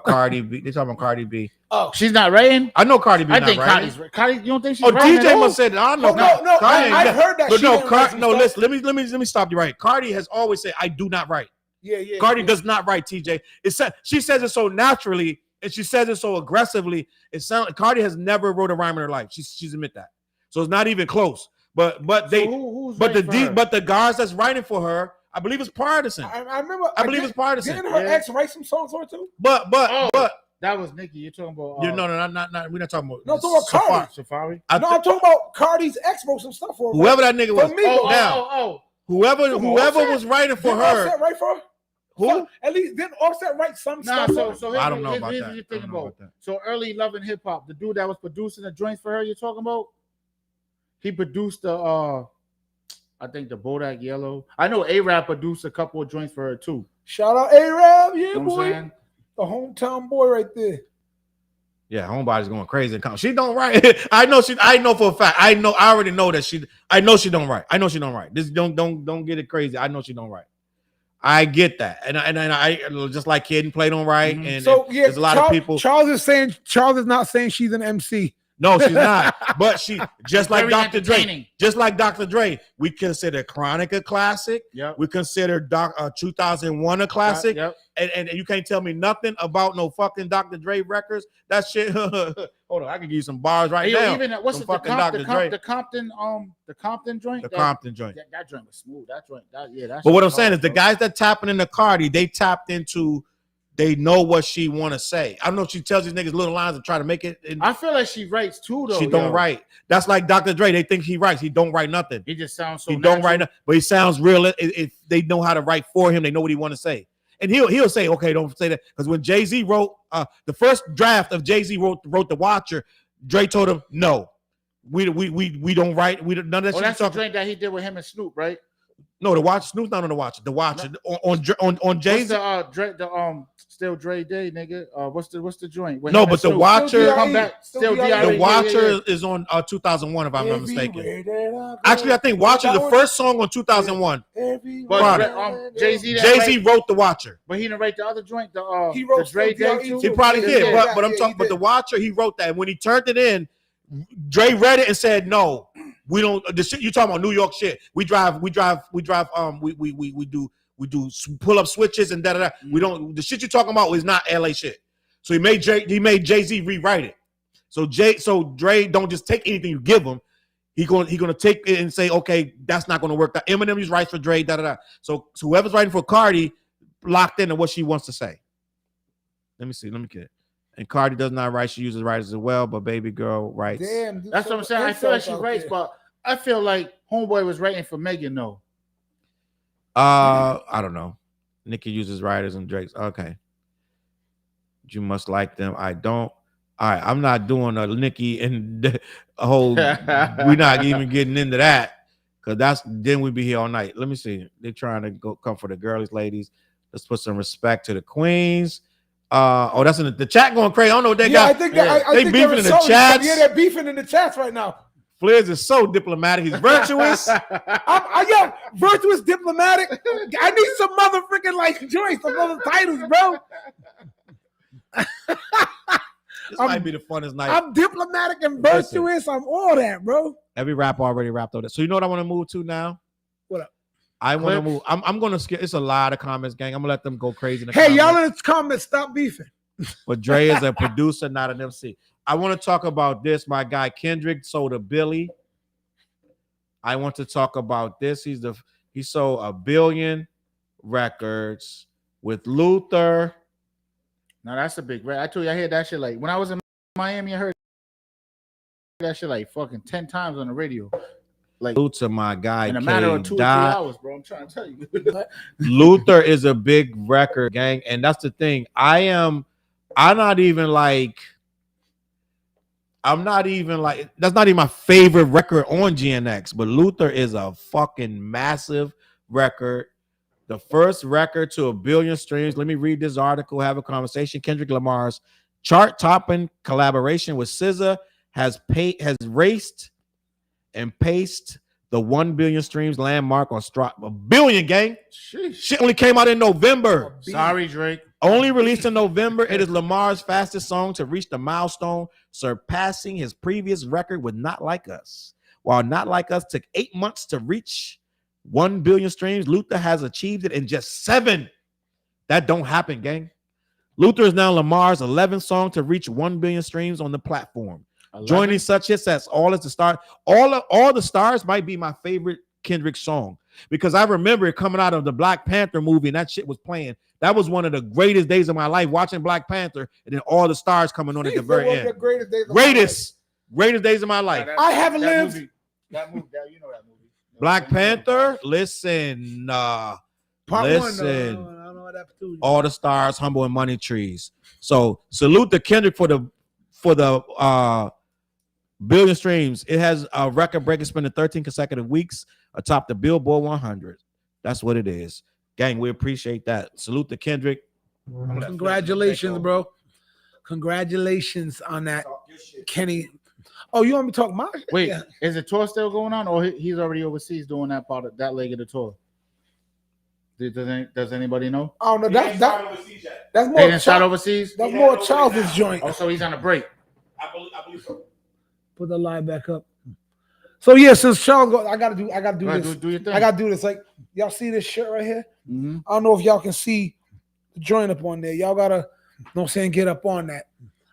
Cardi B. They're talking about Cardi B. Oh, she's not writing. I know Cardi B. I not think writing. Cardi. You don't think she's writing? DJ must have said. I don't know. No. I've heard that. But no, listen. Let me stop you right. Cardi has always said, "I do not write." Yeah. Cardi does not write. TJ. She says it so naturally and she says it so aggressively. It sounds. Cardi has never wrote a rhyme in her life. She's admit that. So it's not even close. But the guys that's writing for her, I believe it's partisan. I remember. I believe it's partisan. Didn't her ex write some songs for her too? But that was Nicki. You're talking about. No, we're not talking about. No, I'm talking about Cardi. Safari. I'm talking about Cardi's ex wrote some stuff for her. Whoever that nigga was. Whoever was writing for her. Offset write for her? Who? At least didn't Offset write some stuff? So I don't know about that. So early Love and Hip Hop, the dude that was producing the joints for her, you're talking about. He produced the I think the Bodak Yellow. I know A-Rap produced a couple of joints for her too. Shout out A-Rap, yeah, boy. The hometown boy right there. Yeah, homebody's going crazy. She don't write. I know for a fact. I already know that she don't write. This don't get it crazy. I know she don't write. I get that. And I just like Kid and Play don't write. Mm-hmm. And so yeah, there's a lot of people. Challz is not saying she's an MC. No, she's not. But she just like Dr. Dre. Just like Dr. Dre, we consider Chronic a classic. Yep. We consider 2001 a classic. Yep. And you can't tell me nothing about no fucking Dr. Dre records. That shit. Hold on, I can give you some bars right now. Even what's the Compton joint? The Compton joint. Compton joint. That joint was smooth. That joint. But what I'm saying is the guys that tapping into Cardi, they tapped into. They know what she want to say. I don't know if she tells these niggas little lines and try to make it. I feel like she writes too, though. She don't write. That's like Dr. Dre. They think he writes. He don't write nothing. He just sounds so. He don't write nothing, but he sounds real. If they know how to write for him, they know what he want to say, and he'll say, "Okay, don't say that." Because when Jay-Z wrote the first draft of Jay-Z wrote The Watcher, Dre told him, "No, we don't write. We don't, none of that." Oh, that's the drink that he did with him and Snoop, right? No, The Watcher. Snoop's not on The Watcher. The Watcher on Jay-Z. Still Dre Day, nigga. What's the joint? No, but The Watcher. The Watcher is on 2001, if I'm not mistaken. Actually, I think Watcher is the first song on 2001. But Jay-Z wrote The Watcher, but he didn't write the other joint. He wrote the Dre Day too. He probably did, but I'm talking. But The Watcher, he wrote that. And when he turned it in, Dre read it and said, "No, we don't." The shit you talking about New York shit. We drive. We do pull up switches and da da da. We don't. The shit you're talking about is not LA shit. So he made Jay-Z rewrite it. So Dre don't just take anything you give him. He gonna take it and say, okay, that's not gonna work. Eminem just writes for Dre, da da da. So whoever's writing for Cardi locked into what she wants to say. Let me see. Let me get it. And Cardi does not write. She uses writers as well, but Baby Girl writes. Damn, that's what I'm saying. I feel like she writes, but I feel like Homeboy was writing for Megan though. I don't know. Nicki uses writers and Drake's. Okay. You must like them. I don't. All right. I'm not doing a Nicki and a whole. We're not even getting into that because then we'd be here all night. Let me see. They're trying to come for the girlies, ladies. Let's put some respect to the queens. That's in the chat going crazy. I don't know what they got. I think they beefing in the chats. Yeah, they're beefing in the chats right now. Flizz is so diplomatic. He's virtuous. Yeah, virtuous, diplomatic. I need some motherfucking like joints, some other titles, bro. This might be the funnest night. I'm diplomatic and virtuous. I'm all that, bro. Every rapper already rapped on it. So you know what I want to move to now? What up? I want to move. I'm going to skip. It's a lot of comments, gang. I'm going to let them go crazy. Y'all in the comments, stop beefing. But Dre is a producer, not an MC. I want to talk about this. My guy Kendrick sold a Billy. I want to talk about this. He sold 1 billion records with Luther. Now that's a big. I told you I heard that shit like when I was in Miami, I heard that shit like fucking 10 times on the radio. Like Salute to my guy in a matter of 2 or 3 K-Dot. hours, bro. I'm trying to tell you. Luther is a big record, gang, and that's the thing. I'm not even like that's not even my favorite record on GNX, but Luther is a fucking massive record. The first record to 1 billion streams. Let me read this article, have a conversation. Kendrick Lamar's chart-topping collaboration with SZA has raced and paced the 1 billion streams landmark on Strap. 1 billion, gang. Sheesh. Shit only came out in November. Sorry, Drake. Only released in November. It is Lamar's fastest song to reach the milestone, surpassing his previous record with Not Like Us. While Not Like Us took 8 months to reach 1 billion streams, Luther has achieved it in just 7. That don't happen, gang. Luther is now Lamar's 11th song to reach 1 billion streams on the platform. 11? Joining such hits as All Is the Star. All the Stars might be my favorite Kendrick song because I remember it coming out of the Black Panther movie and that shit was playing. That was one of the greatest days of my life, watching Black Panther and then All the Stars coming on at the very end. Greatest days of my life. I haven't lived. That movie, you know that movie. Black Panther, listen, Part listen. one, I don't know what that too. All the Stars, Humble and Money Trees. So salute to Kendrick for the billion streams. It has a record-breaking spending 13 consecutive weeks atop the Billboard 100. That's what it is. Gang, we appreciate that. Salute to Kendrick. Congratulations, bro. Congratulations on that, Kenny. Oh, you want me to talk my shit? Wait, Yeah. is the tour still going on, or he's already overseas doing that part of that leg of the tour? Does anybody know? Oh no, that's more They didn't start overseas. That's more Challz's joint. Oh, so he's on a break. I believe so. Put the line back up. So yeah, since Challz go, I gotta do this. Do your thing. I gotta do this. Like y'all see this shirt right here? Mm-hmm. I don't know if y'all can see the joint up on there. Y'all gotta, you know what I'm saying, get up on that.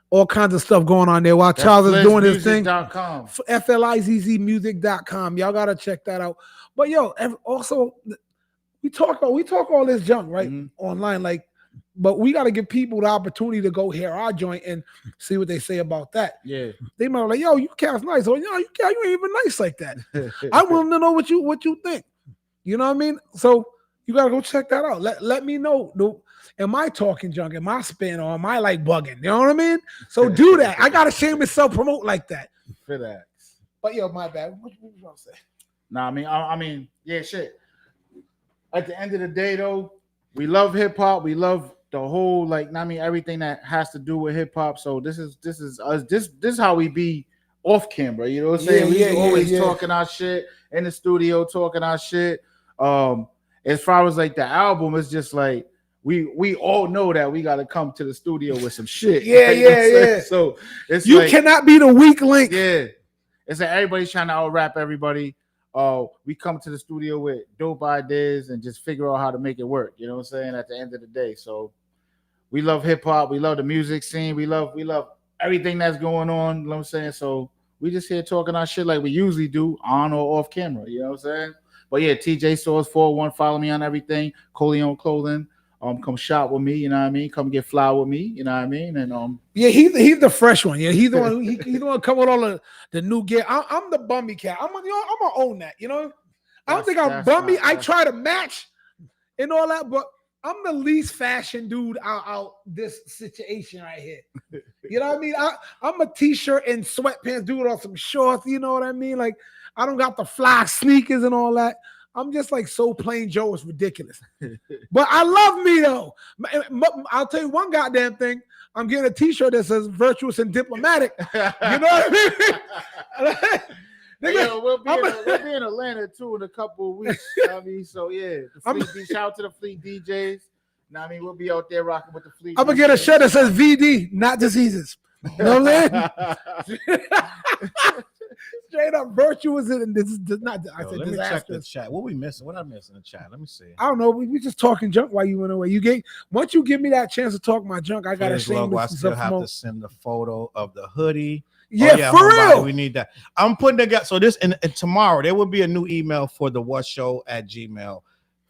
All kinds of stuff going on there while Challz is doing his thing. FLIZZmusic.com. Y'all gotta check that out. But yo, also we talk all this junk right online, like, but we gotta give people the opportunity to go hear our joint and see what they say about that. Yeah, they might be like, yo, you cat's nice, or yo, you ain't even nice like that. I want to know what you think. You know what I mean? So you gotta go check that out. Let me know. Am I talking junk? Am I spin or am I like bugging? You know what I mean? So do that. I gotta shame and self-promote like that. For that. But yo, my bad. What you gonna say? Nah, I mean, yeah, shit. At the end of the day, though, we love hip hop. We love the whole, like, I mean, everything that has to do with hip hop. So this is us. This is how we be off camera. You know what I'm saying? We always talking our shit in the studio, talking our shit. As far as like the album, it's just like we all know that we got to come to the studio with some shit. Yeah. So it's you like, cannot be the weak link. Yeah, it's like everybody's trying to out rap everybody. We come to the studio with dope ideas and just figure out how to make it work. You know what I'm saying? At the end of the day, so we love hip hop. We love the music scene. We love everything that's going on. You know what I'm saying? So we just here talking our shit like we usually do, on or off camera. You know what I'm saying? But yeah, TJ Stores 41. Follow me on everything. Coleon Clothing. Come shop with me. You know what I mean? Come get fly with me. You know what I mean? And yeah, he's the fresh one. Yeah, he's the one. He's the one come with all the new gear. I'm the bummy cat. I'm gonna own that. You know, I don't think I'm bummy. I try to match and all that, but I'm the least fashion dude out this situation right here. You know what I mean? I'm a t-shirt and sweatpants dude on some shorts. You know what I mean? Like I don't got the fly sneakers and all that. I'm just like so plain Joe. It's ridiculous. But I love me though. I'll tell you one goddamn thing. I'm getting a t-shirt that says virtuous and diplomatic. You know what I mean? We'll be in Atlanta too in a couple of weeks. I mean, so yeah. Shout out to the Fleet DJs. Now I mean, we'll be out there rocking with the Fleet. I'm gonna get a shirt that says VD, not diseases. You know what I'm saying? Straight up virtuous and this is not. I said let me disastrous. check the chat. What we missing? What I missing in the chat? Let me see. I don't know. We just talking junk while you went away. Once you give me that chance to talk my junk, I gotta shame I still have to send the photo of the hoodie. Yeah, for real. We need that. I'm putting together. So this and tomorrow there will be a new email for the whatshow@gmail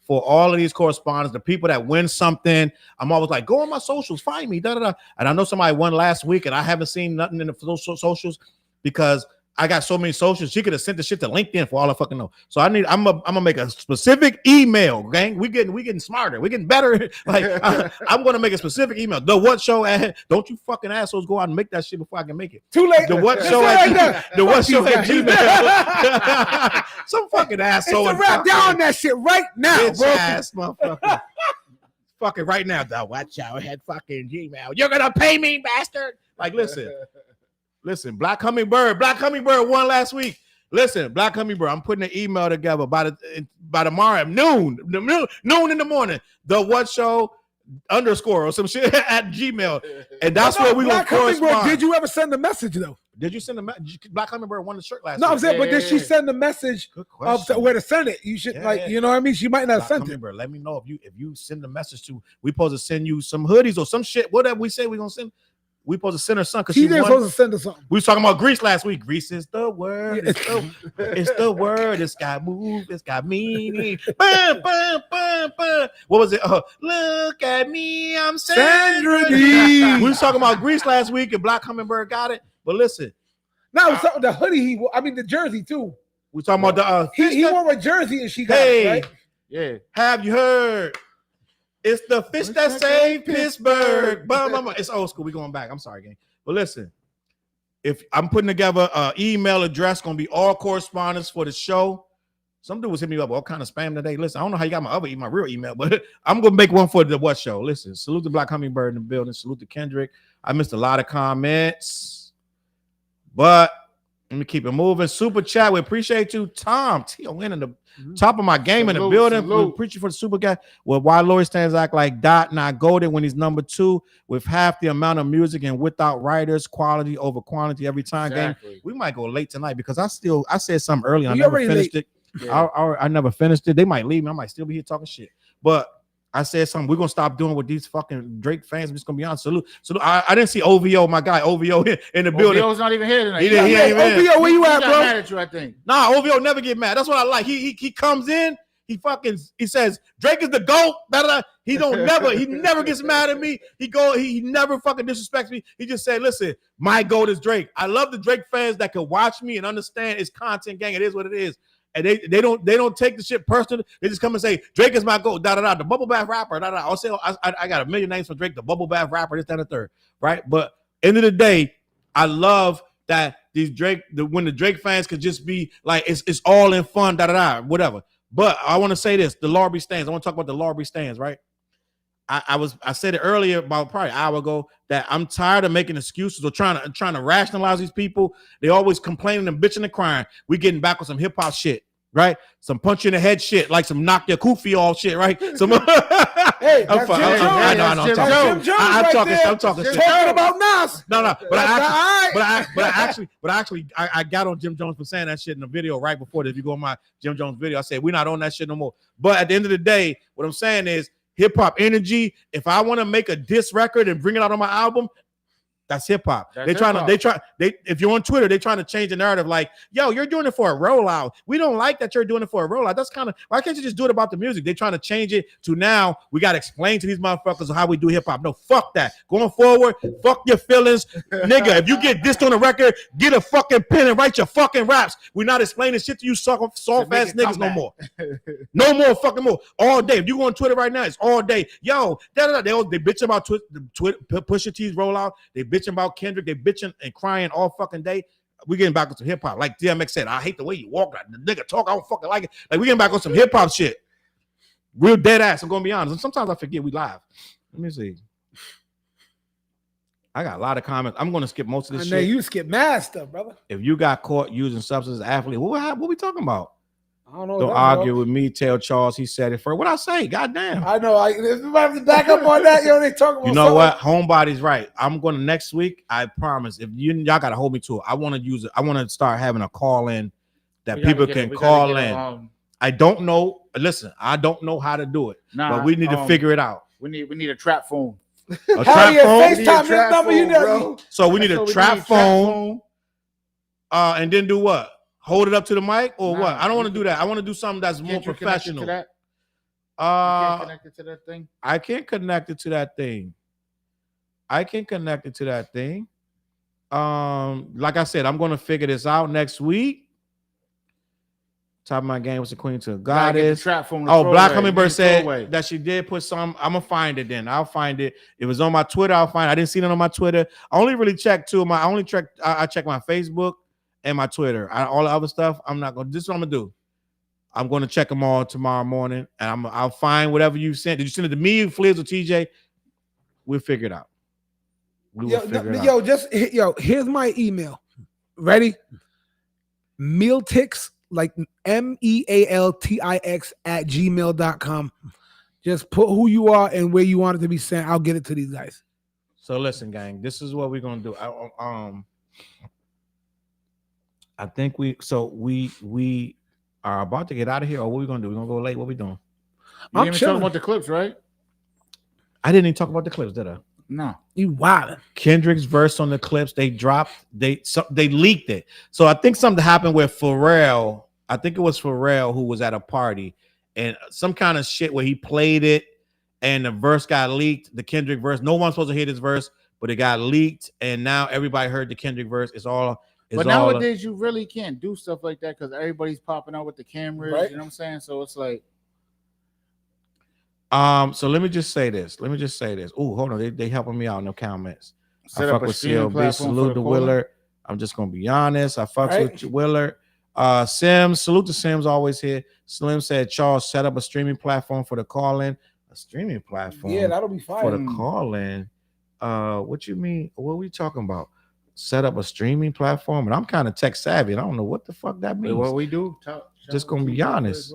for all of these correspondents, the people that win something. I'm always like, go on my socials, find me, da da da. And I know somebody won last week, and I haven't seen nothing in the socials because I got so many socials. She could have sent the shit to LinkedIn for all I fucking know. So I'm gonna make a specific email, gang. We getting smarter. We getting better. Like I'm gonna make a specific email. The What Show at, don't you fucking assholes go out and make that shit before I can make it. Too late. The What Show at the What Show at Gmail. Some fucking asshole. It's write down that shit right now, Bitch bro. ass motherfucker. Fucking right now, the What Show at fucking Gmail. You're gonna pay me, bastard. Like Listen, Black Hummingbird won last week. Listen, Black Hummingbird, I'm putting an email together by tomorrow at noon in the morning. The What Show _ or some shit at Gmail, and that's where we gonna correspond. Did you ever send a message though? Did you send a message? Black Hummingbird won the shirt last week. No, I'm saying, but did she send a message of where to send it? You should you know what I mean? She might not have sent it. Let me know if you send a message to. We supposed to send you some hoodies or some shit. Whatever we say we gonna send. We supposed to send her son because she's supposed to send her something. We was talking about Greece last week. Greece is the word. It's the word. It's got move. It's got meaning. Bam, bam, bam, bam. What was it? Look at me. I'm Sandra D. We was talking about Greece last week and Black Hummingbird got it. But listen. No, the hoodie. The jersey too. We talking about the he wore a jersey and she got it, right? Yeah. Have you heard? It's the fish that saved Pittsburgh. It's old school. We going back. I'm sorry, gang. But listen, if I'm putting together an email address, gonna be all correspondence for the show. Some dude was hitting me up all kind of spam today. Listen, I don't know how you got my real email, but I'm gonna make one for the What Show. Listen, salute to Black Hummingbird in the building. Salute to Kendrick. I missed a lot of comments, but let me keep it moving. Super chat. We appreciate you, Tom. T.O.N. in the top of my game in the building. We appreciate for the super guy. Well, why Lori Stands act like Dot not golden when he's number 2 with half the amount of music and without writers, quality over quantity every time. Exactly. Game. We might go late tonight because I said something early. I never finished it. Yeah. I never finished it. They might leave me. I might still be here talking shit. But I said something. We're gonna stop doing with these fucking Drake fans. I'm just gonna be honest. Salute. I didn't see OVO, my guy OVO in the building. OVO's not even here tonight. He ain't even OVO, where you at, bro? Mad at you, I think. Nah, OVO never get mad. That's what I like. He comes in. He says Drake is the GOAT. He never gets mad at me. He never fucking disrespects me. He just said, listen, my GOAT is Drake. I love the Drake fans that can watch me and understand it's content, gang. It is what it is. And they don't take the shit personal. They just come and say Drake is my GOAT. The bubble bath rapper. I'll say I got a million names for Drake. The bubble bath rapper. This, that, and the third. Right. But end of the day, I love that these when the Drake fans could just be like it's all in fun. Whatever. But I want to say this: the Larby stands. I want to talk about the Larby stands. Right. I said it earlier about probably an hour ago that I'm tired of making excuses or trying to rationalize these people. They always complaining and bitching and crying. We getting back with some hip hop shit, right? Some punch in the head shit, like some knock your kufi off shit, right? Some hey, I'm talking shit. Talking about Nas. No, but actually, I got on Jim Jones for saying that shit in the video right before this. If you go on my Jim Jones video, I said we're not on that shit no more. But at the end of the day, what I'm saying is hip hop energy. If I want to make a diss record and bring it out on my album, that's hip hop. If you're on Twitter, they're trying to change the narrative like, yo, you're doing it for a rollout. We don't like that you're doing it for a rollout. That's kind of, why can't you just do it about the music? They're trying to change it to now we got to explain to these motherfuckers how we do hip hop. No, fuck that. Going forward, fuck your feelings. Nigga, if you get dissed on a record, get a fucking pen and write your fucking raps. We're not explaining shit to you soft ass niggas no more. No more fucking more. All day. If you go on Twitter right now, it's all day. Yo, they bitch about Twitter, Pusha T's rollout. They bitching about Kendrick, they bitching and crying all fucking day. We getting back on some hip hop. Like DMX said, I hate the way you walk. The nigga talk, I don't fucking like it. Like we getting back on some hip hop shit. Real dead ass. I'm gonna be honest. And sometimes I forget we live. Let me see. I got a lot of comments. I'm gonna skip most of this shit. You skip mad stuff, brother. If you got caught using substances, athlete, what we talking about? I don't know. Don't argue with me. Tell Challz he said it first. What I say? Goddamn. I know. If you have to back up on that, they talking about. You know what? Homebody's right. I'm going to next week. I promise. If y'all got to hold me to it. I want to use it. I want to start having a call in that people can call in. I don't know. Listen, I don't know how to do it, but we need to figure it out. We need a trap phone. A trap phone. FaceTime this number, you know. So we need a trap phone. And then do what? Hold it up to the mic or what? I don't want to do that. I want to do something that's more professional. can't connect it to that thing. I can't connect it to that thing. Like I said, I'm gonna figure this out next week. Top of my game was the Queen to Goddess. Black Hummingbird said that she did put some. I'm gonna find it then. I'll find it. It was on my Twitter. I'll find it. I didn't see it on my Twitter. I only really checked two of my. I checked my Facebook and my Twitter. All the other stuff, I'm not gonna. This is what I'm gonna do. I'm gonna check them all tomorrow morning, and I'll find whatever you sent. Did you send it to me, Flizz, or TJ? We'll figure it out. Here's my email. Ready? Mealtix, like MEALTIX @gmail.com. Just put who you are and where you want it to be sent. I'll get it to these guys. So listen, gang, this is what we're gonna do. I think we are about to get out of here, or what we gonna do? We're gonna go late. What we doing? You didn't even talk about the clips, right? I didn't even talk about the clips, did I? No. You wild. Kendrick's verse on the clips, they leaked it. So I think something happened with Pharrell. I think it was Pharrell who was at a party and some kind of shit where he played it and the verse got leaked, the Kendrick verse. No one's supposed to hear this verse, but it got leaked and now everybody heard the Kendrick verse. But nowadays you really can't do stuff like that because everybody's popping out with the cameras, right? You know what I'm saying? So it's like so let me just say this. Oh, hold on. They helping me out in the comments. Set I up fuck a with streaming CLB. platform Salute to Willard. I'm just gonna be honest. I fucks with you, Willard. Sims, salute to Sims, always here. Slim said Challz set up a streaming platform for the call-in. A streaming platform. Yeah, that'll be fine. For the call-in. What you mean? What are we talking about? Set up a streaming platform, and I'm kind of tech savvy. And I don't know what the fuck that means. What we do? Just gonna be honest.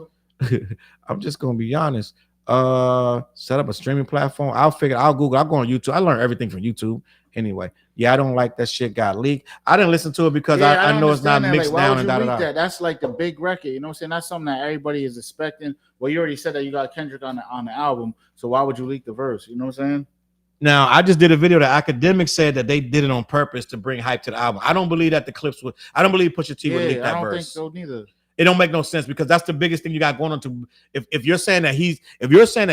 I'm just gonna be honest. Set up a streaming platform. I'll Google. I'll go on YouTube. I learned everything from YouTube. Anyway, yeah, I don't like that shit got leaked. I didn't listen to it because I know it's not mixed down and that. That's like the big record. You know what I'm saying? That's something that everybody is expecting. Well, you already said that you got Kendrick on the album, so why would you leak the verse? You know what I'm saying? Now, I just did a video that Academics said that they did it on purpose to bring hype to the album. I don't believe that the clips would. I don't believe Pusha T would leak that verse. I don't think so neither. It don't make no sense because that's the biggest thing you got going on. If you're saying that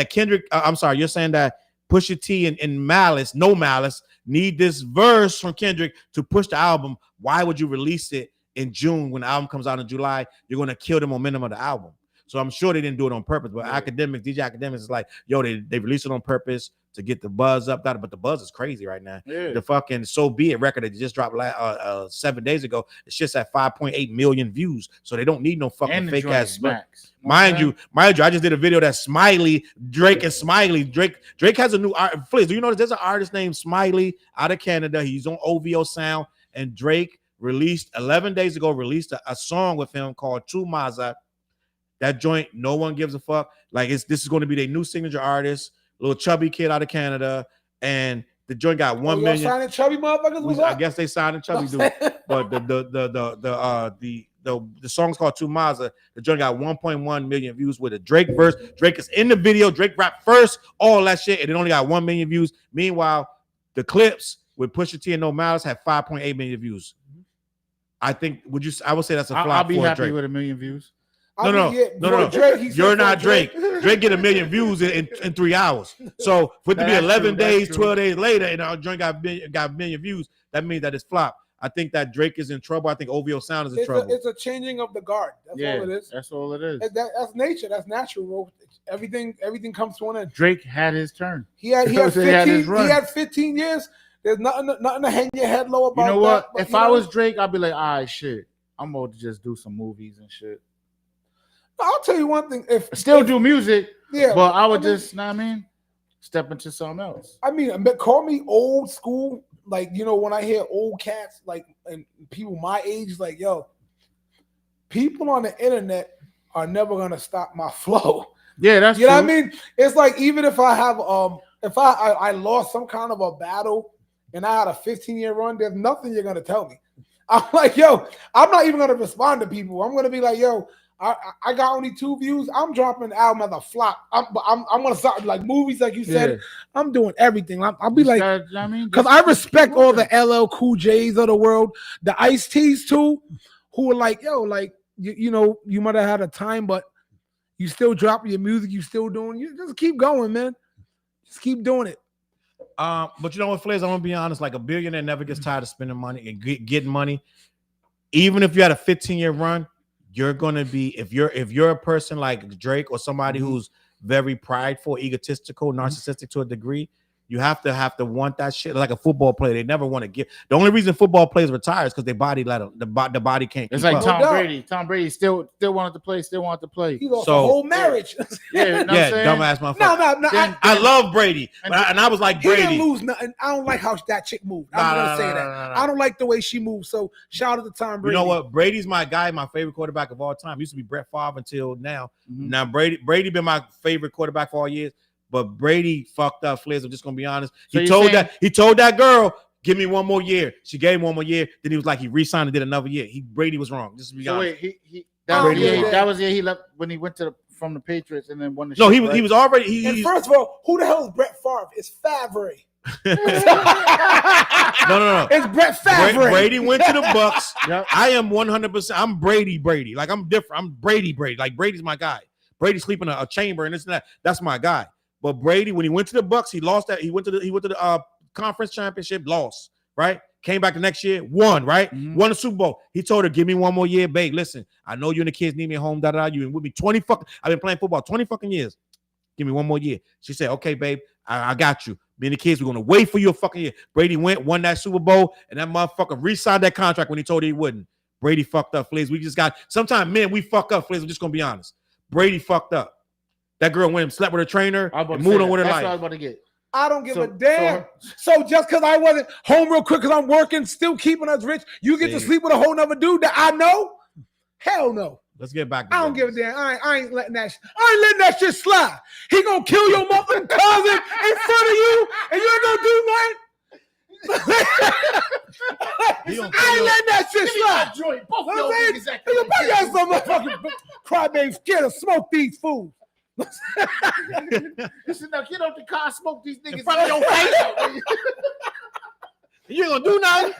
Kendrick, you're saying that Pusha T and Malice, No Malice, need this verse from Kendrick to push the album. Why would you release it in June when the album comes out in July? You're going to kill the momentum of the album. So I'm sure they didn't do it on purpose. But DJ Academics is like, yo, they released it on purpose to get the buzz up. But the buzz is crazy right now. Yeah. The fucking So Be It record that just dropped 7 days ago, it's just at 5.8 million views. So they don't need no fucking fake ass smacks. Mind you, I just did a video that Drake has a new art. Flizz, do you know there's an artist named Smiley out of Canada? He's on OVO Sound, and Drake released 11 days ago, a song with him called Tu Maza. That joint, no one gives a fuck. Like this is going to be their new signature artist, little chubby kid out of Canada, and the joint got 1 million. Signing chubby motherfuckers. I guess they signed a chubby dude, but the song's called Tu Maza. The joint got 1.1 million views with a Drake verse. Drake is in the video. Drake rapped first, all that shit, and it only got 1 million views. Meanwhile, the clips with Pusha T and No Malice had 5.8 million views. I think I would say that's a flop. I'll be for happy Drake. with 1 million views. No. Drake, you're not Drake. Drake get 1 million views in 3 hours. So for it to be 11 days, 12 days later, and our joint got 1 million views, that means that it's flop. I think that Drake is in trouble. I think OVO Sound is in trouble. It's a changing of the guard. That's all it is. That's all it is. That's nature. That's natural, bro. Everything comes to an end. Drake had his turn. He had 15 years. There's nothing to hang your head low about. You know what? If I was Drake, I'd be like, all right, shit. I'm going to just do some movies and shit. I'll tell you one thing. If do music, but I would step into something else. I mean, call me old school. Like, when I hear old cats, like, and people my age, like, yo, people on the internet are never gonna stop my flow. Yeah, that's you know what I mean. It's like even if I have if I lost some kind of a battle and I had a 15-year run, there's nothing you're gonna tell me. I'm like, yo, I'm not even gonna respond to people. I'm gonna be like, yo, I got only 2 views. I'm dropping the album as a flop. I'm gonna start like movies, like you said. I'm doing everything. I'll be like, because I respect all the LL Cool J's of the world, the Ice-T's too, who are like, yo, like you might have had a time, but You still dropping your music. You still doing. You just keep going, man. Just keep doing it. But you know what, Flizz? I'm gonna be honest. Like a billionaire never gets tired of spending money and getting money. Even if you had a 15-year run, you're gonna be if you're a person like Drake or somebody who's very prideful, egotistical, narcissistic to a degree. You have to want that shit like a football player. They never want to give. The only reason football players retire is because their body let them. The body can't. It's keep like up. Tom Brady. Tom Brady still wanted to play. Still wanted to play. He lost a whole marriage. Yeah, you know what I'm saying? Dumbass motherfucker. No. I love Brady, and I was like He Brady. didn't lose nothing. I don't like how that chick moved. I'm gonna say that. I don't like the way she moved. So shout out to Tom Brady. You know what? Brady's my guy, my favorite quarterback of all time. Used to be Brett Favre until now. Now Brady been my favorite quarterback for all years. But Brady fucked up, Flizz. I'm just gonna be honest. So He told that girl, give me one more year. She gave him one more year. Then he was like, he re-signed and did another year. Brady was wrong. Just to be honest. Wait, that was he left when he went from the Patriots and then won the. No, he was already. And first of all, who the hell is Brett Favre? It's Favre. No. It's Brett Favre. Brady went to the Bucks. Yep. I am 100%. I'm Brady. Like I'm different. I'm Brady. Like Brady's my guy. Brady sleeping in a chamber and this and that. That's my guy. But Brady, when he went to the Bucks, he lost that. He went to the conference championship, lost, right? Came back the next year, won, right? Won the Super Bowl. He told her, give me one more year, babe. Listen, I know you and the kids need me at home, da-da-da. You been with me 20 fucking, I've been playing football 20 fucking years. Give me one more year. She said, okay, babe, I got you. Me and the kids, we're going to wait for you a fucking year. Brady won that Super Bowl, and that motherfucker re-signed that contract when he told her he wouldn't. Brady fucked up, Flizz. We just got, sometimes, men, we fuck up, Flizz. I'm just going to be honest. Brady fucked up. That girl went and slept with a trainer and moved on with her life. That's what I was about to get. I don't give a damn. So just because I wasn't home real quick because I'm working, still keeping us rich, you get to sleep with a whole nother dude that I know? Hell no. Let's get back to I don't give a damn. I ain't letting that shit slide. He gonna kill your motherfucking cousin in front of you, and you ain't gonna do nothing. I ain't letting that shit slide. Both You know what I'm saying? You got some motherfucking crybaby scared to smoke these fools. Listen, now get out the car, smoke these niggas in front of your face. You ain't gonna do nothing.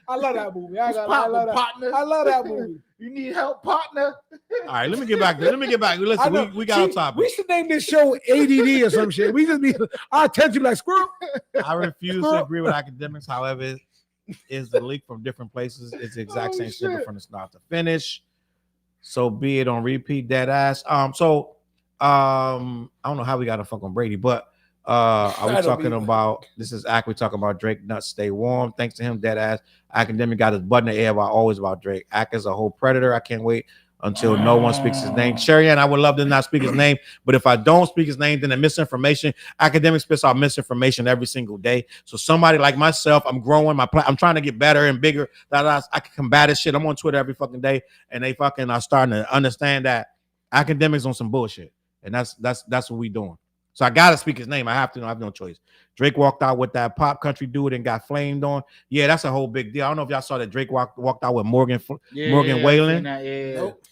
I love that movie. I love that movie. You need help, partner? All right, let me get back. Listen, we got our topic. We should name this show ADD or some shit. We just need our attention like squirrel. I refuse to agree with academics. However, is the leak from different places. It's the exact same shit from the start to finish. So be it on repeat, dead ass. I don't know how we got to fuck on Brady, but are we talking about this is Ack? We talking about Drake nuts stay warm. Thanks to him, dead ass. Academic got his butt in the air about always about Drake. Ack is a whole predator. I can't wait until no one speaks his name. Sherry Ann, I would love to not speak his name, but if I don't speak his name, then the misinformation. Academic spits out misinformation every single day. So somebody like myself, I'm growing. I'm trying to get better and bigger. That I can combat this shit. I'm on Twitter every fucking day, and they fucking are starting to understand that academics on some bullshit, and that's what we doing. So I gotta speak his name. I have to. I have no choice. Drake walked out with that pop country dude and got flamed on. Yeah, that's a whole big deal. I don't know if y'all saw that Drake walked out with Morgan Wallen.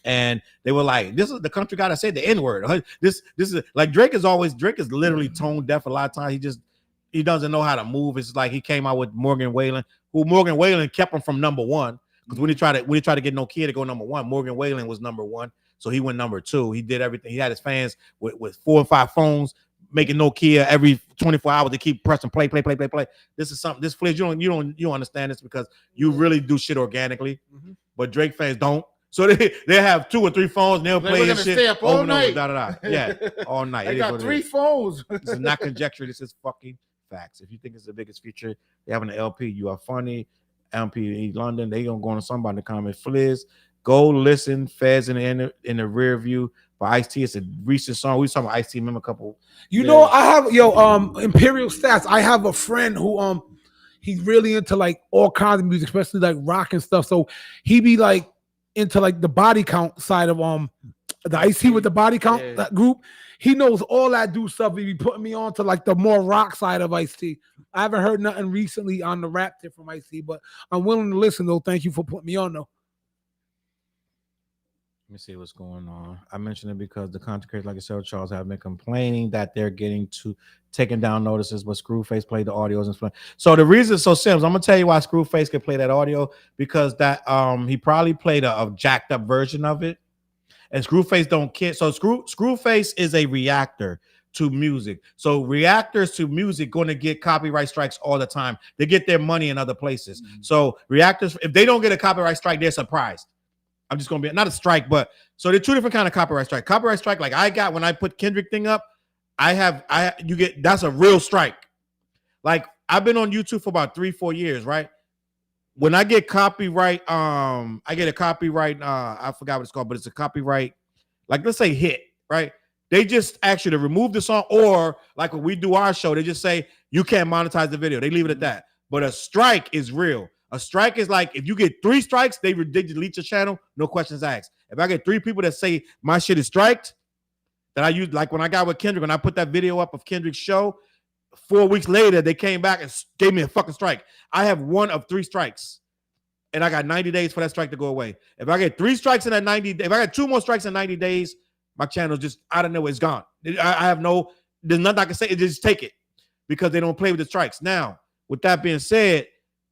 And they were like, "This is the country guy that said the N-word." This is like Drake is literally tone deaf a lot of times. He doesn't know how to move. It's like he came out with Morgan Wallen, who Morgan Wallen kept him from number one. Because when he tried to get no kid to go number one, Morgan Wallen was number one. So he went number two. He did everything. He had his fans with 4 or 5 phones, making Nokia every 24 hours to keep pressing play. This is something. This Flizz, you don't understand this because you really do shit organically, but Drake fans don't. So they have 2 or 3 phones. And they'll play this shit stay up all night. Yeah, all night. They got 3 phones. This is not conjecture. This is fucking facts. If you think it's the biggest feature, they have an LP. You are funny. LP London. They gonna go on somebody in the comment. Flizz, go listen. Fez in the rear view. By Ice-T, it's a recent song. We was talking about Ice-T. Remember a couple. know, I have Imperial Stats. I have a friend who he's really into like all kinds of music, especially like rock and stuff. So he be like into like the body count side of the Ice-T with the body count that group. He knows all that do stuff. He be putting me on to like the more rock side of Ice-T. I haven't heard nothing recently on the rap tip from Ice-T, but I'm willing to listen though. Thank you for putting me on though. Let me see what's going on. I mentioned it because the content creators like yourself, Challz, have been complaining that they're taking down notices, but Screwface played the audios and so the reason so Sims, I'm gonna tell you why Screwface could play that audio because that he probably played a jacked up version of it, and Screwface don't care. So Screwface is a reactor to music. So reactors to music going to get copyright strikes all the time. They get their money in other places. So reactors, if they don't get a copyright strike, they're surprised. I'm just going to be not a strike, but so there are two different kind of copyright strike. Copyright strike, like I got when I put Kendrick thing up, you get that's a real strike. Like I've been on YouTube for about 3-4 years, right? When I get copyright, I get a copyright. I forgot what it's called, but it's a copyright. Like let's say hit, right? They just ask you to remove the song, or like when we do our show, they just say you can't monetize the video. They leave it at that. But a strike is real. A strike is like if you get 3 strikes, they delete your channel, no questions asked. If I get 3 people that say my shit is striked, that I use, like when I got with Kendrick, when I put that video up of Kendrick's show, 4 weeks later, they came back and gave me a fucking strike. I have 1 of 3 strikes, and I got 90 days for that strike to go away. If I get 3 strikes in that 90 days, if I got 2 more strikes in 90 days, my channel just, I don't know, it's gone. I have no, there's nothing I can say. Just take it because they don't play with the strikes. Now, with that being said,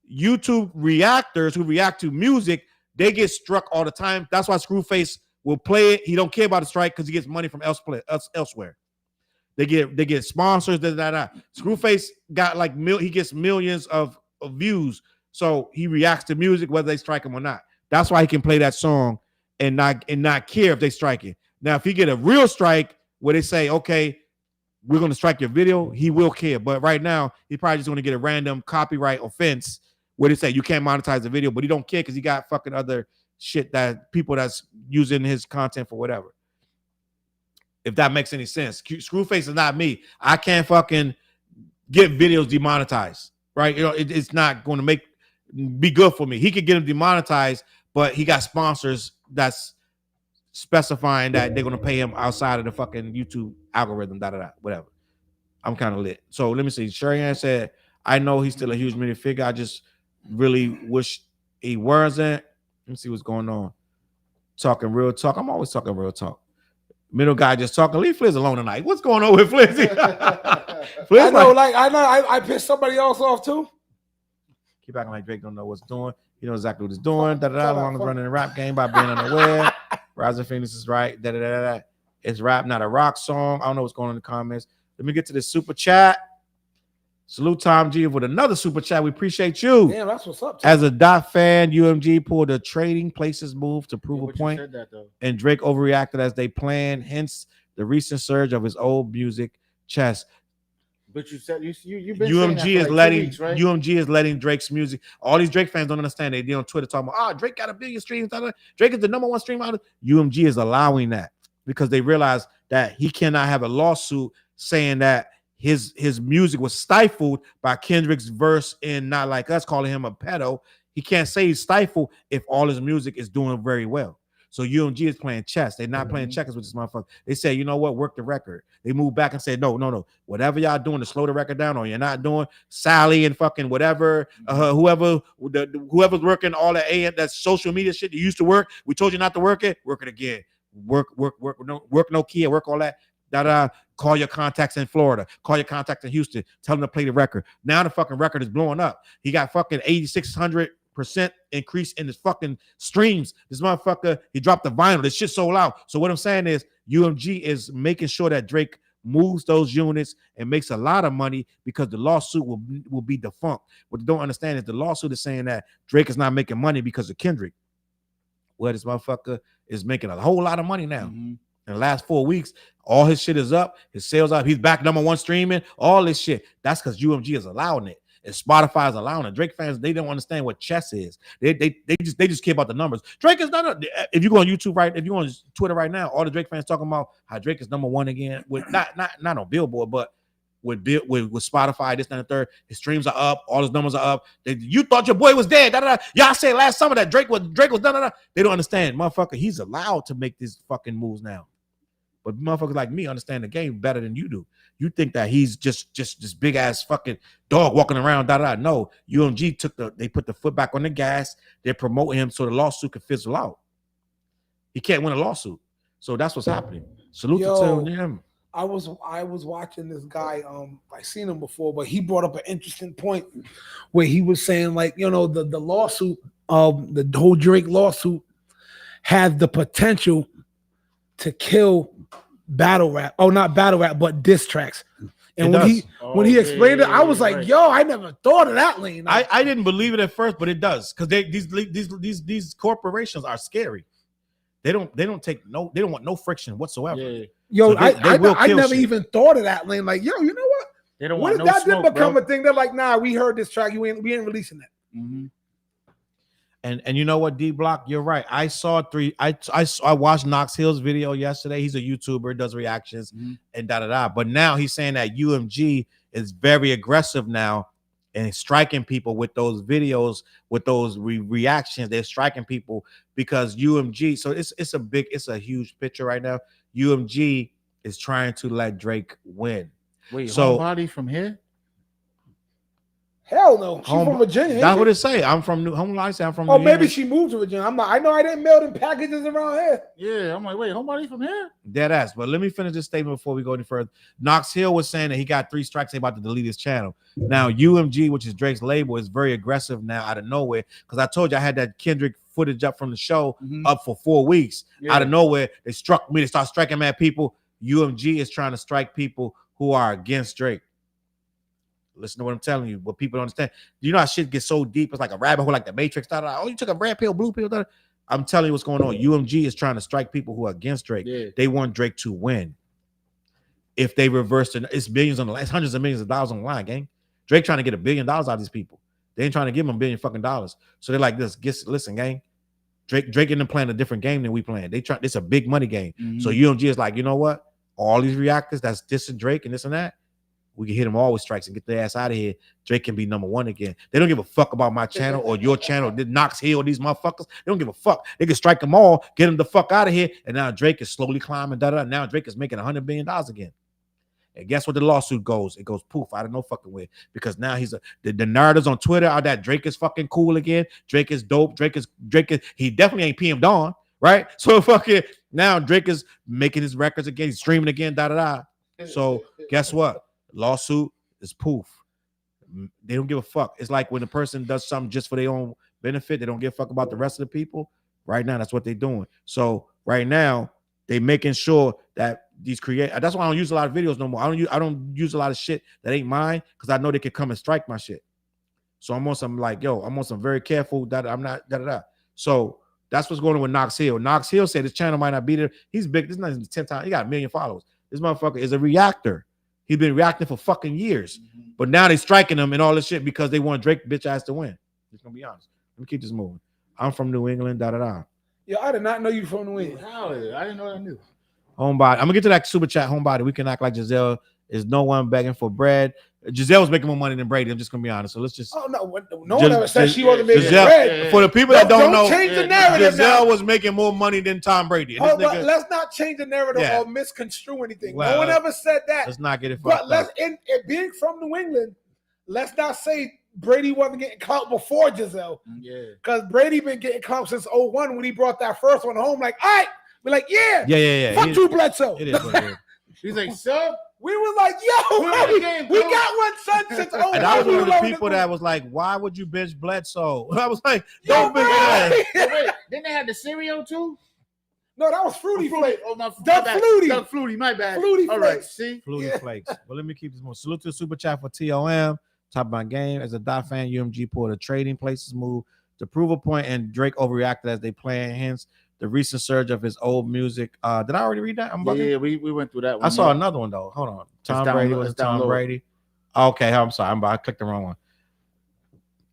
YouTube reactors who react to music, they get struck all the time. That's why Screwface will play it. He don't care about the strike because he gets money from elsewhere. They get sponsors. Screwface got like he gets millions of views, so he reacts to music whether they strike him or not. That's why he can play that song and not care if they strike it. Now, if he get a real strike where they say, okay, we're going to strike your video, he will care. But right now, he probably just going to get a random copyright offense where they say you can't monetize the video, but he don't care because he got fucking other shit that people that's using his content for whatever. If that makes any sense. Screwface is not me. I can't fucking get videos demonetized, right? You know, it's not going to be good for me. He could get them demonetized, but he got sponsors that's specifying that they're going to pay him outside of the fucking YouTube algorithm, whatever. I'm kind of lit. So let me see. Sherian said, I know he's still a huge media figure. I just really wish he wasn't. Let me see what's going on. Talking real talk. I'm always talking real talk. Middle guy just talking. Leave Flizz alone tonight. What's going on with Flizz? I know, I pissed somebody else off too. Keep acting like Drake don't know what's doing. He knows exactly what he's doing. Long as running the rap game by being unaware. Rising Phoenix is right. It's rap, not a rock song. I don't know what's going on in the comments. Let me get to this super chat. Salute Tom G with another super chat. We appreciate you. Damn, that's what's up. Tom. As a Dot fan, UMG pulled a trading places move to prove a point, and Drake overreacted as they planned. Hence the recent surge of his old music chest. But you said you've been UMG is letting weeks, right? UMG is letting Drake's music. All these Drake fans don't understand. They on Twitter talking about, Drake got 1 billion streams. Drake is the #1 stream out. UMG is allowing that because they realize that he cannot have a lawsuit saying that his music was stifled by Kendrick's verse in Not Like Us, calling him a pedo. He can't say he's stifled if all his music is doing very well. So UMG is playing chess. They're not playing checkers with this motherfucker. They say, you know what, work the record. They move back and say, no. Whatever y'all doing to slow the record down, or you're not doing, Sally and fucking whatever, whoever's working all that social media shit you used to work. We told you not to work it again. Work no key, work all that. Call your contacts in Florida. Call your contacts in Houston. Tell them to play the record. Now the fucking record is blowing up. He got fucking 8,600% increase in his fucking streams. This motherfucker, he dropped the vinyl. This shit sold out. So what I'm saying is UMG is making sure that Drake moves those units and makes a lot of money because the lawsuit will be defunct. What they don't understand is the lawsuit is saying that Drake is not making money because of Kendrick. Well, this motherfucker is making a whole lot of money now. In the last 4 weeks, all his shit is up. His sales up. He's back #1 streaming. All this shit. That's because UMG is allowing it. And Spotify is allowing it. Drake fans, they don't understand what chess is. They just care about the numbers. Drake is not. If you go on YouTube if you go on Twitter right now, all the Drake fans talking about how Drake is #1 again. With not on Billboard, but with Spotify, this and the third. His streams are up. All his numbers are up. You thought your boy was dead. Y'all said last summer that Drake was done. They don't understand, motherfucker. He's allowed to make these fucking moves now. But motherfuckers like me understand the game better than you do. You think that he's just this big ass fucking dog walking around. No, UMG they put the foot back on the gas. They're promoting him so the lawsuit can fizzle out. He can't win a lawsuit, so that's what's happening. Salute to him. I was watching this guy. I seen him before, but he brought up an interesting point where he was saying, like, the lawsuit, the whole Drake lawsuit, had the potential to kill battle rap. Oh, not battle rap, but diss tracks. And when he explained it, I was like, right. "Yo, I never thought of that lane." I didn't believe it at first, but it does because these corporations are scary. They don't want no friction whatsoever. Yeah. Yo, So I never shit. even thought of that lane. Like, yo, you know what? They don't What want if no that smoke, didn't become bro. a thing? They're like, nah, we heard this track. We ain't releasing that. Mhm. And you know what, D Block, you're right. I watched Knox Hill's video yesterday. He's a YouTuber, does reactions and da. But now he's saying that UMG is very aggressive now and striking people with those videos, with those reactions. They're striking people because UMG. So it's a huge picture right now. UMG is trying to let Drake win. Wait, So- Homebody from here? Hell no, she's from Virginia. That's what it say. I'm from New Homebody. I'm from. Oh, New maybe England. she moved to Virginia. I'm not. I know I didn't mail them packages around here. Yeah, I'm like, wait, Homebody from here? Dead ass. But let me finish this statement before we go any further. Knox Hill was saying that he got 3 strikes. They about to delete his channel. Now UMG, which is Drake's label, is very aggressive now out of nowhere. Because I told you I had that Kendrick footage up from the show up for 4 weeks. Out of nowhere, they struck me. They start striking mad people. UMG is trying to strike people who are against Drake. Listen to what I'm telling you. What people don't understand. You know how shit gets so deep. It's like a rabbit hole, like the Matrix. Oh, you took a red pill, blue pill. I'm telling you what's going on. UMG is trying to strike people who are against Drake. Yeah. They want Drake to win. If they reverse it, it's billions on the line. It's hundreds of millions of dollars on the line, gang. Drake trying to get $1 billion out of these people. They ain't trying to give them $1 billion fucking dollars. So they're like this. Listen, gang. Drake and them playing a different game than we playing. It's a big money game. So UMG is like, you know what? All these reactors that's dissing Drake and this and that, we can hit them all with strikes and get their ass out of here. Drake can be #1 again. They don't give a fuck about my channel or your channel. Did Knox Hill, these motherfuckers? They don't give a fuck. They can strike them all, get them the fuck out of here. And now Drake is slowly climbing. Now Drake is making $100 billion again. And guess what the lawsuit goes? It goes poof out of no fucking way. Because now the narratives on Twitter are that Drake is fucking cool again. Drake is dope. Drake is he definitely ain't PM Dawn, right? So fucking now Drake is making his records again, he's streaming again, So guess what? Lawsuit is poof. They don't give a fuck. It's like when a person does something just for their own benefit, they don't give a fuck about the rest of the people. Right now, that's what they're doing. So right now, they making sure that these that's why I don't use a lot of videos no more. I don't use a lot of shit that ain't mine because I know they could come and strike my shit. So I'm on some like, I'm on some very careful that I'm not So that's what's going on with Knox Hill. Knox Hill said his channel might not be there. He's big. This is not even 10 times. He got 1 million followers. This motherfucker is a reactor. He's been reacting for fucking years. But now they striking him and all this shit because they want Drake bitch ass to win. Just gonna be honest. Let me keep this moving. I'm from New England, Yo, I did not know you from New England. I didn't know that new. Homebody. I'm gonna get to that super chat. Homebody. We can act like Giselle is no one begging for bread. Giselle was making more money than Brady. I'm just gonna be honest. So let's just. Oh no, no one ever said she wasn't making Giselle, bread. for the people that don't know, change the narrative. Giselle was making more money than Tom Brady. But let's not change the narrative or misconstrue anything. No one ever said that. Let's not get it. But it being from New England, let's not say Brady wasn't getting clout before Giselle. Yeah, because Brady been getting clout since 01 when he brought that first one home. Like, all right, we're like, yeah. Fuck Drew Bledsoe. It is what it is. He's like, so. We were like, yo, we got one son since 01. And I was one of the people that was like, why would you bench Bledsoe? I was like, don't bench that. Wait, didn't they have the cereal too? No, that was Fruity Flakes. Oh, my Doug Flutie. Doug Flutie, my bad. Flutie All Flakes. right, see? Flutie Flakes. Well, let me keep this more. Salute to the super chat for TOM. Top of my game. As a Dot fan, UMG pulled a trading places move to prove a point, and Drake overreacted as they play. Hence, the recent surge of his old music. Did I already read that? Yeah, we went through that one. I saw another one though. Hold on. Tom Brady was Tom Brady. Okay, I'm sorry. I clicked the wrong one.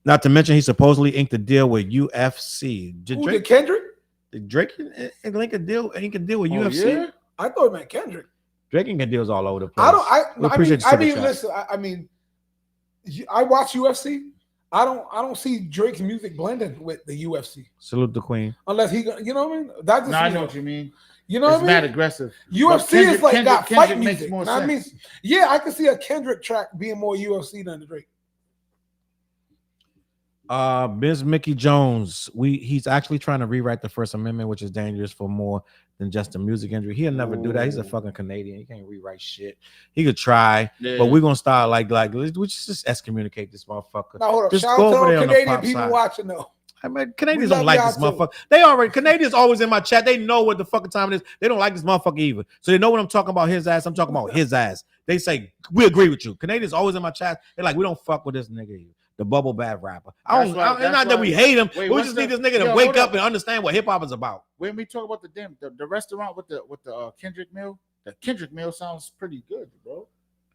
Not to mention, he supposedly inked a deal with UFC. Did Kendrick? Did Drake ink a deal with UFC? Yeah? I thought it meant Kendrick. Drake inking deals all over the place. Listen. I watch UFC. I don't see Drake's music blending with the UFC. Salute the Queen. Unless he, you know what I mean? That's just I know what you mean. You know what I mean? Mad aggressive. UFC is like got fight music. More I mean, yeah, I can see a Kendrick track being more UFC than the Drake. Ms. Mickey Jones, he's actually trying to rewrite the First Amendment, which is dangerous for more than just a music injury. He'll never do that. He's a fucking Canadian. He can't rewrite shit. He could try, but we're gonna start like we just excommunicate this motherfucker. Now hold on. Just Shout go out over to there on the Canadian pop people side. watching though. I mean, Canadians We don't love like y'all this too. motherfucker. They already Canadians always in my chat. They know what the fucking time it is. They don't like this motherfucker either. So they know when I'm talking about his ass. I'm talking about his ass. They say we agree with you. Canadians always in my chat. They're like, we don't fuck with this nigga either. The bubble bad rapper. It's not that we hate him. Wait, we just need this nigga to wake up and understand what hip hop is about. When we talk about the restaurant with the Kendrick meal, the Kendrick meal sounds pretty good, bro.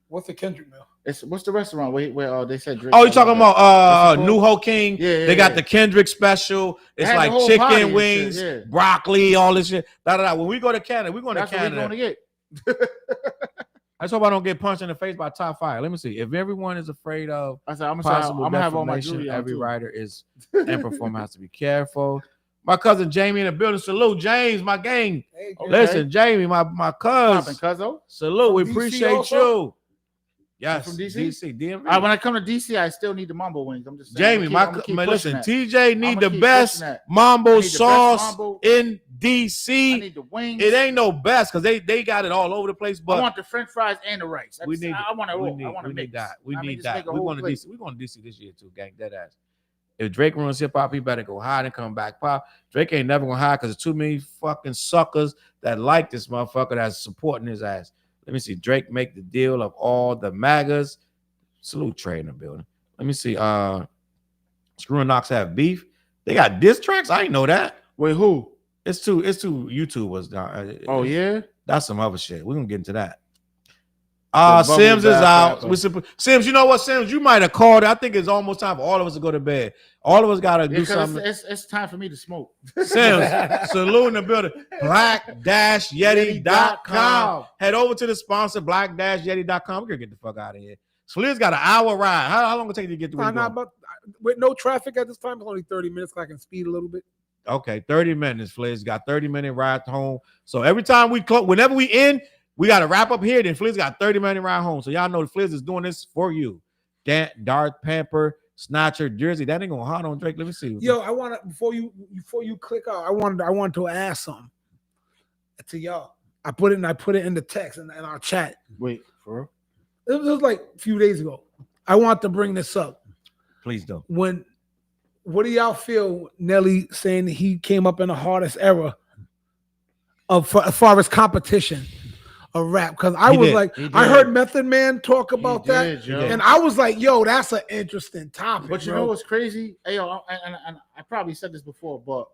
What's the Kendrick meal? What's the restaurant where they said Drake? Oh, you talking about New Ho King? Yeah, they got the Kendrick special. It's like chicken wings, broccoli, all this shit. When we go to Canada, we're going to Canada. What we going to get. I just hope I don't get punched in the face by top 5. Let me see. If everyone is afraid of I'm possible gonna have all my jewelry every too. writer is and performer has to be careful. My cousin Jamie in the building. Salute, James, my gang. Hey, Listen, Jamie, my cousin. Salute, we DC appreciate also? you. Yes, from DC? DC, DMV. When I come to DC, I still need the mambo wings. I'm just saying. Jamie, listen, that. TJ need the keep best pushing that. mambo I need the sauce best mambo. in I DC. need the wings. It ain't no best because they got it all over the place. But I want the French fries and the rice. I want it all. we I want to need mix that. We need just that. make a We're whole going to plate. DC. We're going to DC this year too, gang. Dead ass. If Drake runs hip hop, he better go hide and come back pop. Drake ain't never gonna hide because there's too many fucking suckers that like this motherfucker that's supporting his ass. Let me see. Drake make the deal of all the MAGAs. Salute Trey in the building. Let me see. Screw and Knox have beef. They got diss tracks. I didn't know that. Wait, who? It's two YouTubers. Oh yeah, that's some other shit. We're gonna get into that. The Sims is out. rapper. Sims, you know what, Sims? You might have called it. I think it's almost time for all of us to go to bed. All of us gotta do something. It's time for me to smoke. Sims, salute in the building. Black-Yeti.com. Head over to the sponsor, Black-Yeti.com. We're gonna get the fuck out of here. Flizz got an hour ride. How long it take you to get to where you going? But with no traffic at this time, it's only 30 minutes. So I can speed a little bit. Okay, 30 minutes. Flizz got 30-minute ride home. So every time we close, whenever we end, we got to wrap up here. Then Flizz got 30-minute ride home. So y'all know Flizz is doing this for you. Darth Pamper, Snatcher, Jersey. That ain't gonna hard on Drake. Let me see. Yo, I want to before you click out. I wanted to ask something to y'all. I put it in the text in our chat. Wait, for real? It was like a few days ago. I want to bring this up. Please don't. What do y'all feel Nelly saying he came up in the hardest era of as far as competition of rap? Because I heard Method Man talk about that, and I was like, yo, that's an interesting topic. But you know what's crazy? Hey, yo, and I probably said this before, but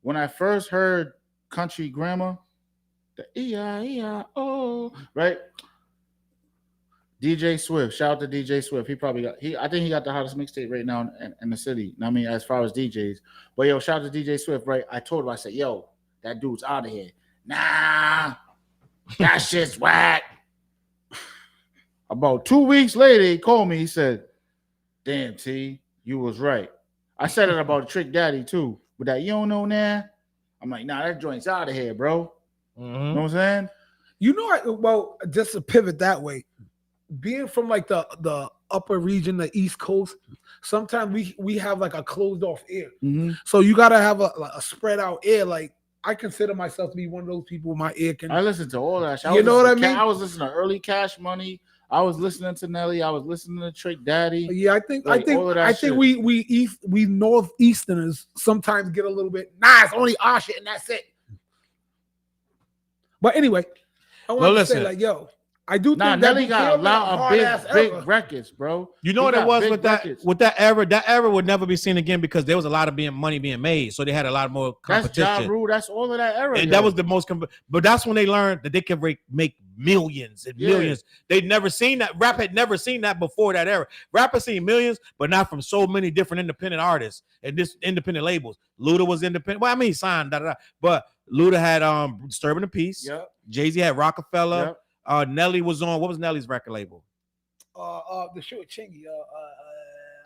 when I first heard Country Grammar, the E-I-E-I-O, right? DJ Swift, shout out to DJ Swift. I think he got the hottest mixtape right now in the city. I mean, as far as DJs. But yo, shout out to DJ Swift, right? I told him, I said, yo, that dude's out of here. Nah, that shit's whack. About 2 weeks later, he called me. He said, damn, T, you was right. I said it about Trick Daddy too. But that you don't know now, I'm like, nah, that joint's out of here, bro. You know what I'm saying? You know, just to pivot that way, being from like the upper region, the East Coast, sometimes we have like a closed off ear. So you gotta have a spread out ear. Like I consider myself to be one of those people with my ear can. I listen to all that shit. You know what I mean? I was listening to early Cash Money. I was listening to Nelly. I was listening to Trick Daddy. Yeah, I think we Northeasterners sometimes get a little bit. Nah, it's only our shit and that's it. But anyway, I want to say like, yo, I do think that Nelly got a lot of big records, bro. You know what it was with that era? That era would never be seen again because there was a lot of money being made, so they had a lot more competition. That's Ja Rule. That's all of that era. And that was the most. But that's when they learned that they could make millions and millions. They'd never seen that. Rap had never seen that before that era. Rap had seen millions, but not from so many different independent artists and this independent labels. Luda was independent. Well, I mean, signed, but Luda had Disturbing the Peace. Yep. Jay-Z had Rockefeller. Yep. Nelly was on. What was Nelly's record label? The show with Chingy.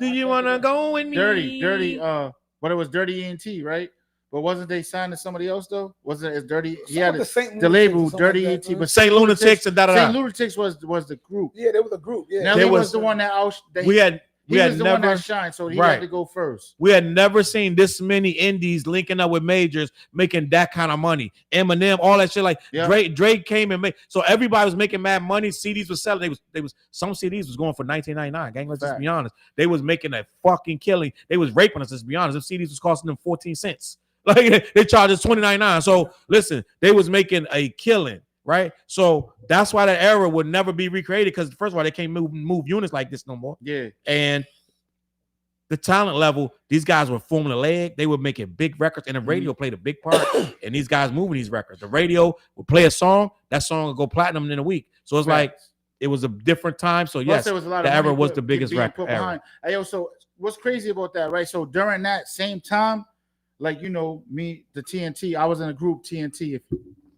Do you wanna go with me? Dirty. But it was Dirty ENT, right? But wasn't they signed to somebody else though? Wasn't it Dirty? He had the label Dirty ENT, but Saint Lunatics and Saint Lunatics was the group. Yeah, they were the group. Yeah, Nelly was the one that we had He was the one that shined, so he had to go first. We had never seen this many indies linking up with majors, making that kind of money. Eminem, all that shit. Like Drake came and made. So everybody was making mad money. CDs was selling. They was some CDs was going for $19.99. Gang, let's just be honest. They was making a fucking killing. They was raping us. Let's be honest. If CDs was costing them 14 cents, like they charged us $29.99. So listen, they was making a killing. Right, so that's why that era would never be recreated because first of all, they can't move units like this no more. Yeah, and the talent level, these guys were forming a leg. They were making big records, and the radio played a big part. And these guys moving these records. The radio would play a song, that song would go platinum in a week. So it's like it was a different time. So yes, there was a lot the of era was the biggest record era. Hey, yo, so what's crazy about that, right? So during that same time, like me, the TNT, I was in a group TNT. If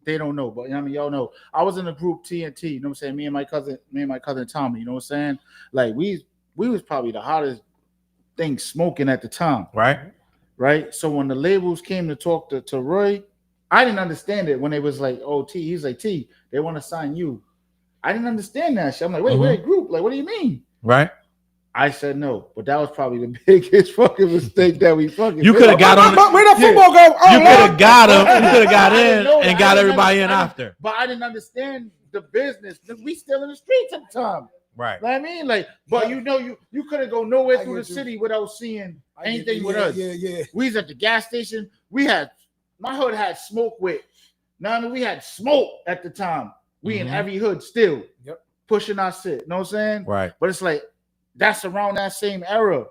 they don't know, but y'all know. I was in a group TNT, you know what I'm saying? Me and my cousin Tommy, you know what I'm saying? Like we was probably the hottest thing smoking at the time. Right? So when the labels came to talk to Roy, I didn't understand it when they was like, oh, T, he's like, T, they want to sign you. I didn't understand that shit. I'm like, wait, we're a group. Like, what do you mean? Right. I said no, but that was probably the biggest fucking mistake that we fucking You could have got on. Where the football go? You could have got him. You could have got in and got everybody in after. But I didn't understand the business. We still in the streets at the time. Right. Know what I mean? Like, but you couldn't go nowhere through the city without seeing anything with us. Yeah. We was at the gas station. My hood had smoke with. Now I mean, we had smoke at the time. We in every hood still pushing our shit. You know what I'm saying? Right. But it's like that's around that same era.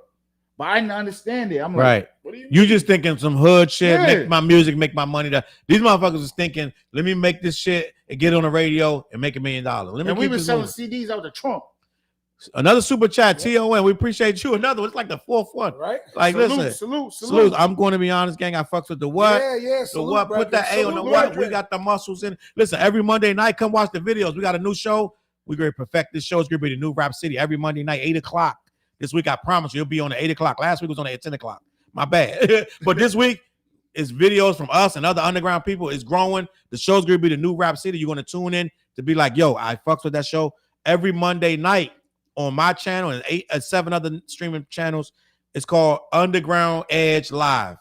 But I didn't understand it. I'm like, what do you mean? You just thinking some hood shit, make my music, make my money. These motherfuckers was thinking, let me make this shit and get on the radio and make $1 million. And we were selling CDs out the trunk. Another super chat, TON. We appreciate you. Another one. It's like the fourth one. Right. Like, Salute. I'm going to be honest, gang. I fucks with the what? Yeah. The what? Put that A on the what. We got the muscles in. Listen, every Monday night, come watch the videos. We got a new show. We're going to perfect this show. It's going to be the new Rap City every Monday night, 8 o'clock. This week, I promise you, it'll be on at 8 o'clock. Last week was on at 10 o'clock. My bad. But this week, it's videos from us and other underground people. It's growing. The show's going to be the new Rap City. You're going to tune in to be like, yo, I fucks with that show every Monday night on my channel and 7 other streaming channels. It's called Underground Edge Live.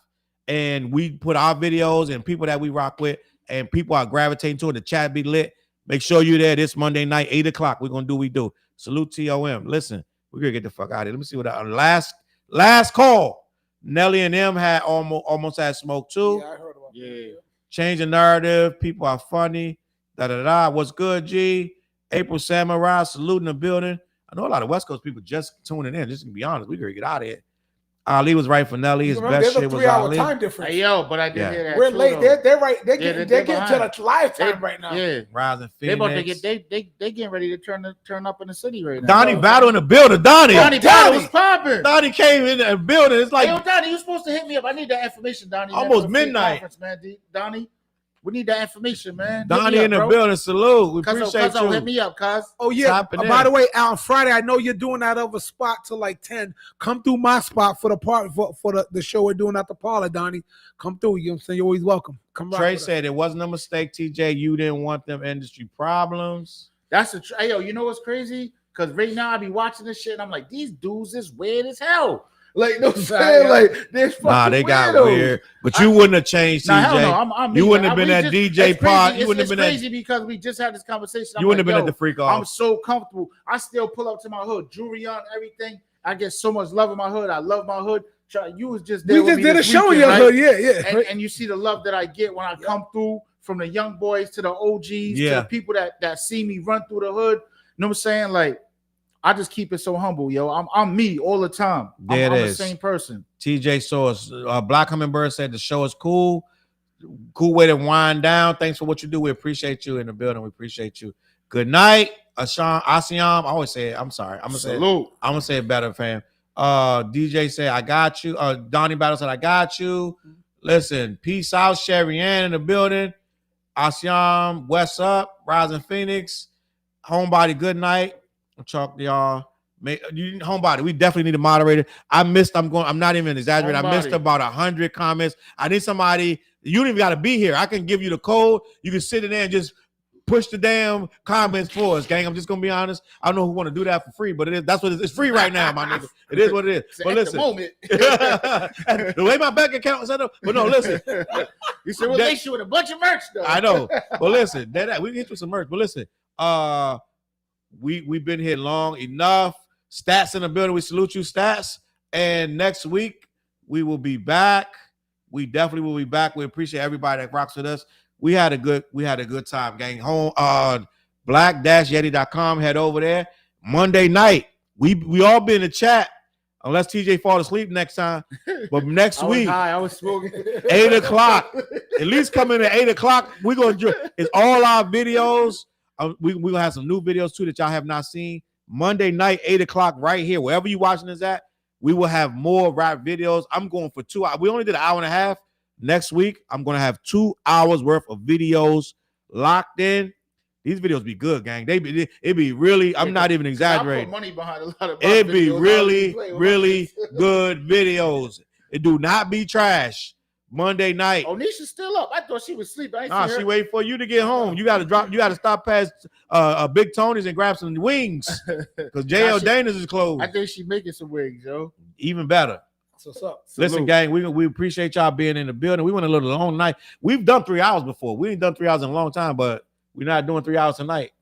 And we put our videos and people that we rock with and people are gravitating to it. The chat be lit. Make sure you're there this Monday night, 8 o'clock. We're going to do what we do. Salute TOM. Listen, we're going to get the fuck out of here. Let me see what our last call. Nelly and them had almost had smoke too. Yeah, I heard about that. Change the narrative. People are funny. What's good, G? April Samurai, saluting the building. I know a lot of West Coast people just tuning in. Just to be honest, we got to get out of here. Ali was right for Nelly. His best shit was Ali. Time difference. Hey, yo, but I did hear that. We're late. They're right. They're getting to the live time right now. Yeah, Rising Phoenix. They about to get they getting ready to turn up in the city right now. Donnie battle in the building. Donnie battle was popping. Donnie came in the building. It's like, hey, yo, Donnie, you supposed to hit me up. I need that information, Donnie. Almost midnight, man. Donnie. We need that information, man. Donnie in the building. Salute. We appreciate you. Hit me up, cuz. Oh, yeah. By the way, on Friday, I know you're doing that other spot till like 10. Come through my spot for the part for the show we're doing at the parlor, Donnie. Come through. You know what I'm saying? You're always welcome. Come Trey said it wasn't a mistake, TJ. You didn't want them industry problems. That's hey, yo, you know what's crazy? Because right now I be watching this shit and I'm like, these dudes is weird as hell. Like, no saying, like, they're they got weird. But you wouldn't have changed, TJ. No, you wouldn't have been at DJ Pod. You wouldn't have been crazy because we just had this conversation. You wouldn't have been at the freak off. I'm so comfortable. I still pull up to my hood, jewelry on, everything. I get so much love in my hood. I love my hood. You was just there. We just did a show in your hood, yeah. And you see the love that I get when I come through, from the young boys to the OGs to the people that see me run through the hood. You know what I'm saying? Like, I just keep it so humble, yo. I'm me all the time. I'm the same person. TJ Source, Black Hummingbird said the show is cool. Cool way to wind down. Thanks for what you do. We appreciate you in the building. We appreciate you. Good night, Asiam. I always say it. I'm sorry. I'm gonna say it better, fam. DJ said I got you. Donnie Battle said I got you. Listen, peace out, Sherry Ann in the building. Asiam, West Up, Rising Phoenix, Homebody. Good night. I'm talking to y'all. Homebody, we definitely need a moderator. I'm not even exaggerating. Homebody. I missed about 100 comments. I need somebody. You don't even got to be here. I can give you the code. You can sit in there and just push the damn comments for us, gang. I'm just gonna be honest. I don't know who want to do that for free, but that's what it's free right now, my nigga. It is what it is. But listen, the way my bank account is set up. But no, listen. You said we'll make you with a bunch of merch, though. I know. But listen, we can hit you with some merch. But listen, we've been here long enough. Stats in the building. We salute you, Stats. And next week we will be back. We definitely will be back. We appreciate everybody that rocks with us. We had a good time, gang. Home on black-yeti.com. Head over there. Monday night. We all be in the chat. Unless TJ fall asleep next time. But next week, I was smoking. 8 o'clock. At least come in at 8 o'clock. We're going to it's all our videos. We're going to have some new videos too that y'all have not seen. Monday night, 8 o'clock, right here. Wherever you watching this at, we will have more rap videos. I'm going for 2 hours. We only did an hour and a half. Next week, I'm going to have 2 hours worth of videos locked in. These videos be good, gang. It be really, I'm not even exaggerating. I put money behind a lot of it be really, really good videos. It do not be trash. Monday night. Oh, Nisha's still up. I thought she was asleep. She wait for you to get home. You got to stop past Big Tony's and grab some wings because JL Dana's is closed. I think she's making some wings, yo. Even better. So what's up? Listen, gang, we appreciate y'all being in the building. We went a little long night. We've done 3 hours before. We ain't done 3 hours in a long time, but we're not doing 3 hours tonight.